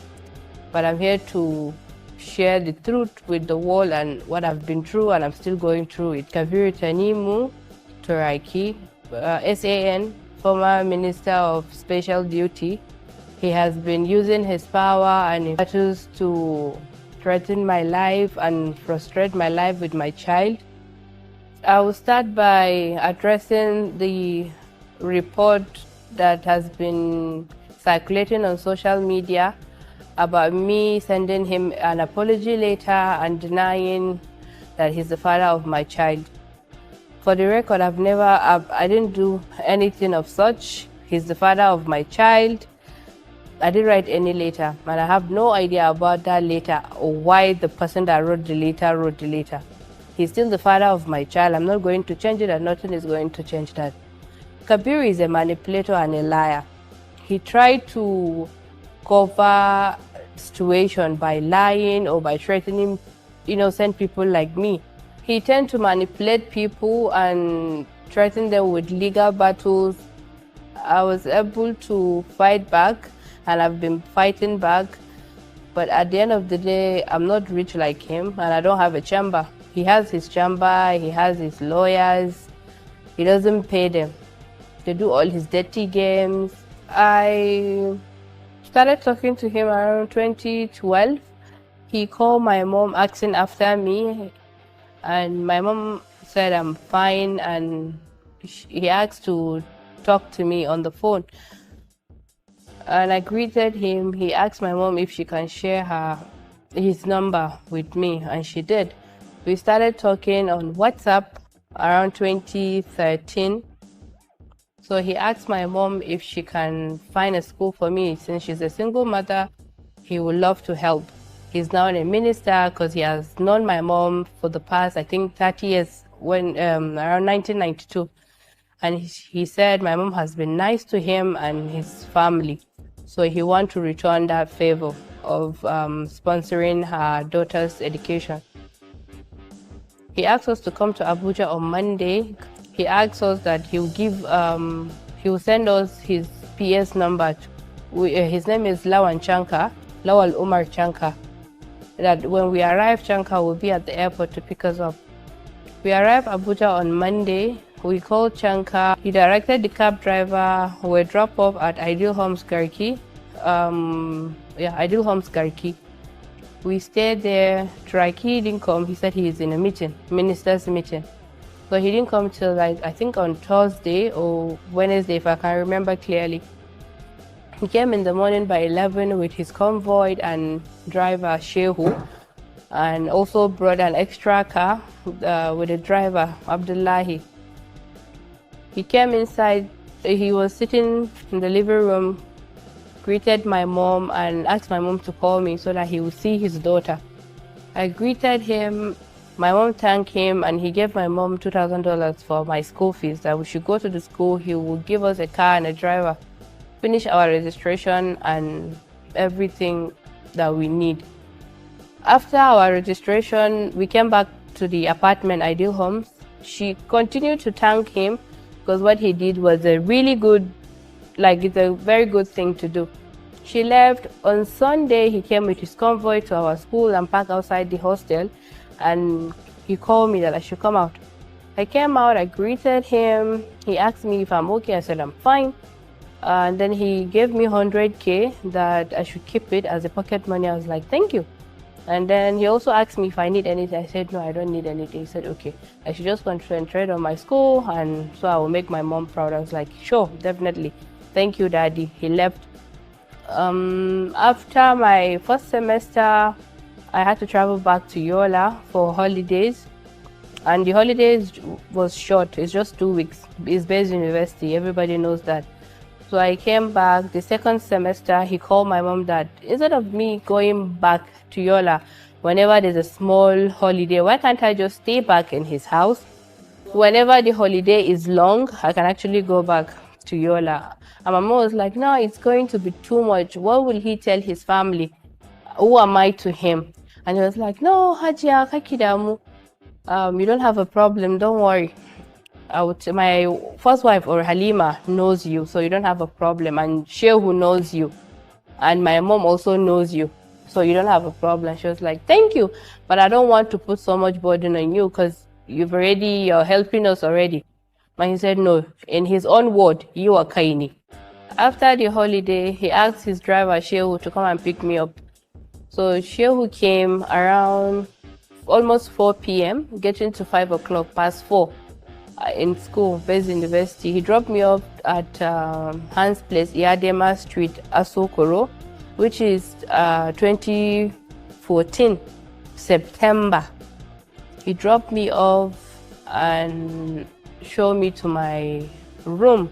But I'm here to share the truth with the world and what I've been through and I'm still going through it. Kabiru Turaki, SAN, former Minister of Special Duty. He has been using his power and his battles to threaten my life and frustrate my life with my child. I will start by addressing the report that has been circulating on social media about me sending him an apology letter and denying that he's the father of my child. For the record, I didn't do anything of such. He's the father of my child. I didn't write any letter, and I have no idea about that letter or why the person that wrote the letter. He's still the father of my child. I'm not going to change it, and nothing is going to change that. Kabiru is a manipulator and a liar. He tried to cover the situation by lying or by threatening innocent people like me. He tends to manipulate people and threaten them with legal battles. I was able to fight back, and I've been fighting back. But at the end of the day, I'm not rich like him, and I don't have a chamber. He has his chamber, he has his lawyers. He doesn't pay them. They do all his dirty games. I started talking to him around 2012. He called my mom asking after me, and my mom said I'm fine, and he asked to talk to me on the phone. And I greeted him. He asked my mom if she can share his number with me, and she did. We started talking on WhatsApp around 2013. So he asked my mom if she can find a school for me. Since she's a single mother, he would love to help. He's now a minister because he has known my mom for the past, I think, 30 years, around 1992. And he said my mom has been nice to him and his family. So he wants to return that favor of sponsoring her daughter's education. He asked us to come to Abuja on Monday. He asked us that he will send us his PS number. His name is Lawal Umar Chanka. That when we arrive, Chanka will be at the airport to pick us up. We arrived Abuja on Monday. We called Chanka. He directed the cab driver. We dropped off at Ideal Homes Garki. Ideal Homes Garki. We stayed there. Turaki didn't come. He said he is in a meeting, minister's meeting. So he didn't come till I think on Thursday or Wednesday, if I can remember clearly. He came in the morning by 11 with his convoy and driver Shehu, and also brought an extra car with a driver, Abdullahi. He came inside. He was sitting in the living room, greeted my mom and asked my mom to call me so that he would see his daughter. I greeted him. My mom thanked him, and he gave my mom $2,000 for my school fees, that we should go to the school. He would give us a car and a driver, finish our registration and everything that we need. After our registration, we came back to the apartment, Ideal Homes. She continued to thank him because what he did was a really good, it's a very good thing to do. She left. On Sunday, he came with his convoy to our school and parked outside the hostel, and he called me that I should come out. I came out, I greeted him. He asked me if I'm okay. I said I'm fine. And then he gave me 100K that I should keep it as a pocket money. I was like, thank you. And then he also asked me if I need anything. I said, no, I don't need anything. He said, okay, I should just concentrate on my school, and so I will make my mom proud. I was like, sure, definitely. Thank you, Daddy. He left. After my first semester, I had to travel back to Yola for holidays. And the holidays was short. It's just 2 weeks. It's based university. Everybody knows that. So I came back the second semester. He called my mom that instead of me going back to Yola whenever there's a small holiday, why can't I just stay back in his house? Whenever the holiday is long, I can actually go back to Yola. And my mom was like, no, it's going to be too much. What will he tell his family? Who am I to him? And he was like, no, Hajia, kakidamu. You don't have a problem, don't worry. My first wife, or Halima, knows you, so you don't have a problem. And Shehu knows you. And my mom also knows you, so you don't have a problem. She was like, thank you, but I don't want to put so much burden on you because you're helping us already. And he said, no, in his own word, you are Kaini. After the holiday, he asked his driver, Shehu, to come and pick me up. So Shehu came around almost 4 p.m., getting to 5 o'clock, past 4, in school, based university. He dropped me off at Hans Place, Iadema Street, Asokoro, which is 2014, September. He dropped me off and showed me to my room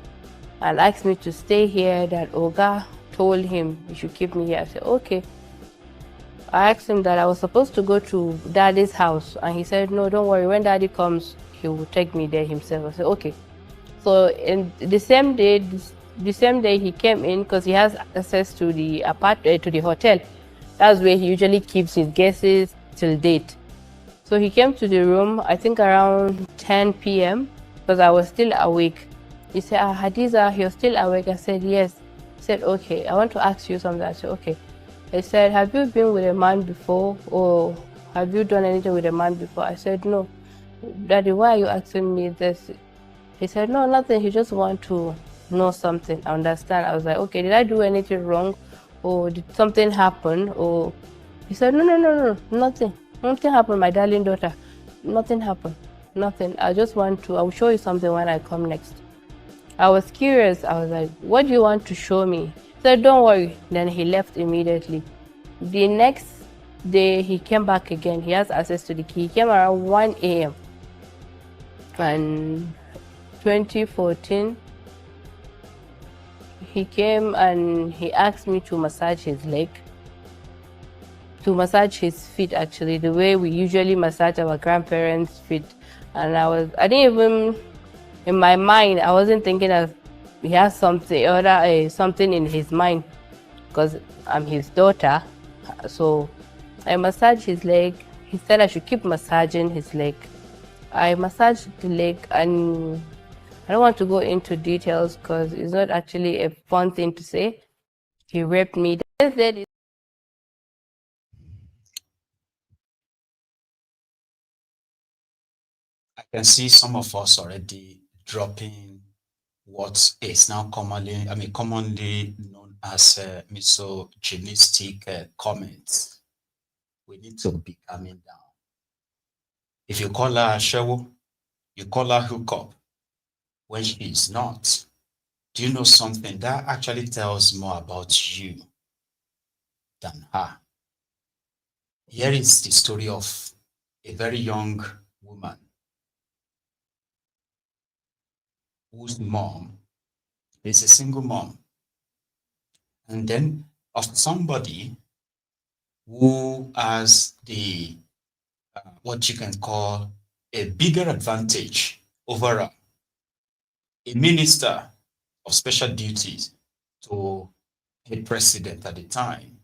and asked me to stay here, that Oga told him he should keep me here. I said, okay. I asked him that I was supposed to go to Daddy's house, and he said, no, don't worry, when Daddy comes, he will take me there himself. I said, okay. So in the same day he came in, because he has access to the to the hotel. That's where he usually keeps his guests till date. So he came to the room, I think around 10 p.m. because I was still awake. He said, Hadiza, you're still awake? I said, yes. He said, okay, I want to ask you something. I said, okay. He said, have you been with a man before, or have you done anything with a man before? I said, no. Daddy, why are you asking me this? He said, no, nothing. He just want to know something. I understand. I was like, okay, did I do anything wrong? Or did something happen? Or he said, no, nothing. Nothing happened, my darling daughter. Nothing happened. Nothing. I will show you something when I come next. I was curious. I was like, what do you want to show me? He said, don't worry. Then he left immediately. The next day, he came back again. He has access to the key. He came around 1 a.m. And 2014, he came and he asked me to massage his leg. To massage his feet, actually, the way we usually massage our grandparents' feet. And I didn't even, in my mind, I wasn't thinking of he has something in his mind, because I'm his daughter. So I massaged his leg. He said I should keep massaging his leg. I massaged the leg, and I don't want to go into details because it's not actually a fun thing to say. He raped me. I can see some of us already dropping what is now commonly known as misogynistic comments. We need to be calming down. If you call her Shewo, you call her hookup when she is not. Do you know something? That actually tells more about you than her. Here is the story of a very young woman whose mom is a single mom, and then of somebody who has the what you can call a bigger advantage over a minister of special duties to a president at the time,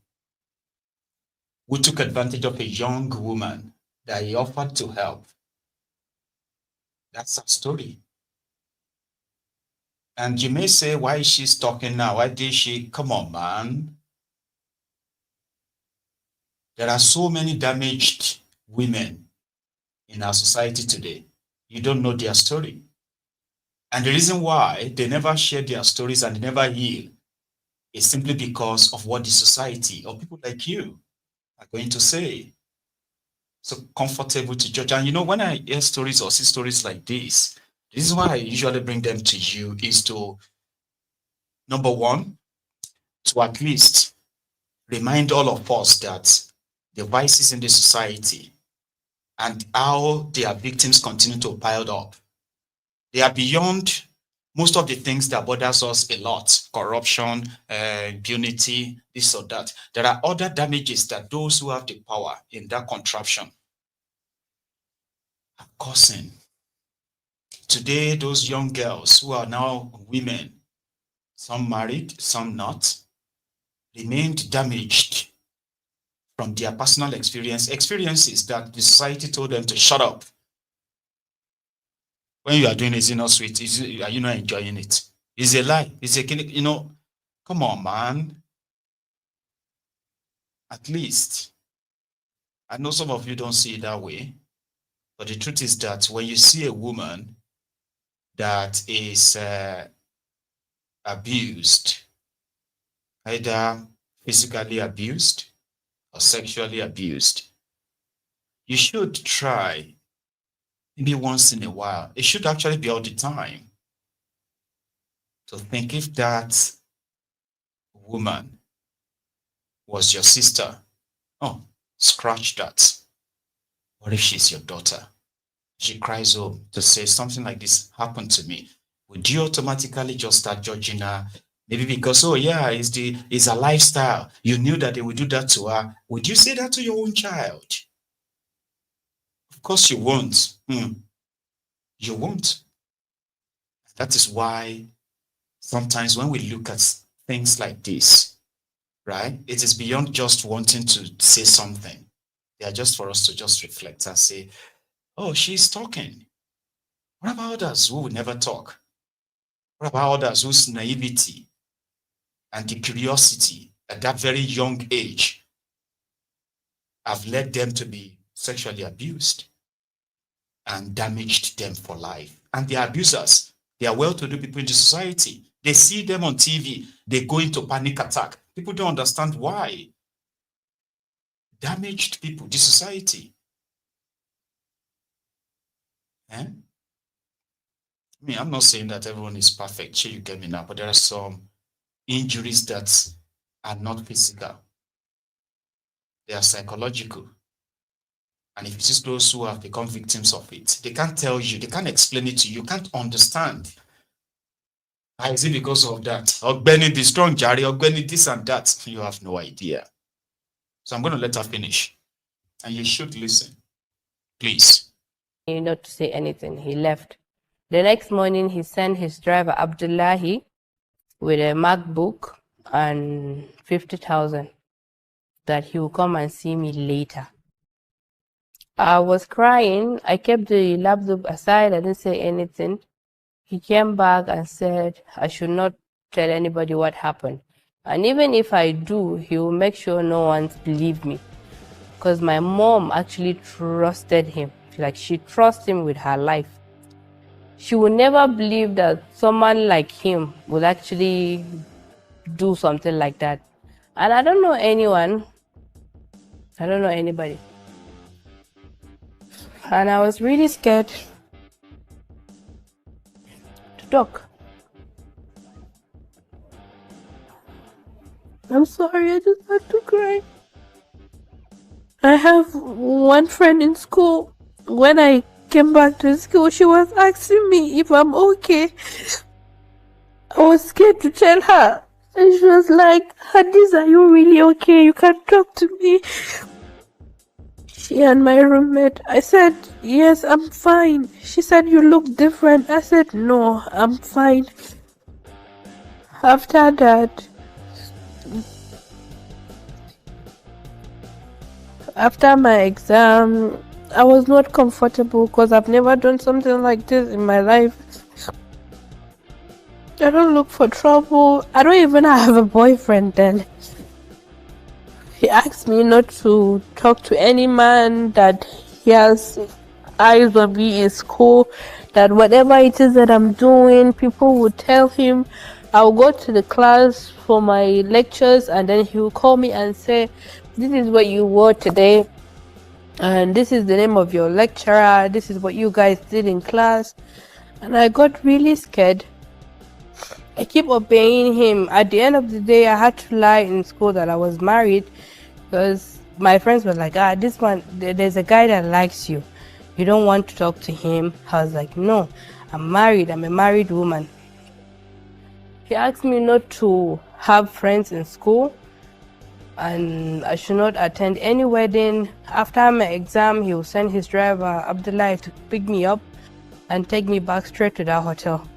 who took advantage of a young woman that he offered to help. That's our story. And you may say, why is she talking now? Why did she? Come on, man. There are so many damaged women in our society today. You don't know their story. And the reason why they never share their stories and they never heal is simply because of what the society or people like you are going to say. So comfortable to judge. And you know, when I hear stories or see stories like this is why I usually bring them to you, is to, number one, to at least remind all of us that the vices in the society and how their victims continue to pile up. They are beyond most of the things that bothers us a lot: corruption, impunity, this or that. There are other damages that those who have the power in that contraption are causing. Today, those young girls who are now women, some married, some not, remained damaged from their personal experiences that the society told them to shut up. When you are doing it, is it not sweet? Are you not enjoying it? It's a lie. It's a, come on, man. At least, I know some of you don't see it that way, but the truth is that when you see a woman that is abused, either physically abused or sexually abused, you should try, maybe once in a while, it should actually be all the time, to think if that woman was your sister. Oh, scratch that. What if she's your daughter? She cries home to say something like this happened to me. Would you automatically just start judging her? Maybe because, oh yeah, it's a lifestyle. You knew that they would do that to her. Would you say that to your own child? Of course you won't. You won't. That is why sometimes when we look at things like this, right, it is beyond just wanting to say something. They are just for us to just reflect and say, oh, she's talking. What about others who would never talk? What about others whose naivety and the curiosity at that very young age have led them to be sexually abused and damaged them for life? And the abusers, they are well-to-do people in the society. They see them on TV, they go into panic attack. People don't understand why. Damaged people, the society. I mean, I'm not saying that everyone is perfect. Sure, you get me now, but there are some injuries that are not physical. They are psychological. And if it is those who have become victims of it, they can't tell you, they can't explain it to you, you can't understand. Why is it because of that? Or Benny the strong, Jerry, or Benny this and that. You have no idea. So I'm going to let her finish. And you should listen. Please. Not to say anything. He left. The next morning, he sent his driver, Abdullahi, with a MacBook and 50,000 that he will come and see me later. I was crying. I kept the laptop aside. I didn't say anything. He came back and said I should not tell anybody what happened. And even if I do, he will make sure no one believes me. Because my mom actually trusted him. Like, she trusts him with her life. She would never believe that someone like him would actually do something like that. And I don't know anyone. I don't know anybody. And I was really scared to talk. I'm sorry, I just had to cry. I have one friend in school. When I came back to school, she was asking me if I'm okay. I was scared to tell her. And she was like, Hadiza, are you really okay? You can talk to me. She and my roommate. I said, yes, I'm fine. She said, you look different. I said, no, I'm fine. After that, after my exam, I was not comfortable because I've never done something like this in my life. I don't look for trouble. I don't even have a boyfriend then. He asked me not to talk to any man, that he has eyes on me in school, that whatever it is that I'm doing, people would tell him. I'll go to the class for my lectures and then he will call me and say, this is what you wore today. And this is the name of your lecturer. This is what you guys did in class. And I got really scared. I keep obeying him. At the end of the day, I had to lie in school that I was married because my friends were like, this one, there's a guy that likes you. You don't want to talk to him? I was like, no, I'm married. I'm a married woman. He asked me not to have friends in school and I should not attend any wedding. After my exam, he will send his driver, Abdullahi, to pick me up and take me back straight to that hotel.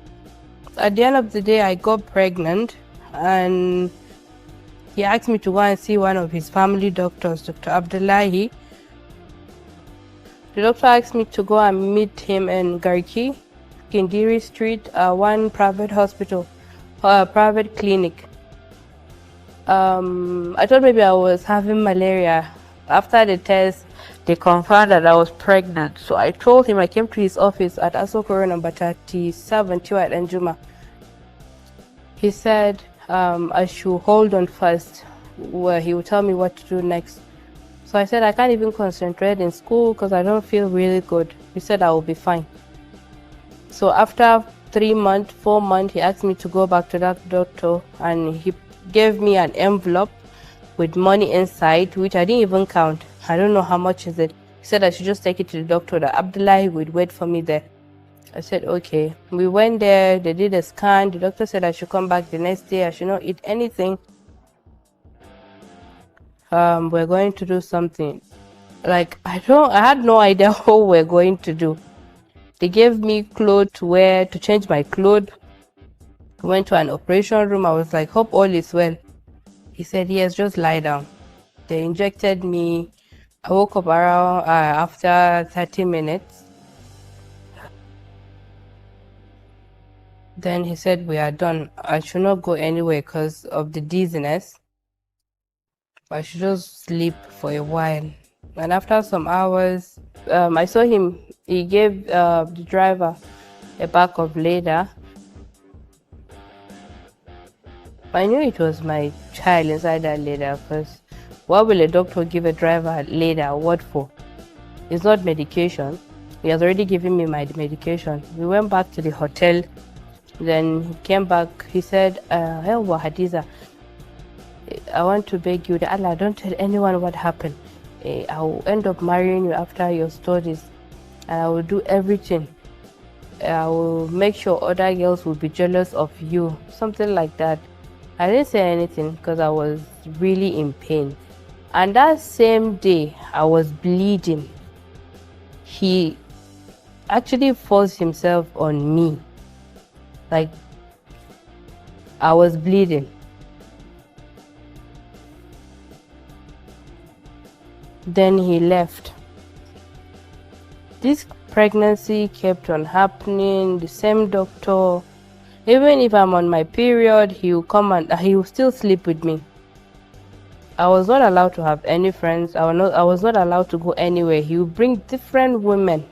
At the end of the day, I got pregnant and he asked me to go and see one of his family doctors, Dr. Abdullahi. The doctor asked me to go and meet him in Garki, Kindiri Street, one private hospital, private clinic. I thought maybe I was having malaria. After the test, they confirmed that I was pregnant. So I told him, I came to his office at Asokoro number 37, Tiwa Enjuma. He said I should hold on first, where he would tell me what to do next. So I said I can't even concentrate in school because I don't feel really good. He said I will be fine. So after 3 months, 4 months, he asked me to go back to that doctor and he gave me an envelope with money inside, which I didn't even count. I don't know how much is it. He said I should just take it to the doctor, that Abdullahi would wait for me there. I said, okay. We went there, they did a scan. The doctor said I should come back the next day. I should not eat anything. We're going to do something. Like, I had no idea what we're going to do. They gave me clothes to wear, to change my clothes. Went to an operation room. I was like, hope all is well. He said, yes, just lie down. They injected me. I woke up around after 30 minutes. Then he said, we are done. I should not go anywhere because of the dizziness. I should just sleep for a while. And after some hours, I saw him. He gave the driver a bag of leather. I knew it was my child inside that leather because what will a doctor give a driver leather? What for? It's not medication. He has already given me my medication. We went back to the hotel. Then he came back. He said, hello, Hadiza. I want to beg you that Allah, don't tell anyone what happened. I will end up marrying you after your studies. And I will do everything. I will make sure other girls will be jealous of you. Something like that. I didn't say anything because I was really in pain. And that same day, I was bleeding. He actually forced himself on me. Like, I was bleeding. Then he left. This pregnancy kept on happening. The same doctor. Even if I'm on my period, he will come and he will still sleep with me. I was not allowed to have any friends. I was not allowed to go anywhere. He will bring different women.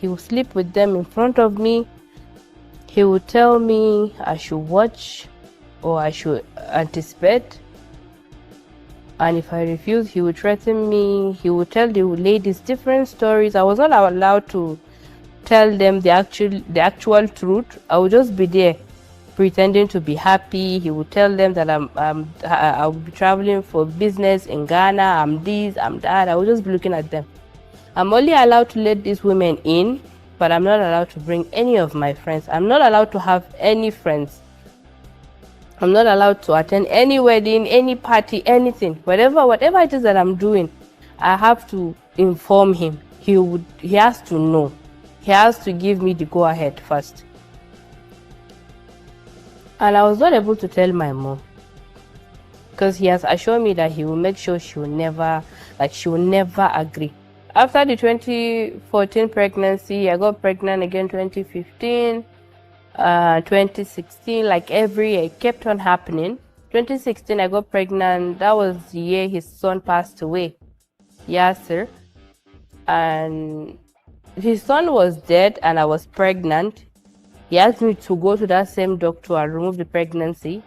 He will sleep with them in front of me. He will tell me I should watch or I should anticipate. And if I refuse, he would threaten me. He would tell the ladies different stories. I was not allowed to tell them the actual truth. I would just be there pretending to be happy. He would tell them that I'll be traveling for business in Ghana. I'm this, I'm that. I would just be looking at them. I'm only allowed to let these women in, but I'm not allowed to bring any of my friends. I'm not allowed to have any friends. I'm not allowed to attend any wedding, any party, anything. Whatever it is that I'm doing, I have to inform him. He has to know. He has to give me the go-ahead first. And I was not able to tell my mom because he has assured me that he will make sure she will never agree. After the 2014 pregnancy, I got pregnant again 2015, 2016, like every year, it kept on happening. 2016, I got pregnant. That was the year his son passed away, Yasser. And his son was dead and I was pregnant. He asked me to go to that same doctor and remove the pregnancy.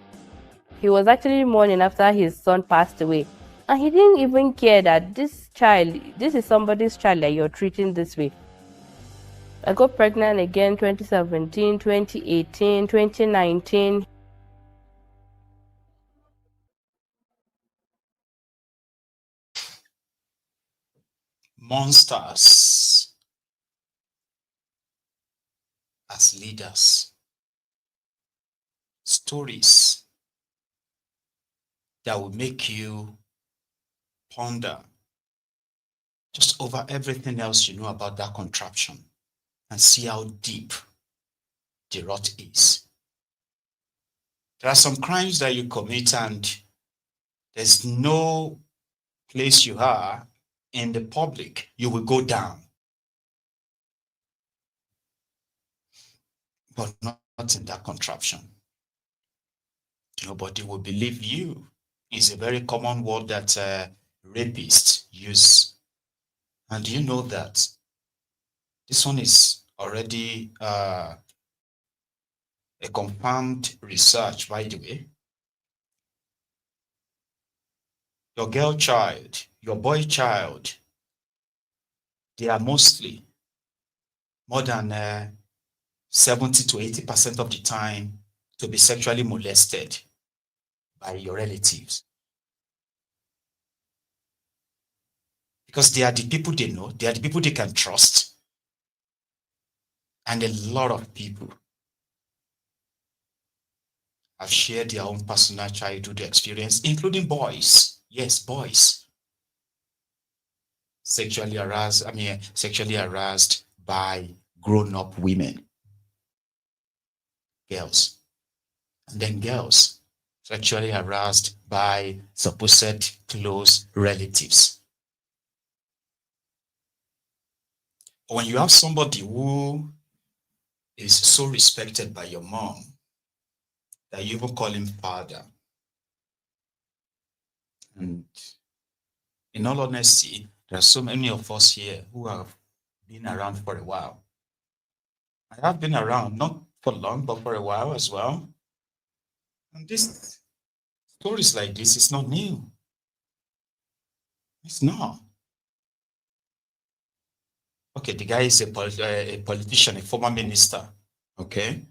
He was actually mourning after his son passed away. And he didn't even care that this is somebody's child that you're treating this way. I got pregnant again 2017, 2018, 2019. monsters as leaders, stories that will make you ponder just over everything else you know about that contraption and see how deep the rot is. There are some crimes that you commit and there's no place you are in the public, you will go down. But not in that contraption. Nobody will believe you. It's a very common word that rapists use. And you know that this one is already a confirmed research, by the way. Your girl child, your boy child, they are mostly more than 70 to 80% of the time to be sexually molested by your relatives. Because they are the people they know, they are the people they can trust. And a lot of people have shared their own personal childhood experience, including boys. Yes, boys. Sexually harassed by grown-up women. Girls. And then girls sexually harassed by supposed close relatives. When you have somebody who is so respected by your mom that you even call him father, and in all honesty, there are so many of us here who have been around for a while. I have been around, not for long, but for a while as well. And this stories like this is not new. It's not. Okay, the guy is a politician, a former minister. Okay.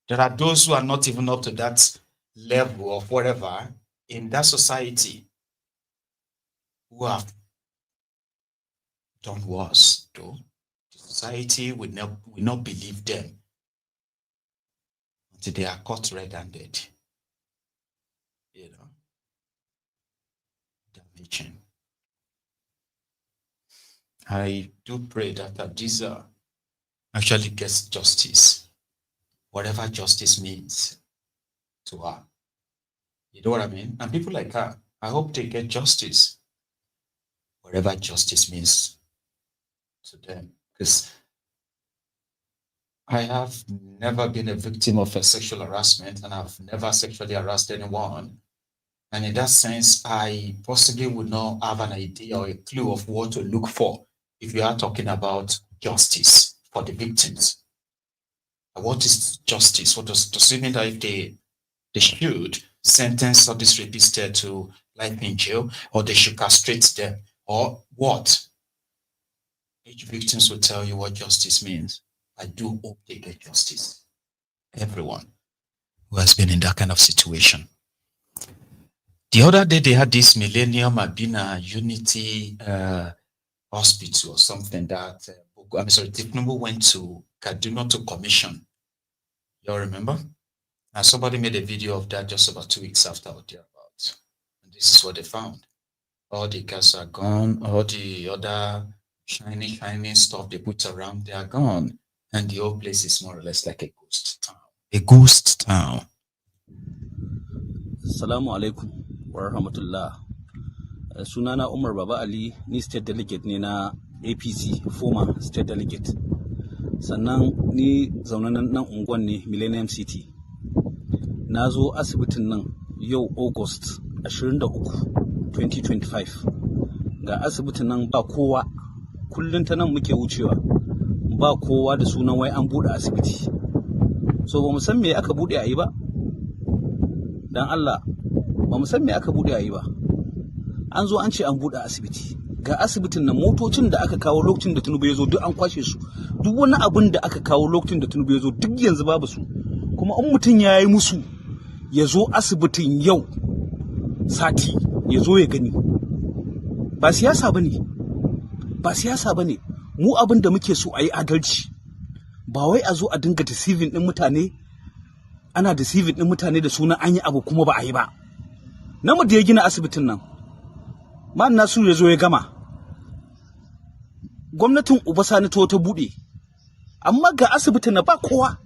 There are those who are not even up to that level of whatever in that society who have done worse, though. The society will not believe them until they are caught red-handed. You know, damaging. I do pray that Hadiza actually gets justice, whatever justice means to her. You know what I mean? And people like her, I hope they get justice, whatever justice means to them. Because I have never been a victim of a sexual harassment, and I've never sexually harassed anyone. And in that sense, I possibly would not have an idea or a clue of what to look for if you are talking about justice for the victims. What is justice? What does it mean that if they should sentence all these rapists to life in jail, or they should castrate them, or what? Each victim will tell you what justice means. I do hope they get justice. Everyone who has been in that kind of situation. The other day they had this Millennium Abina Unity Hospital or something that Tinubu went to Kaduna to commission. You all remember? And somebody made a video of that just about 2 weeks after or thereabouts. And this is what they found. All the cars are gone, all the other shiny stuff they put around, they are gone. And the whole place is more or less like a ghost town. A ghost town. Assalamu alaikum wa rahmatullah. Sunana Umar Baba Ali, ni state delegate ne na APC, former state delegate. Sannan ni zaunanan nan unguwan ne Millennium City. Na zo asibitin nan yau August 23, 2025. Ga asibitin nan ba kowa, kullum ta nan muke wucewa. Ba kowa da sunan wai an bude asibiti. So ba mu san me aka bude a yi ba. Dan Allah, ba mu san me aka bude a yi ba. An zo an ce an bude asibiti. Ga asibitin nan motocin da aka kawo lokacin da Tinubu ya zo duk an kwashe su. Duk wani abin da aka kawo lokacin da Tinubu ya zo duk yanzu babu su. Kuma in mutum ya yi musu ya zo asibitin yau sati ya zo ya gani. Ba siyasa ba ne. ba siyasa bane. Mu abin da muke so a yi adalci. Ba wai a zo a dinga deceiving din mutane, ana deceiving din mutane da sunan an yi abu kuma ba a yi ba. Namu da ya gina asibitin nan, man Nasiru ya zo ya gama. Gwamnatin Obasani ta bude, amma ga asibitin na ba kowa.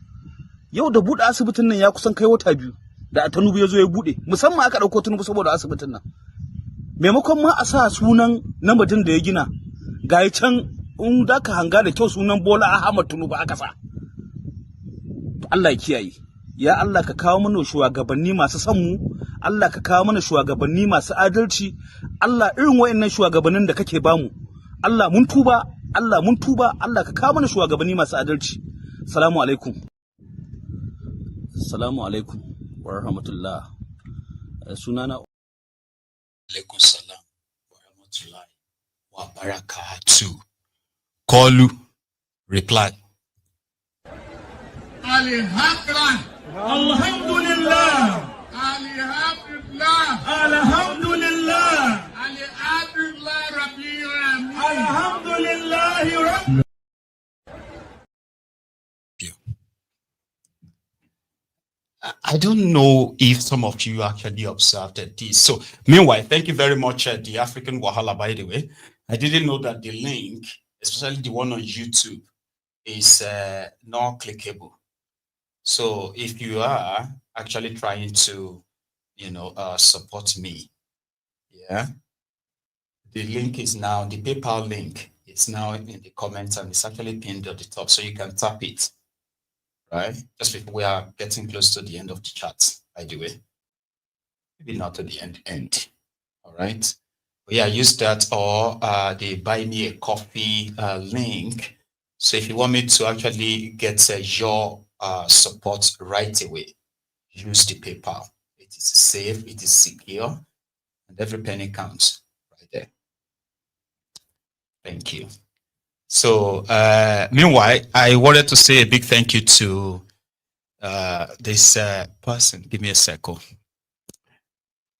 Yau da bude asibitin nan ya kusan kai wata 2 da Tanubu ya zo ya bude, musamman aka dauko Tanubu saboda asibitin nan. Maimakon ma a sa sunan namadin da ya gina, ga can in da ka hanga da kyau sunan Bola Ahmad Tinubu aka sa. Allah ya kiyaye. Ya Allah ka kawo mana shugabanni masu son mu, Allah ka kawo mana shugabanni masu adalci, Allah irin wayannan shugabannin da kake bamu. Allah mun tuba, Allah mun tuba, Allah ka kawo mana shugabanni masu adalci. Assalamu alaikum. Assalamu alaikum wa rahmatullah. Sunana Alaikum salam wa rahmatullahi wa barakatuh. Kolu, reply. Alhamdulillah. Alhamdulillah. Alhamdulillah. Alhamdulillah. I don't know if some of you actually observed this. So, meanwhile, thank you very much, the African Wahala, by the way. I didn't know that the link, especially the one on YouTube, is not clickable. So, if you are actually trying to, support me, yeah, the link is now, the PayPal link is now in the comments and it's actually pinned at the top, so you can tap it. Right? Just before we are getting close to the end of the chat, by the way. Maybe not to the end. All right. But yeah, use that or the buy me a coffee link. So if you want me to actually get your support right away, use the PayPal. It is safe, it is secure, and every penny counts right there. Thank you. So, meanwhile, I wanted to say a big thank you to this person. Give me a second.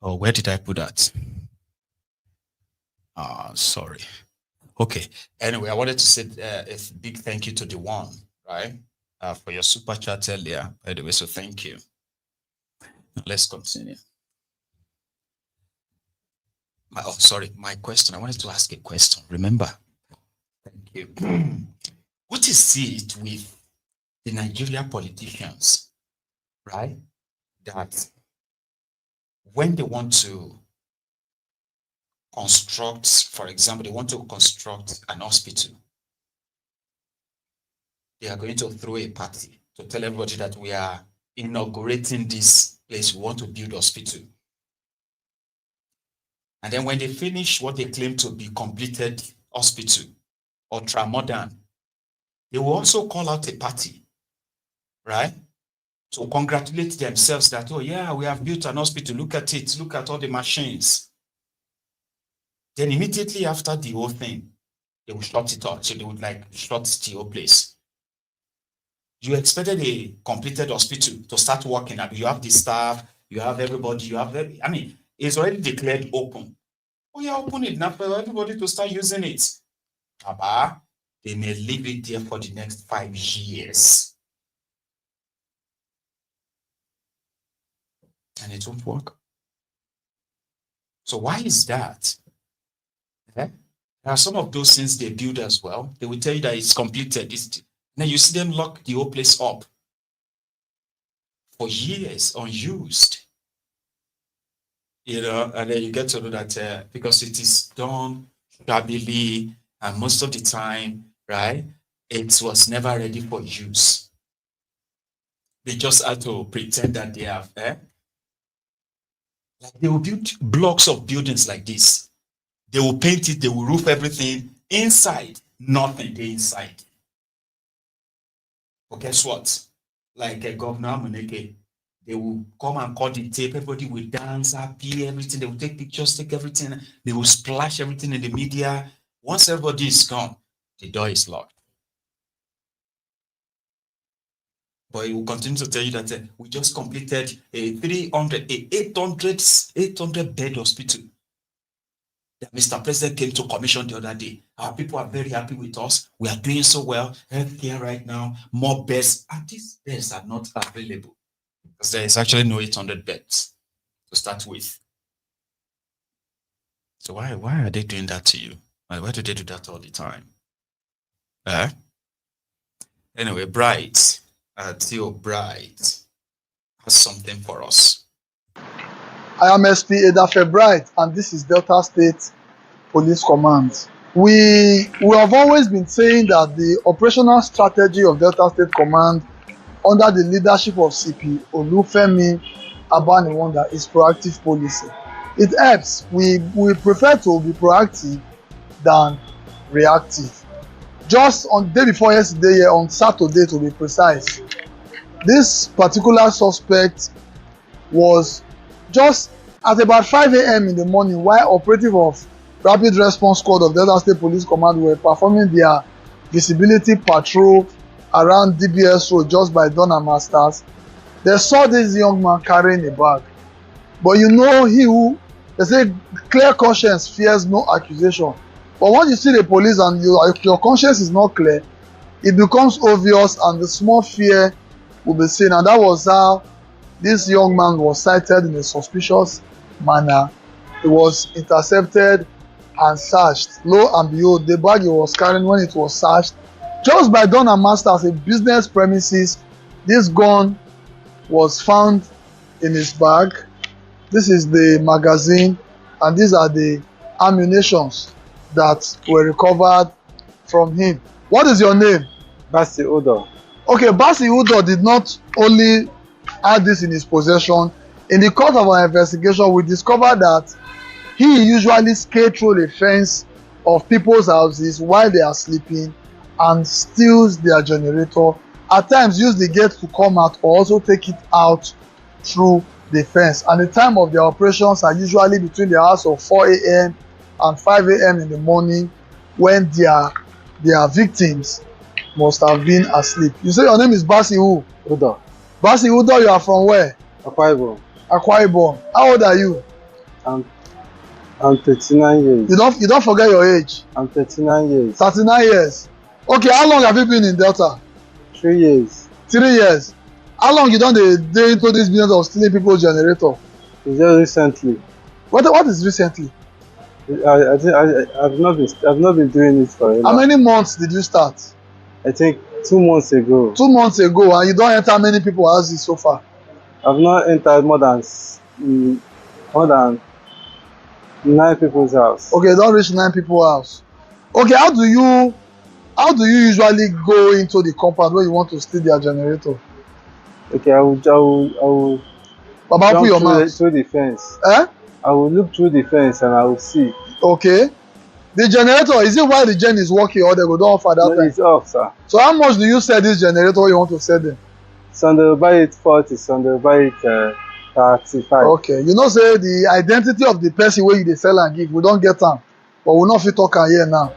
Oh, where did I put that? Sorry. Okay. Anyway, I wanted to say a big thank you to the one, right? For your super chat earlier, by the way. So thank you. Let's continue. Sorry, my question. I wanted to ask a question. Remember? Thank you. What is it with the Nigerian politicians, right? That when they want to construct, for example, they want to construct an hospital, they are going to throw a party to tell everybody that we are inaugurating this place, we want to build a hospital. And then when they finish what they claim to be completed hospital, ultra-modern, they will also call out a party, right? To congratulate themselves that, oh yeah, we have built an hospital, look at it, look at all the machines. Then immediately after the whole thing, they will shut it off. So they would shut the whole place. You expected a completed hospital to start working. I mean, you have the staff, you have everybody, it's already declared open. Oh yeah, open it now for everybody to start using it. Baba, they may leave it there for the next 5 years. And it won't work. So why is that? There are some of those things they build as well. They will tell you that it's completed. Then you see them lock the whole place up for years, unused. And then you get to know that because it is done shabbily, and most of the time, right, it was never ready for use. They just had to pretend that they have. Like they will build blocks of buildings like this. They will paint it, they will roof everything. Inside, nothing, they inside. But guess what? Like Governor Muneke, they will come and cut the tape, everybody will dance, happy, everything. They will take pictures, take everything. They will splash everything in the media. Once everybody is gone, the door is locked. But he will continue to tell you that we just completed a 800 bed hospital. that Mr. President came to commission the other day. Our people are very happy with us. We are doing so well. Healthcare right now, more beds. And these beds are not available because there is actually no 800 beds to start with. So why are they doing that to you? Why do they do that all the time? Anyway, Bright, Theo Bright has something for us. I am SP Edafe Bright, and this is Delta State Police Command. We have always been saying that the operational strategy of Delta State Command under the leadership of CP Olufemi Abaniwanda is proactive policy. It helps. We prefer to be proactive than reactive. Just on the day before yesterday, on Saturday to be precise, this particular suspect was just at about 5 a.m. in the morning while operative of Rapid Response Squad of Delta State Police Command were performing their visibility patrol around DBS Road just by Dawn and Masters. They saw this young man carrying a bag. But you know, they say clear conscience fears no accusation. But once you see the police and your conscience is not clear, it becomes obvious and the small fear will be seen. And that was how this young man was sighted in a suspicious manner. He was intercepted and searched. Lo and behold, the bag he was carrying when it was searched, just by Dawn and Masters, a business premises, this gun was found in his bag. This is the magazine, and these are the ammunitions that were recovered from him. What is your name? Basi Udo. Okay, Basi Udo did not only have this in his possession. In the course of our investigation, we discovered that he usually skates through the fence of people's houses while they are sleeping and steals their generator. At times, use the gate to come out or also take it out through the fence. And the time of their operations are usually between the hours of 4 a.m. and 5 a.m. in the morning, when their victims must have been asleep. You say your name is Basi who? Udo. Basi Udo, you are from where? Akwa Ibom. Akwa Ibom. How old are you? I'm 39 years. You don't forget your age. I'm 39 years. 39 years. Okay, how long have you been in Delta? 3 years. 3 years. How long you done dey into this business of stealing people's generator? It's just recently. What is recently? I've not been doing it for a How many months did you start? I think 2 months ago. 2 months ago, and you don't enter many people's houses so far? I've not entered more than 9 people's house. Okay, don't reach 9 people's house. Okay, how do you usually go into the compound where you want to steal their generator? Okay, I will Baba, put your mouth through the fence. Eh? I will look through the fence and I will see. Okay. The generator, is it while the gen is working or they go down for that time? It's off, sir. So how much do you sell this generator or you want to sell them? Some they will buy it 40, some they will buy it 35. Okay. You know, say the identity of the person where you dey sell and give, we don't get am, but we not fit talk am here now.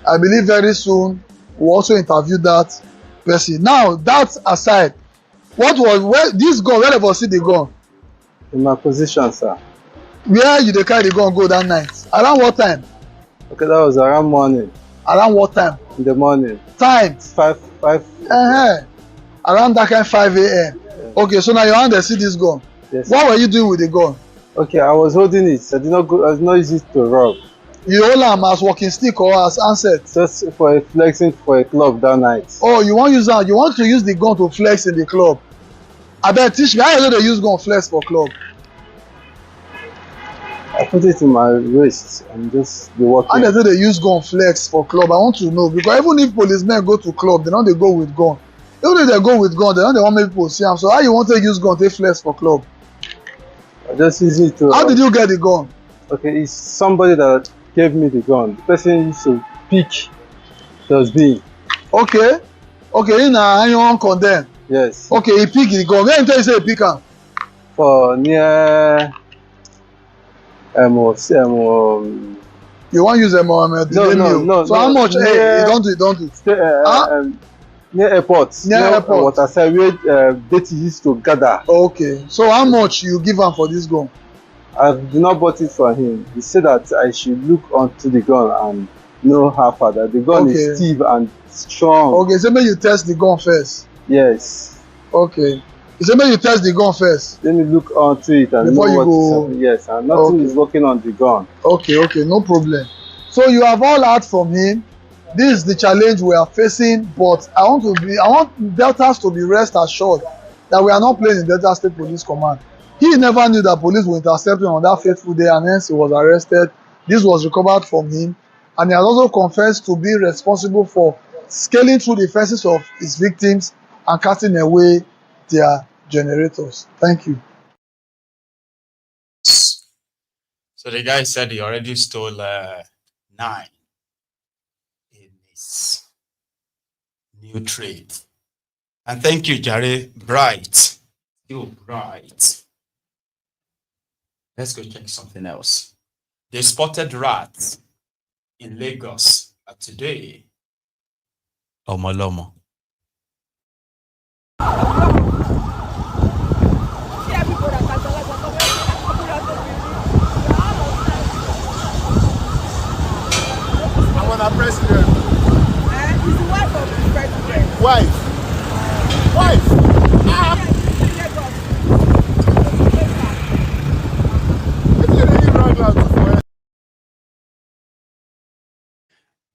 I believe very soon we'll also interview that person. Now, that aside, where this gun, where you see the gun? In my position, sir. Where you dey carry the gun go that night? Around what time? Okay, that was around morning. Around what time? In the morning. Time? 5. Around that kind 5 a.m. Yeah. Okay, so now your hand dey see this gun. Yes. What were you doing with the gun? Okay, I was holding it. I did not use it to rob. You hold am as walking stick or as handset? Just for a flexing for a club that night. Oh, you want to use the gun to flex in the club? Abeg, teach me how you dey use gun flex for club? I put it in my wrist and just be walking. How they use gun flex for club? I want to know, because even if policemen go to club, they don't go with gun. Even if they go with gun, they don't want make people see them. So how you want to use gun to flex for club? I just use it to. How did you get the gun? Okay, it's somebody that gave me the gun. The person used to pick dustbin. Okay, in a condemn. Yes. Okay, he pick the gun. Where you say he pick am? For near. You want use No. So how much? Hey, don't do. Near airport. Near airport. Waterside where Datti used to gather. Okay. So how much you give am for this gun? I did not bought it for him. He said that I should look onto the gun and know how far that the gun is stiff and strong. Okay, so maybe you test the gun first. Yes. Okay. So maybe you test the gun first. Let me look onto it and before know you what is happening. Yes, and nothing is working on the gun. Okay, no problem. So you have all heard from him. This is the challenge we are facing, but I want Deltas to be rest assured that we are not playing in Delta State Police Command. He never knew that police would intercept him on that fateful day, and hence he was arrested. This was recovered from him, and he has also confessed to be responsible for scaling through the fences of his victims and casting away their generators. Thank you. So the guy said he already stole 9 in his new trade. And thank you, Jare. Bright. You're bright. Let's go check something else. They spotted rats in Lagos today. Omolomo. I'm a president. He's the wife of the president. Wife.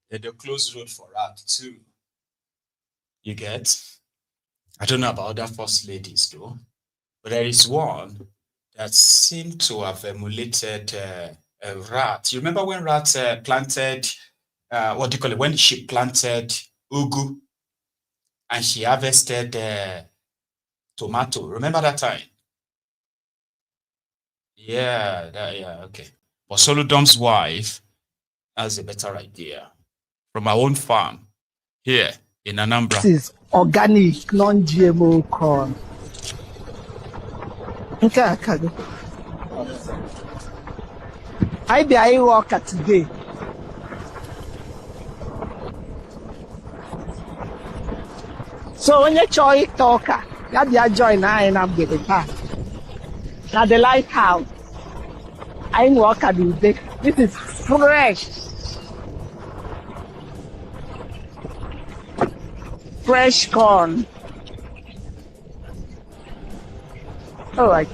They close road for rat too. You get? I don't know about other first ladies though, but there is one that seemed to have emulated a rat. You remember when rat planted, what do you call it? When she planted ugu and she harvested tomato. Remember that time? Yeah, okay. But Soludom's wife has a better idea. From our own farm here in Anambra. This is organic, non-GMO corn. Okay. I be a worker today. So when you try talker, you be a join and I'm getting back. Now the lighthouse. I work at the day. This is fresh. Fresh corn. All right.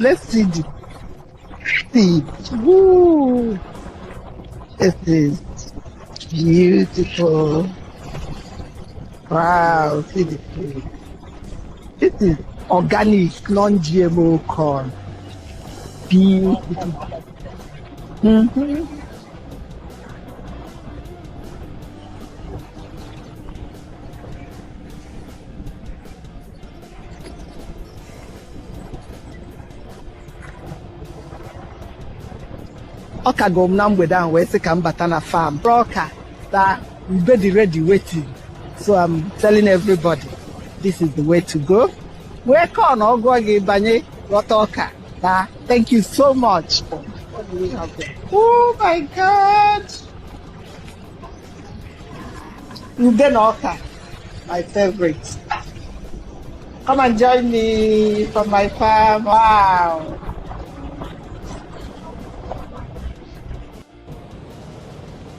Let's see the seed. Woo! This is beautiful. Wow, see the seed. This is organic, non-GMO corn. Beautiful. Oka go na mgbede ahụ wee sị ka m bata na farm. Broker, that we be ready waiting. So I'm telling everybody, this is the way to go. Where corn ogo gị banye ghọta ọka. Thank you so much. What do we have there? Oh my God! Ugenoka, my favorite. Come and join me from my farm. Wow!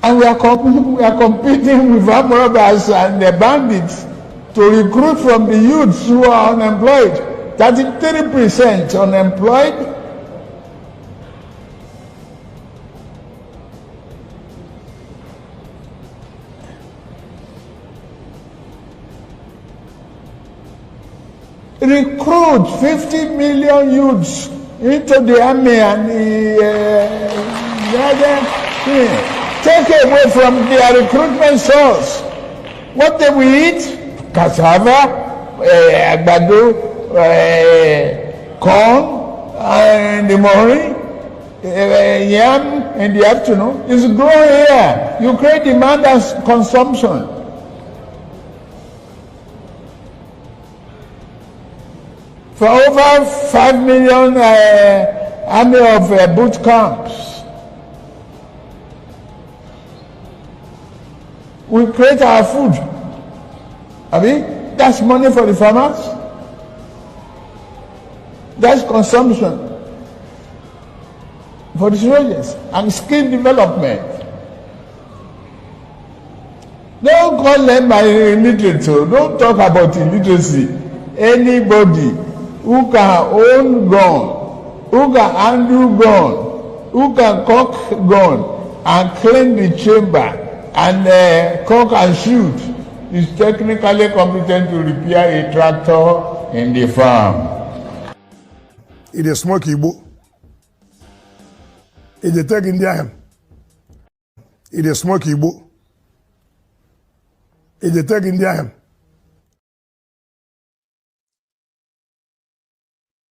And we are competing with armed robbers and the bandits to recruit from the youths who are unemployed. 33% unemployed. Recruit 50 million youths into the army and the other thing. Take away from their recruitment source. What they will eat? Cassava, agbado, corn in the morning, yam in the afternoon. It's growing here. You create demand and consumption. For over 5 million army of boot camps. We create our food. I mean, that's money for the farmers. That's consumption for the soldiers and skill development. Don't call them by illiterate. Don't talk about illiteracy. Anybody who can own gun, who can handle gun, who can cock gun and clean the chamber and cock and shoot is technically competent to repair a tractor in the farm. It is smoke Igbo. It is take India. It is smoke Igbo. It is take India.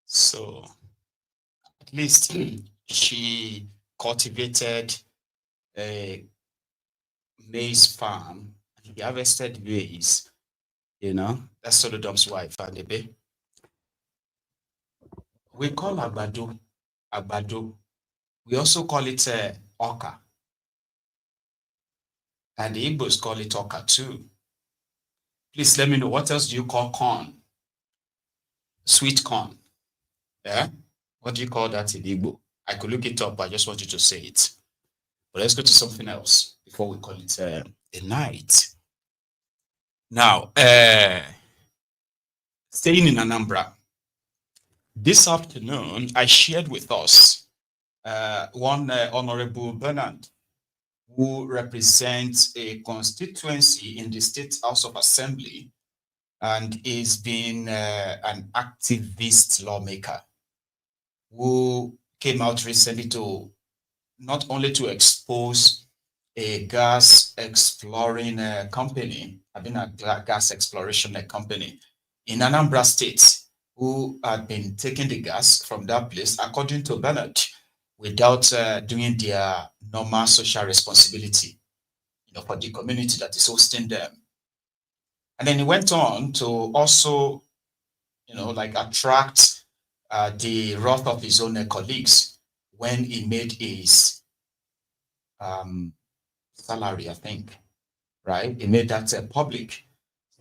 So, at least she cultivated a maize farm. He harvested maize. You know, that's Solodom's wife, Anebe. We call Agbado. We also call it Oka. And the Igbos call it Oka too. Please let me know, what else do you call corn? Sweet corn. Yeah? What do you call that in Igbo? I could look it up, but I just want you to say it. But let's go to something else before we call it the night. Now, staying in Anambra, this afternoon, I shared with us one Honorable Bernard, who represents a constituency in the State House of Assembly and is being an activist lawmaker who came out recently to not only to expose a gas exploring company, having a gas exploration company in Anambra State, who had been taking the gas from that place, according to Bernard, without doing their normal social responsibility, you know, for the community that is hosting them. And then he went on to also, you know, like attract the wrath of his own colleagues when he made his salary, I think, right? He made that public,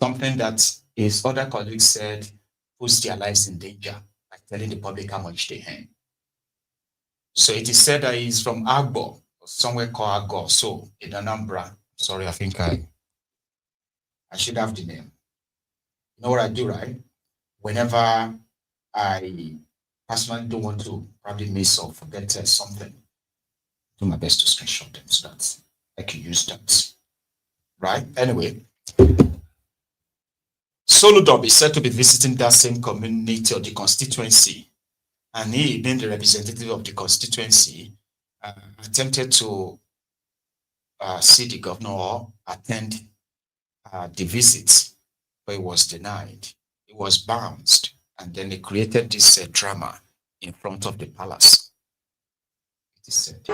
something that his other colleagues said puts their lives in danger, like telling the public how much they earn. So it is said that he's from Agbo, or somewhere called Agbo, so in Anambra. Sorry, I think I should have the name. You know what I do, right? Whenever I personally don't want to probably miss or forget something, do my best to screenshot them so that I can use that. Right? Anyway, Soludob is said to be visiting that same community or the constituency, and he, being the representative of the constituency, attempted to see the governor or attend the visit, but it was denied. It was bounced, and then they created this drama in front of the palace. It is said.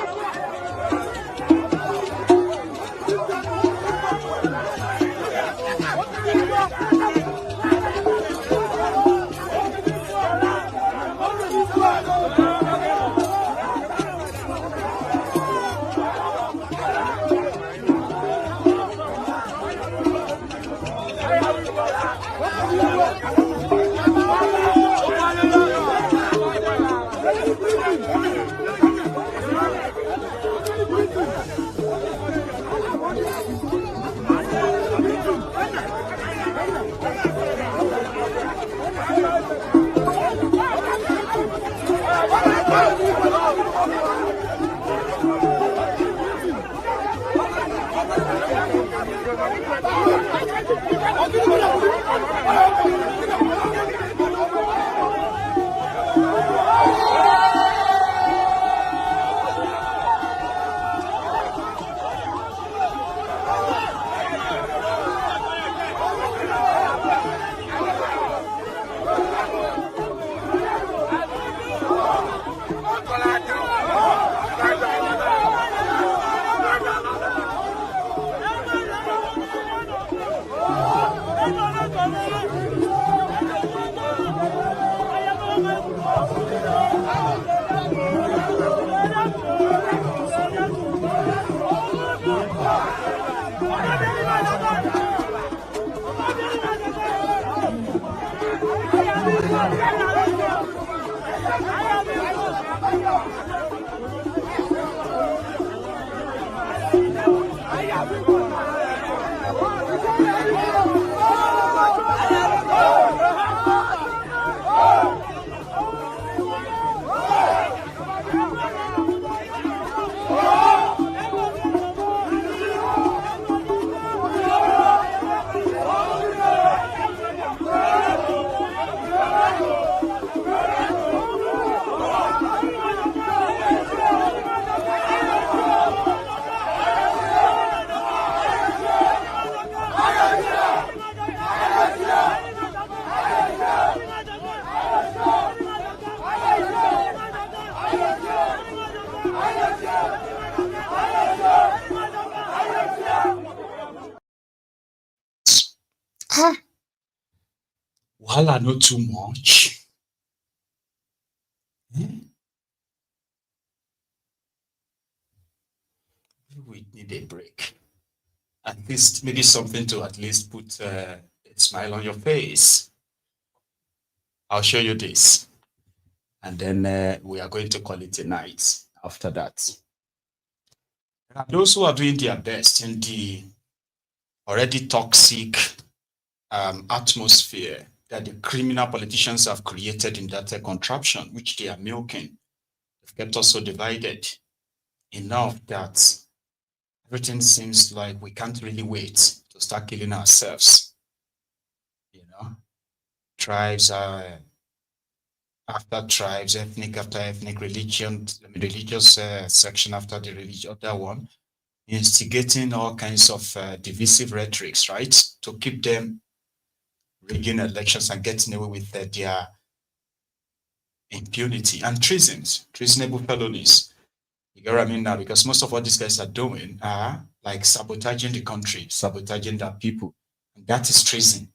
wahala not too much. We need a break. At least maybe something to at least put a smile on your face. I'll show you this. And then we are going to call it a night after that. There are those who are doing their best in the already toxic atmosphere that the criminal politicians have created in that contraption, which they are milking. They've kept us so divided enough that everything seems like we can't really wait to start killing ourselves. You know, tribes are after tribes, ethnic after ethnic, religious section after the other one, instigating all kinds of divisive rhetorics, right? To keep them rigging elections and getting away with their impunity and treasons, treasonable felonies. You get what I mean now? Because most of what these guys are doing are like sabotaging the country, sabotaging their people. And that is treason.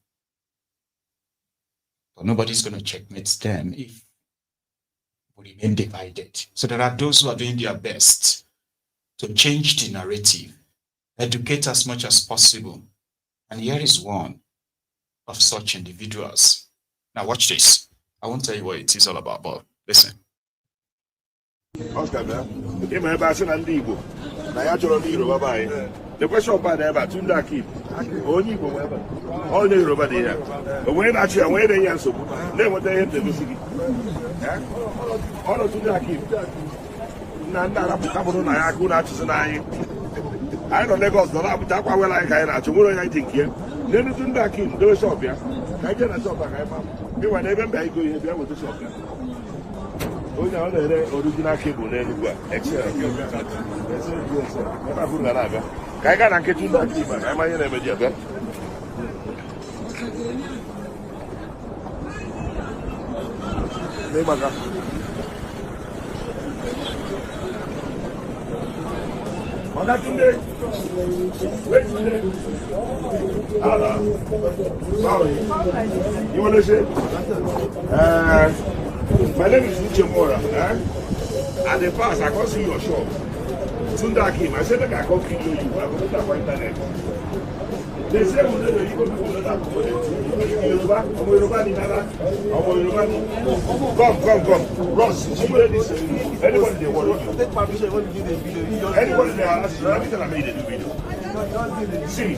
But nobody's going to checkmate them if we remain divided. So there are those who are doing their best to change the narrative, educate as much as possible. And here is one of such individuals. Now watch this. I won't tell you what it is all about, but listen. The question about Turaki, only all the Yoruba there. But when actually when they answer, they want to hit the music. All of Turaki. Nanda Kabuno Nayakuna Chisanai. I don't Lagos, the lab, Takwa, well, like I tomorrow I think here. Then Turaki, do a shop here. I get a shop like I'm. You were never going here with the shop here. Oh, no, the original cable, then excellent. Kaya na ketu da kiba, na manye na media ba. Ne baka. Manda tunde. Wait tunde. Ala. Sorry. You want to say? My name is Uchemora. At the past, I can't see your shop. Turaki, I said I can't kill you. I go to the internet. They say we know you go to that Yoruba, come. Ross, anybody they want to take permission, anybody they are asking, every time I made a video. See,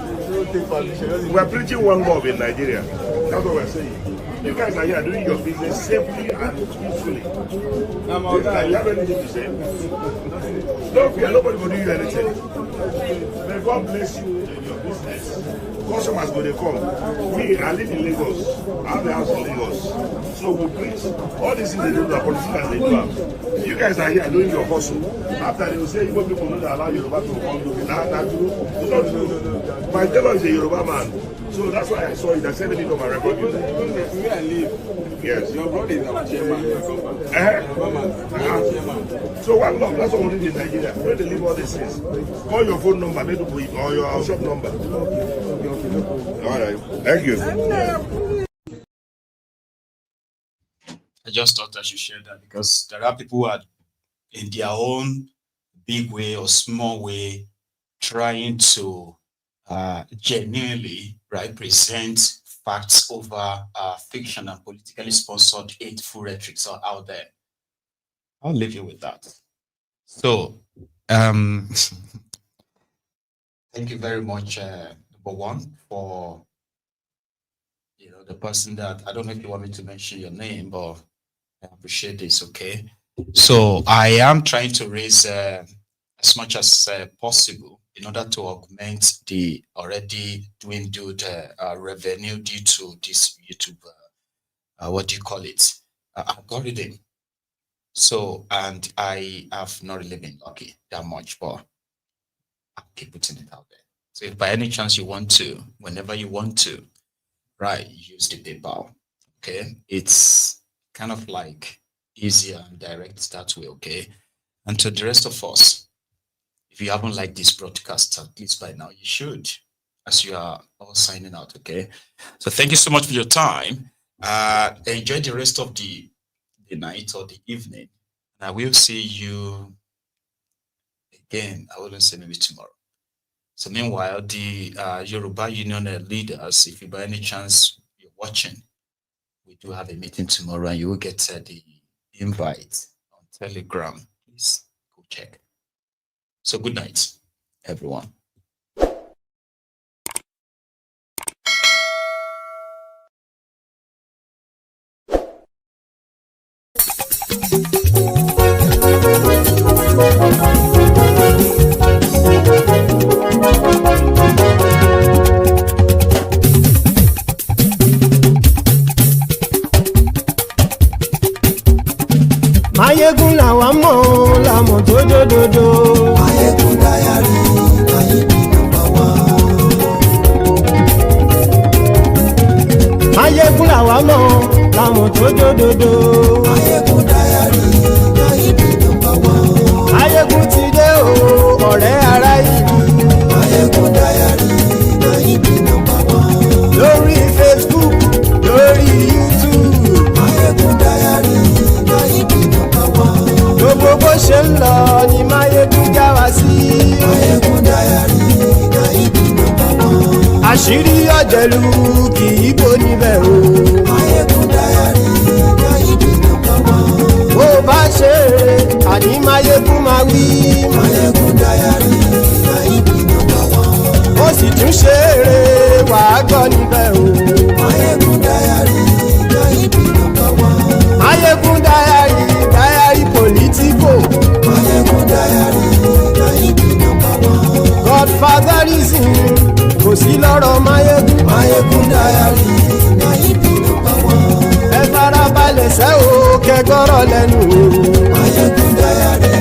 we are preaching one love in Nigeria. That's what we're saying. You guys are here doing your business safely and peacefully. You have anything to say? Don't fear, nobody will do you anything. May God bless you in your business. Customers go they come. Me, I live in Lagos. I have a house in Lagos. So we preach. All these things they do, the politicians they do. You guys are here doing your hustle. After they will say, you people don't allow Yoruba to come to me. No. My tailor is a Yoruba man. So that's why I saw it. I sent it on my record. Where I live. Yes. Your brother is our chairman. So one love, that's what we need in Nigeria. Where they leave all these things. Call your phone number, maybe or your shop number. All right. Thank you. I just thought I should share that because there are people who are in their own big way or small way trying to genuinely present facts over fiction and politically sponsored hateful rhetorics are out there. I'll leave you with that. So, thank you very much, number one, for the person that I don't know if you want me to mention your name, but I appreciate this. Okay, so I am trying to raise as much as possible in order to augment the already dwindled revenue due to this YouTube, what do you call it, algorithm. So, and I have not really been lucky that much, but I'll keep putting it out there. So if by any chance you want to, whenever you want to, use the PayPal, okay? It's kind of like easier and direct that way, okay? And to the rest of us, if you haven't liked this broadcast, at least by now, you should, as you are all signing out, okay? So thank you so much for your time. Enjoy the rest of the night or the evening. And I will see you again. I wouldn't say maybe tomorrow. So meanwhile, the Yoruba Union leaders, if you by any chance you're watching, we do have a meeting tomorrow and you will get the invite on Telegram. Please go check. So good night, everyone. Mayegun làwa mọ̀ làmọ̀ tó dòdòdò. Mayegun dayari Mayebi number one. Mayegun làwa mọ̀ làmọ̀ tó dòdòdò. Mayegun dayari Mayebi number one. Mayegun ti dé o ọ̀rẹ́ ara ìlú. Mayegun dayari Mayebi number one. Lórí Facebook lórí YouTube. Mayegun dayari Mayebi number one. Gbogbo bó ṣe ń lọ ni Mayegun já wa sí. Mayegun dayari Mayebi number one. Àṣírí ọ̀jẹ̀lú kì í bò níbẹ̀ o. Mayegun dayari Mayebi number one. Bó bá ṣe eré àní Mayegun máa wí. Mayegun dayari Mayebi number one. Ó sì tún ṣe eré wàá gbọ́ níbẹ̀ o. Mayegun dayari Mayebi number one. Mayegun dayari political. Mayegun dayari Mayebi number one. Godfatherism kò sí lọ́rọ̀ Mayegun. Mayegun dayari Mayebi number one. Ẹ farabalẹ̀ sẹ́ o kẹgọ́rọ̀ lẹ́nu o. Mayegun dayari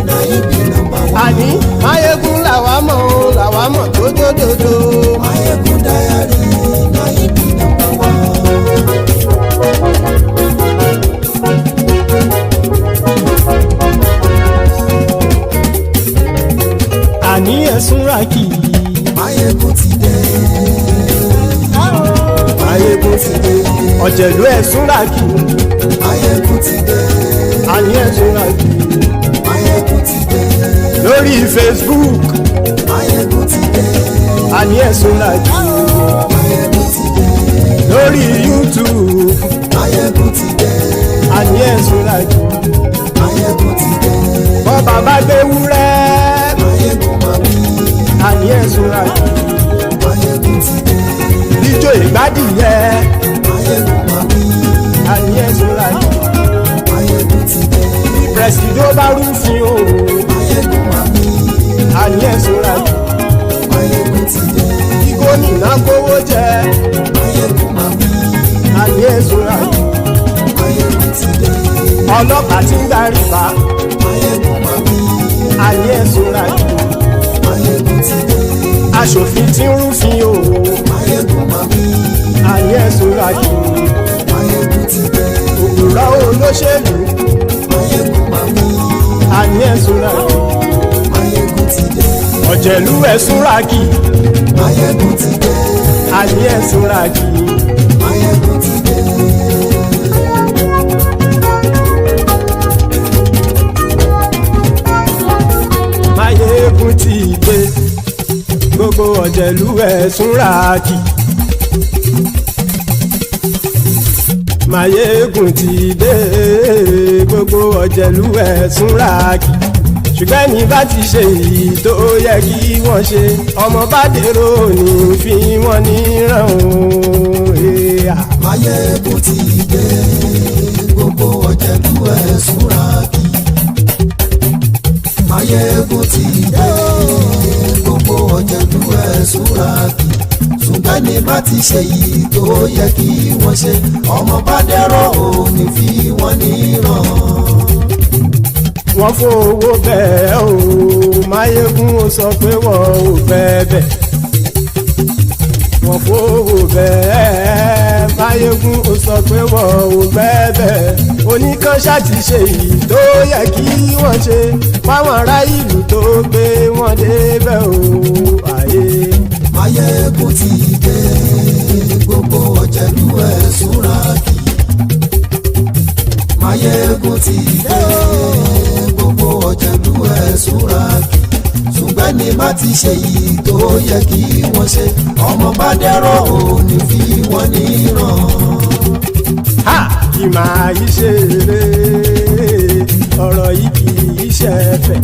Mayebi number one. Àní Mayegun làwa mọ̀ tó dòdòdò. Mayegun dayari Mayebi number one. Àní ẹ̀sùn Turaki. Mayegun ti dé. Mayegun ti dé. Ọ̀jẹ̀lú ẹ̀sùn Turaki. Mayegun ti dé. Àní ẹ̀sùn Turaki. Mayegun ti dé. Lórí Facebook. Mayegun ti dé. Àní ẹ̀sùn Turaki. Mayegun ti dé. Lórí YouTube. Mayegun ti dé. Àní ẹ̀sùn Turaki. Mayegun ti dé. Bọ́ bàbá gbé wúrẹ́. Mayegun máa bí. Àní ẹ̀sùn Turaki. Mayegun ti dé. Ijó ìgbádìyẹ. Mayegun máa bí. Àní ẹ̀sùn Turaki. Mayegun ti dé. Bí pẹ̀sìdó bá rúfin o. Mayegun máa bí. Àní ẹ̀sùn Turaki. Mayegun ti dé. Bí gómìnà kówó jẹ. Mayegun máa bí. Àní ẹ̀sùn Turaki. Mayegun ti dé. Ọlọ́pàá ti ń darí bá. Mayegun máa bí. Àní ẹ̀sùn Turaki. Mayegun ti dé. Aṣòfin tí ń rúfin o. Mayegun máa bí. Àní ẹ̀sùn Turaki. Mayegun ti dé. Òpùrọ́ olóṣèlú. Mayegun máa bí. Àní ẹ̀sùn Turaki. Mayegun ti dé. Ọ̀jẹ̀lú ẹ̀sùn Turaki. Mayegun ti dé. Àní ẹ̀sùn Turaki. Mayegun ti dé. Mayegun ti dé. Gbogbo ọ̀jẹ̀lú ẹ̀sùn Turaki. Mayegun ti dé. Gbogbo ọ̀jẹ̀lú ẹ̀sùn Turaki. Ṣùgbọ́n ní bá ti ṣe èyí tó yẹ kí wọ́n ṣe ọmọ bá dèrò ní fi wọ́n níran o. Mayegun ti dé. Gbogbo ọ̀jẹ̀lú ẹ̀sùn Turaki. Mayegun ti dé. Gbogbo ọ̀jẹ̀lú ẹ̀sùn Turaki. Ṣùgbọ́n ní bá ti ṣe èyí tó yẹ kí wọ́n ṣe ọmọ bá dèrò ní fi wọ́n níran. Wọ́n fowó bẹ́ẹ̀ o. Mayegun ó sọ pé wọ́n ò fẹ́ bẹ́ẹ̀. Wọ́n fowó bẹ́ẹ̀. Mayegun ó sọ pé wọ́n ò fẹ́ bẹ́ẹ̀. Oníkan ṣáàtì ṣe èyí tó yẹ kí wọ́n ṣe fáwọn ará ìlú tó gbé wọn débẹ̀ o. Àyè Máyégún ti dé, gbogbo ọ̀jẹ̀lú ẹ̀ súnra kì. Máyégún ti dé, gbogbo ọ̀jẹ̀lú ẹ̀ súnra kì. Ṣùgbọ́n ní bá ti ṣe yìí tó yẹ kí wọ́n ṣe, ọmọ bá dẹ́rọ̀ ò ní fi wọ́n níran. Ha! Kì máa yí ṣe eré, ọ̀rọ̀ yìí kì í ṣe ẹ̀fẹ̀.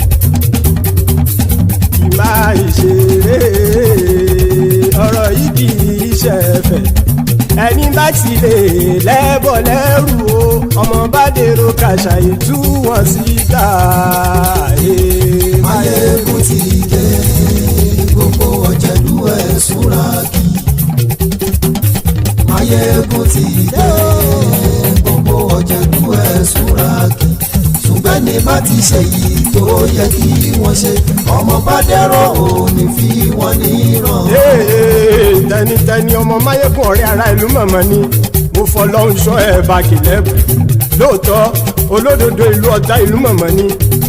Kì máa yí ṣe eré, ọ̀rọ̀ yìí kì í ṣe ẹ̀fẹ̀. Ẹni bá ti lè lẹ́bọ̀ lẹ́rù o, ọmọ bá dèrò kàṣàyè tú wọn síta. Máyégún ti dé, gbogbo ọ̀jẹ̀lú ẹ̀ súnra kì. Máyégún ti dé, gbogbo ọ̀jẹ̀lú ẹ̀ súnra kì. Ṣùgbọ́n ní bá ti ṣe yìí tó yẹ kí wọ́n ṣe, ọmọ bá dẹ́rọ̀ ò ní fi wọ́n níran. Tẹnitẹni ọmọ Máyégún ọ̀rẹ́ ara ìlú mọ̀mọ́ ni mo fọlọ́hún sọ ẹ̀ bá kìlẹ́bù. Lóòótọ́ olódodo ìlú ọ̀tá ìlú mọ̀mọ́ ni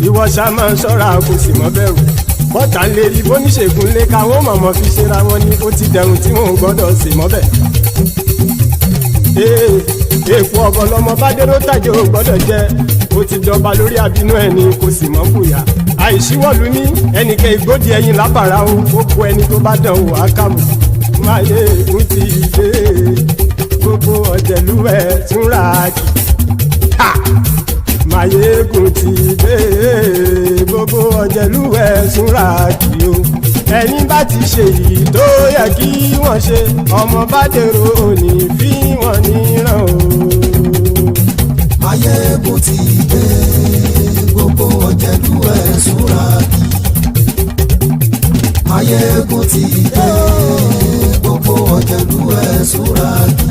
ìwọ ṣá máa ń ṣọ́ra kò sì mọ́ bẹ̀rù. Bọ́tà ń lè rí bóníṣègùn lé káwọn mọ̀mọ́ fi ṣera wọn ni ó ti dẹrùn tí wọn ò gbọ́dọ̀ sè mọ́bẹ̀. Èèpo ọ̀bọ lọmọ bá dérò tàjẹ́ ò gbọ́dọ̀ jẹ́, ó ti jọba lórí àbínú ẹni kò sì mọ́ fòyà. Àìsíwọ́lu ní ẹnìkẹ́ ìgbódì ẹyin lábàrá o, ó kó ẹni tó bá dán wò á kàmù. Máyégún ti dé, gbogbo ọ̀jẹ̀lú ẹ̀ túnra kì. Máyégún ti dé, gbogbo ọ̀jẹ̀lú ẹ̀ túnra kì o. Ẹni bá ti ṣe yìí tó yẹ kí wọ́n ṣe, ọmọ bá dèrò òní fi wọ́n níran o. Máyégún ti dé, gbogbo ọ̀jẹ̀lú ẹ̀ súnra kì. Máyégún ti dé, gbogbo ọ̀jẹ̀lú ẹ̀ súnra kì.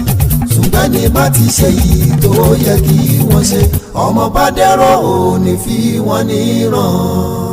Ṣùgbọ́n ní bá ti ṣe yìí tó yẹ kí wọ́n ṣe, ọmọ bá dẹ́rọ̀ ò ní fi wọ́n níran.